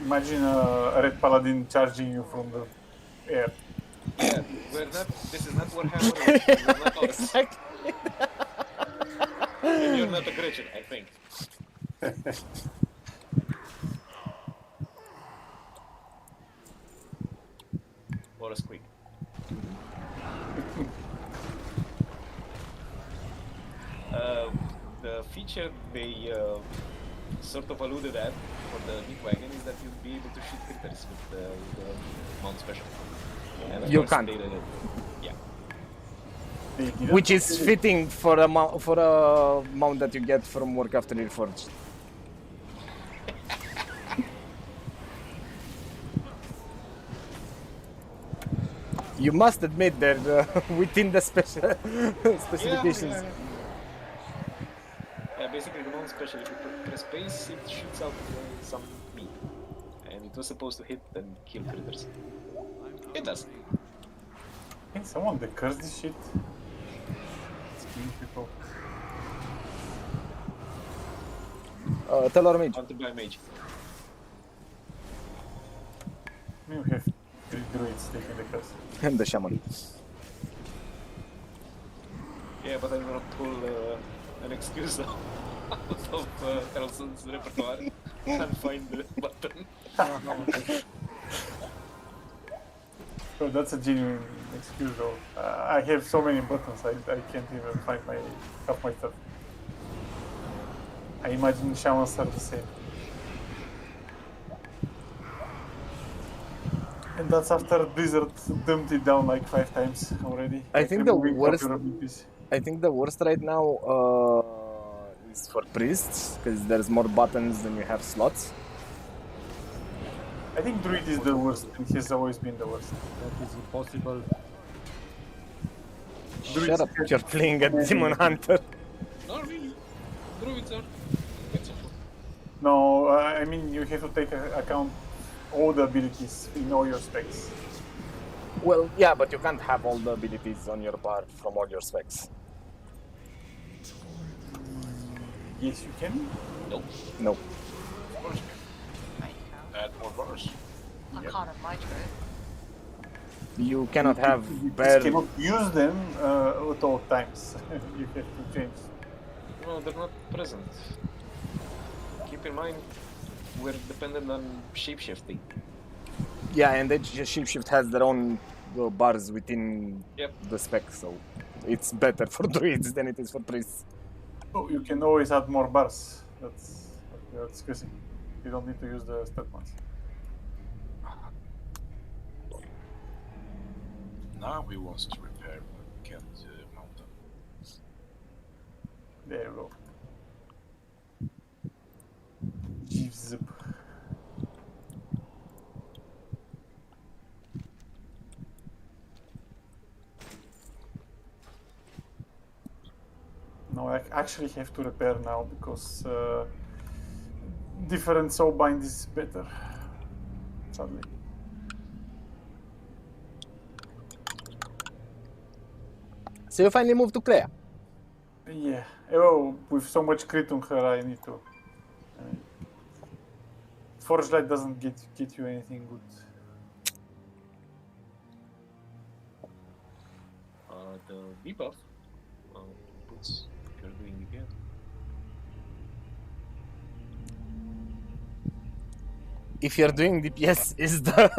Imagine a red paladin charging you from the air. Yeah, we're not. This is not Warhammer. This is not us. Exactly. And you're not a Gretchen, I think. Or a squeak. The feature they sort of alluded at for the meat wagon is that you'd be able to shoot critters with the mount special. And of You course can't. they did it. Yeah. They didn't Which is really- fitting for a mount that you get from Warcraft 3 Reforged. You must admit they're within the special specifications. Yeah, basically the mount special, if you press space, it shoots out some meat. And it was supposed to hit and kill critters. It does. Can someone decurse this shit? It's killing people. Tell our mage. Counter by mage. I mean, we have 3 druids taking the curse. And the shaman. Yeah, but I'm gonna pull an excuse out of Carlson's repertoire and find the button. So that's a genuine excuse though. I have so many buttons, I can't even find half my stuff. I imagine shamans are the same. And that's after Blizzard dumped it down like 5 times already. I like think the removing worst. popular abilities. I think the worst right now is for priests because there's more buttons than you have slots. I think Druid is the worst, and he's always been the worst. That is impossible. Shut up! You're playing a demon hunter. Not really. Druids are. No, I mean you have to take account all the abilities in all your specs. Well, yeah, but you can't have all the abilities on your bar from all your specs. Yes, you can. Nope. No. Of course you can. Add more bars. I can't have my druid. You cannot have You just bare. cannot use them at all times. You have to change. No, they're not present. Keep in mind, we're dependent on shapeshifting. Yeah, and then Shapeshift has their own bars within Yep. the spec, so it's better for druids than it is for priests. Oh, you can always add more bars. That's what we are discussing. You don't need to use the stat ones. Now he wants to repair Kent Mountain. There you go. Zip. No, I actually have to repair now because different soulbind is better. Sadly. So you finally moved to Clea. Yeah. Oh, with so much crit on her, I need to. Forge Light doesn't get you anything good. The debuff puts if you're doing again. If you're doing DPS is the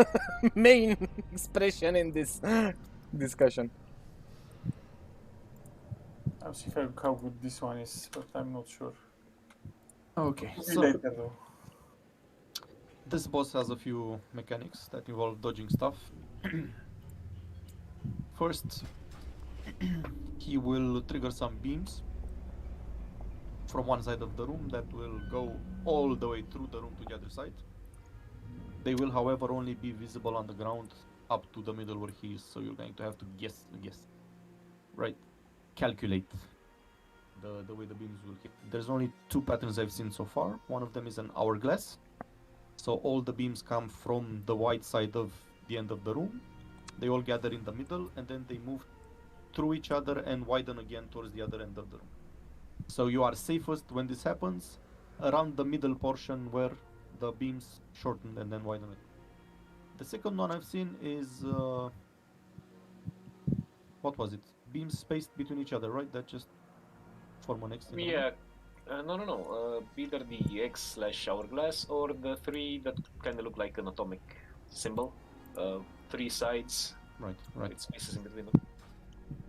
main expression in this discussion. I'll see how good this one is, but I'm not sure. Okay, Maybe so later though. this boss has a few mechanics that involve dodging stuff. First, he will trigger some beams from one side of the room that will go all the way through the room to the other side. They will, however, only be visible on the ground up to the middle where he is, so you're going to have to calculate the way the beams will hit. There's only 2 patterns I've seen so far. One of them is an hourglass, so all the beams come from the wide side of the end of the room. They all gather in the middle, and then they move through each other and widen again towards the other end of the room. So you are safest when this happens around the middle portion where the beams shorten and then widen it. The second one I've seen is what was it? Beams spaced between each other, right? That just form an X. Yeah. No. Either the X/hourglass or the 3 that kind of look like an atomic symbol. 3 sides. Right. With spaces in between them.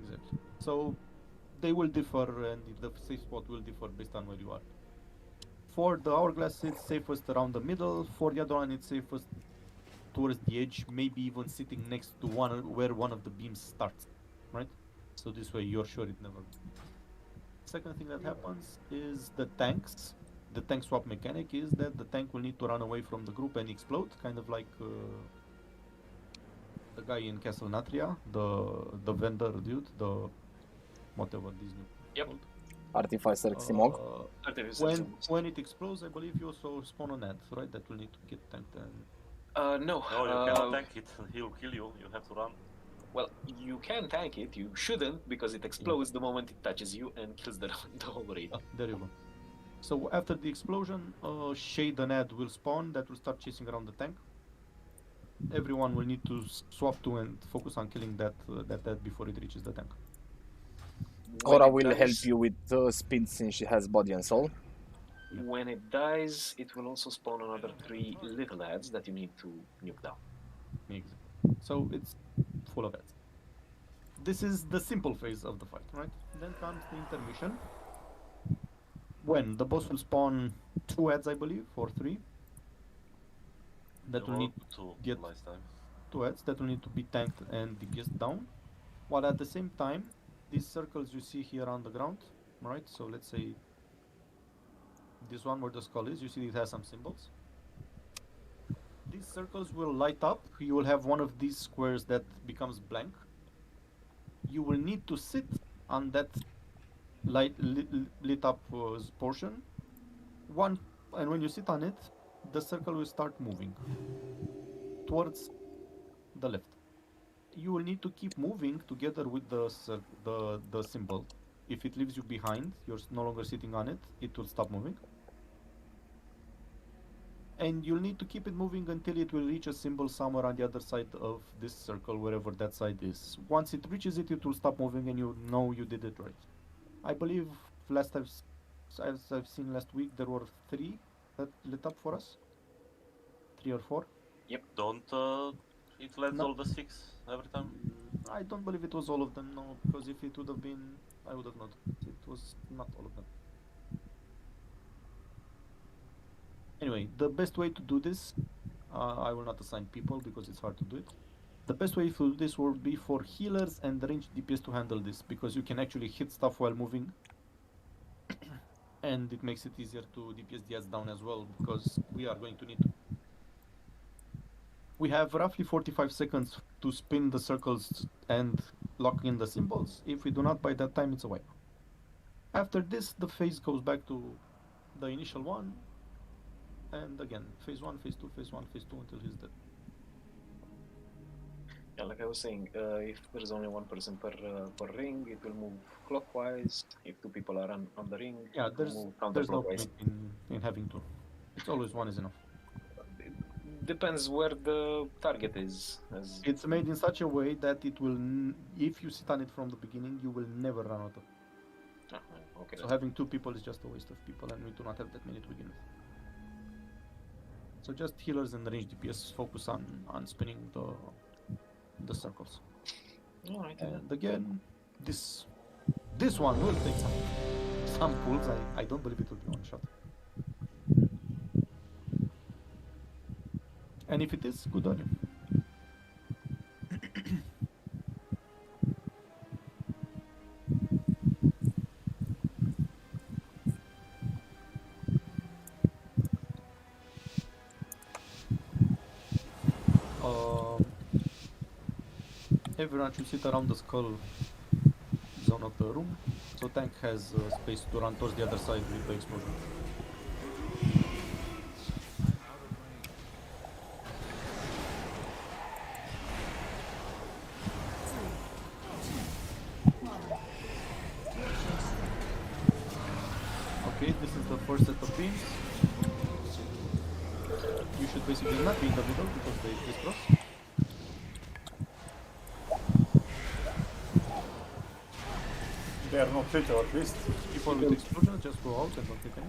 Exactly. So they will differ, and the safe spot will differ based on where you are. For the hourglass, it's safest around the middle. For the other one, it's safest towards the edge, maybe even sitting next to where one of the beams starts, right? So this way you're sure it never. Second thing that happens is the tanks. The tank swap mechanic is that the tank will need to run away from the group and explode, kind of like the guy in Castle Natria, the vendor dude, the whatever this new. Yep. Called. Artificer Ximog. When it explodes, I believe you also spawn an ad, right? That will need to get tanked and... No, No. you cannot tank it. He'll kill you. You have to run. Well, you can tank it. You shouldn't, because it explodes the moment it touches you and kills the whole raid. There you go. So after the explosion, Shade and Ad will spawn. That will start chasing around the tank. Everyone will need to swap to and focus on killing that Ad before it reaches the tank. Cora will help you with speed since she has body and soul. When it dies, it will also spawn another 3 little ads that you need to nuke down. Exactly. So it's full of ads. This is the simple phase of the fight, right? Then comes the intermission. When the boss will spawn 2 ads, I believe, or 3. That will need to get last time. 2 ads that will need to be tanked and DPS down. While at the same time, these circles you see here on the ground, right? So let's say this one where the skull is, you see it has some symbols. These circles will light up. You will have one of these squares that becomes blank. You will need to sit on that lit up portion. And when you sit on it, the circle will start moving towards the left. You will need to keep moving together with the symbol. If it leaves you behind, you're no longer sitting on it, it will stop moving. And you'll need to keep it moving until it will reach a symbol somewhere on the other side of this circle, wherever that side is. Once it reaches it, it will stop moving and you know you did it right. I believe as I've seen last week, there were 3 that lit up for us. 3 or 4. Yep. Don't it lets all the 6 every time? I don't believe it was all of them, no, because if it would have been, I would have noticed. It was not all of them. Anyway, the best way to do this, I will not assign people because it's hard to do it. The best way to do this will be for healers and ranged DPS to handle this, because you can actually hit stuff while moving. And it makes it easier to DPS the ads down as well, because we are going to need to. We have roughly 45 seconds to spin the circles and lock in the symbols. If we do not by that time, it's a wipe. After this, the phase goes back to the initial one. And again, phase 1, phase 2, phase 1, phase 2 until he's dead. Yeah, like I was saying, if there's only 1 person per ring, it will move clockwise. If 2 people are on the ring, yeah, it will move there's no counterclockwise. point in having 2. It's always 1 is enough. Depends where the target is. It's made in such a way that it will, if you sit on it from the beginning, you will never run out of. Okay. So having 2 people is just a waste of people, and we do not have that many to begin with. So just healers and range DPS focus on spinning the circles. Alright. And again, this one will take some pulls. I don't believe it will be one shot. And if it is, good on you. Everyone should sit around the skull zone of the room, so tank has space to run towards the other side with the explosion. Okay, this is the first set of beams. You should basically not be in the middle because they crisscross. They are not lethal at least. Before with explosion, just go out and don't hit any.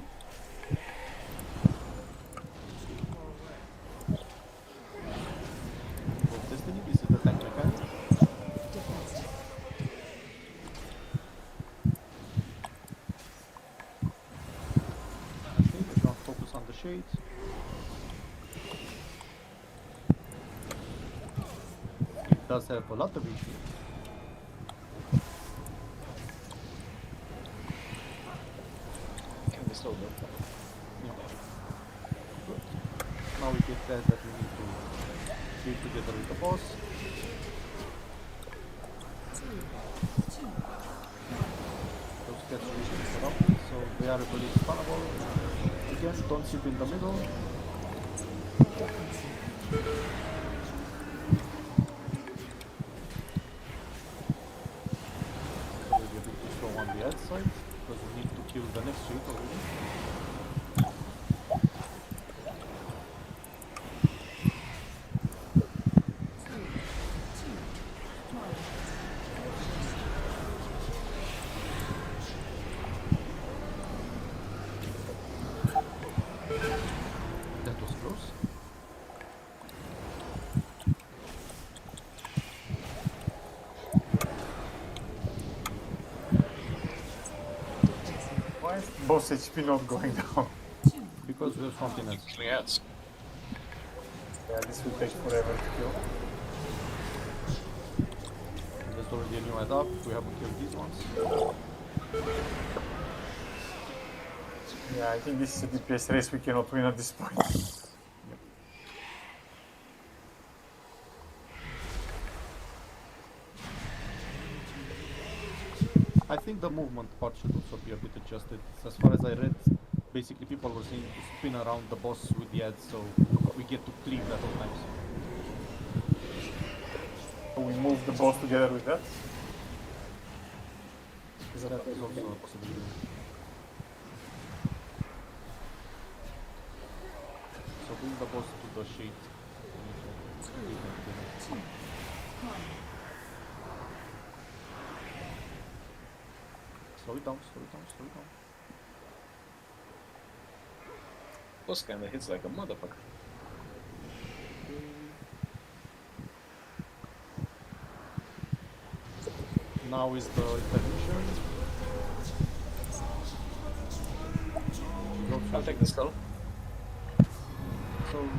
Both Destiny, this is the tank mechanic. Okay, let's now focus on the shades. It does have a lot of HP. Slow down. Yeah. Good. Now we get that we need to be together with the boss. Those cats reaching around. The Arable is spawnable. Again, don't sit in the middle. Already a bit too slow on the outside because we need to kill the next sheet already. That was close. Why is boss HP not going down? Because we have something else. Killing ads. Yeah, this will take forever to kill. There's already a new add up. We haven't killed these ones. Yeah, I think this is a DPS race we cannot win at this point. I think the movement part should also be a bit adjusted. As far as I read, basically people were saying to spin around the boss with the ads, so we get to cleave at all times. So we move the boss together with that. That is also a possibility. So bring the boss to the sheet. Slow it down, slow it down, slow it down. Boss kinda hits like a motherfucker. Now is the intermission. I'll take the skull. So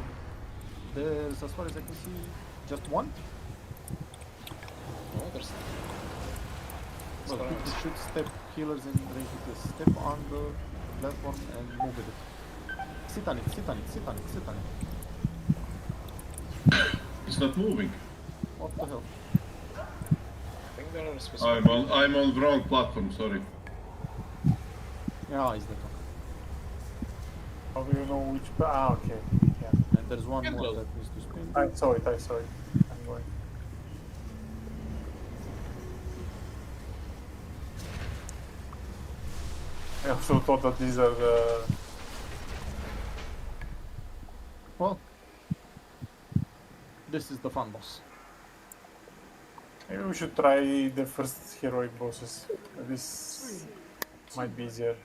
there's, as far as I can see, just one. Oh, there's Well, people should step healers in range with the step on the platform and move with it. Sit on it, sit on it, sit on it, sit on it. It's not moving. What the hell? I think there are specific. I'm on the wrong platform, sorry. Yeah, is that one. How do you know which? Ah, okay. Yeah. And there's one more that needs to spin. I saw it. I saw it. I'm going. I also thought that these are the. Well, this is the fun boss. Maybe we should try the first heroic bosses. This might be easier.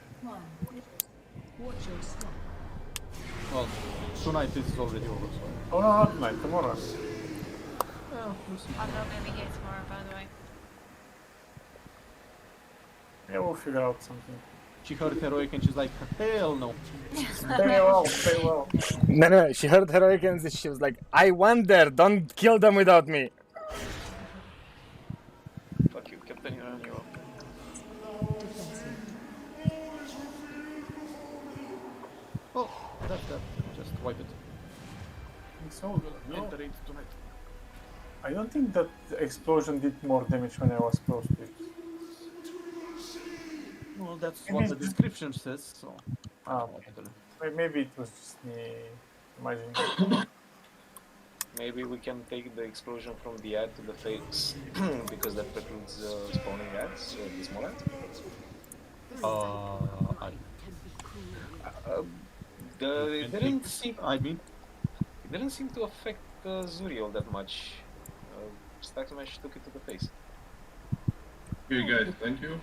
Well, tonight this is already over, so. Oh no, not tonight. Tomorrow. Yeah, we'll see. I'm not going to be here tomorrow, by the way. Yeah, we'll figure out something. She heard heroic and she's like, hell no. Stay well, stay well. No, she heard heroic and she was like, I want there, don't kill them without me. Fuck you, Captain, you're on your own. Oh, that. Just wipe it. So, no, Enter it tonight. I don't think that the explosion did more damage when I was close to it. Well, that's Maybe what the it's just- description says, so. Ah, maybe it was just me imagining. Maybe we can take the explosion from the ad to the face because that precludes spawning ads, the small ads. It didn't seem. It didn't seem to affect Zuri all that much. Stack Smash took it to the face. Okay, guys, thank you.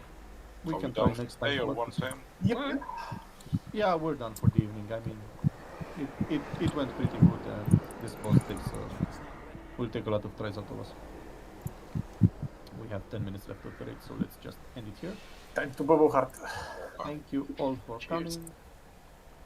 We Are can we try done next for today time. or one time? Yep. Yeah, we're done for the evening. I mean, it went pretty good, and this boss will take a lot of tries out of us. We have 10 minutes left of the raid, so let's just end it here. Time to bubble heart. Thank you all for coming.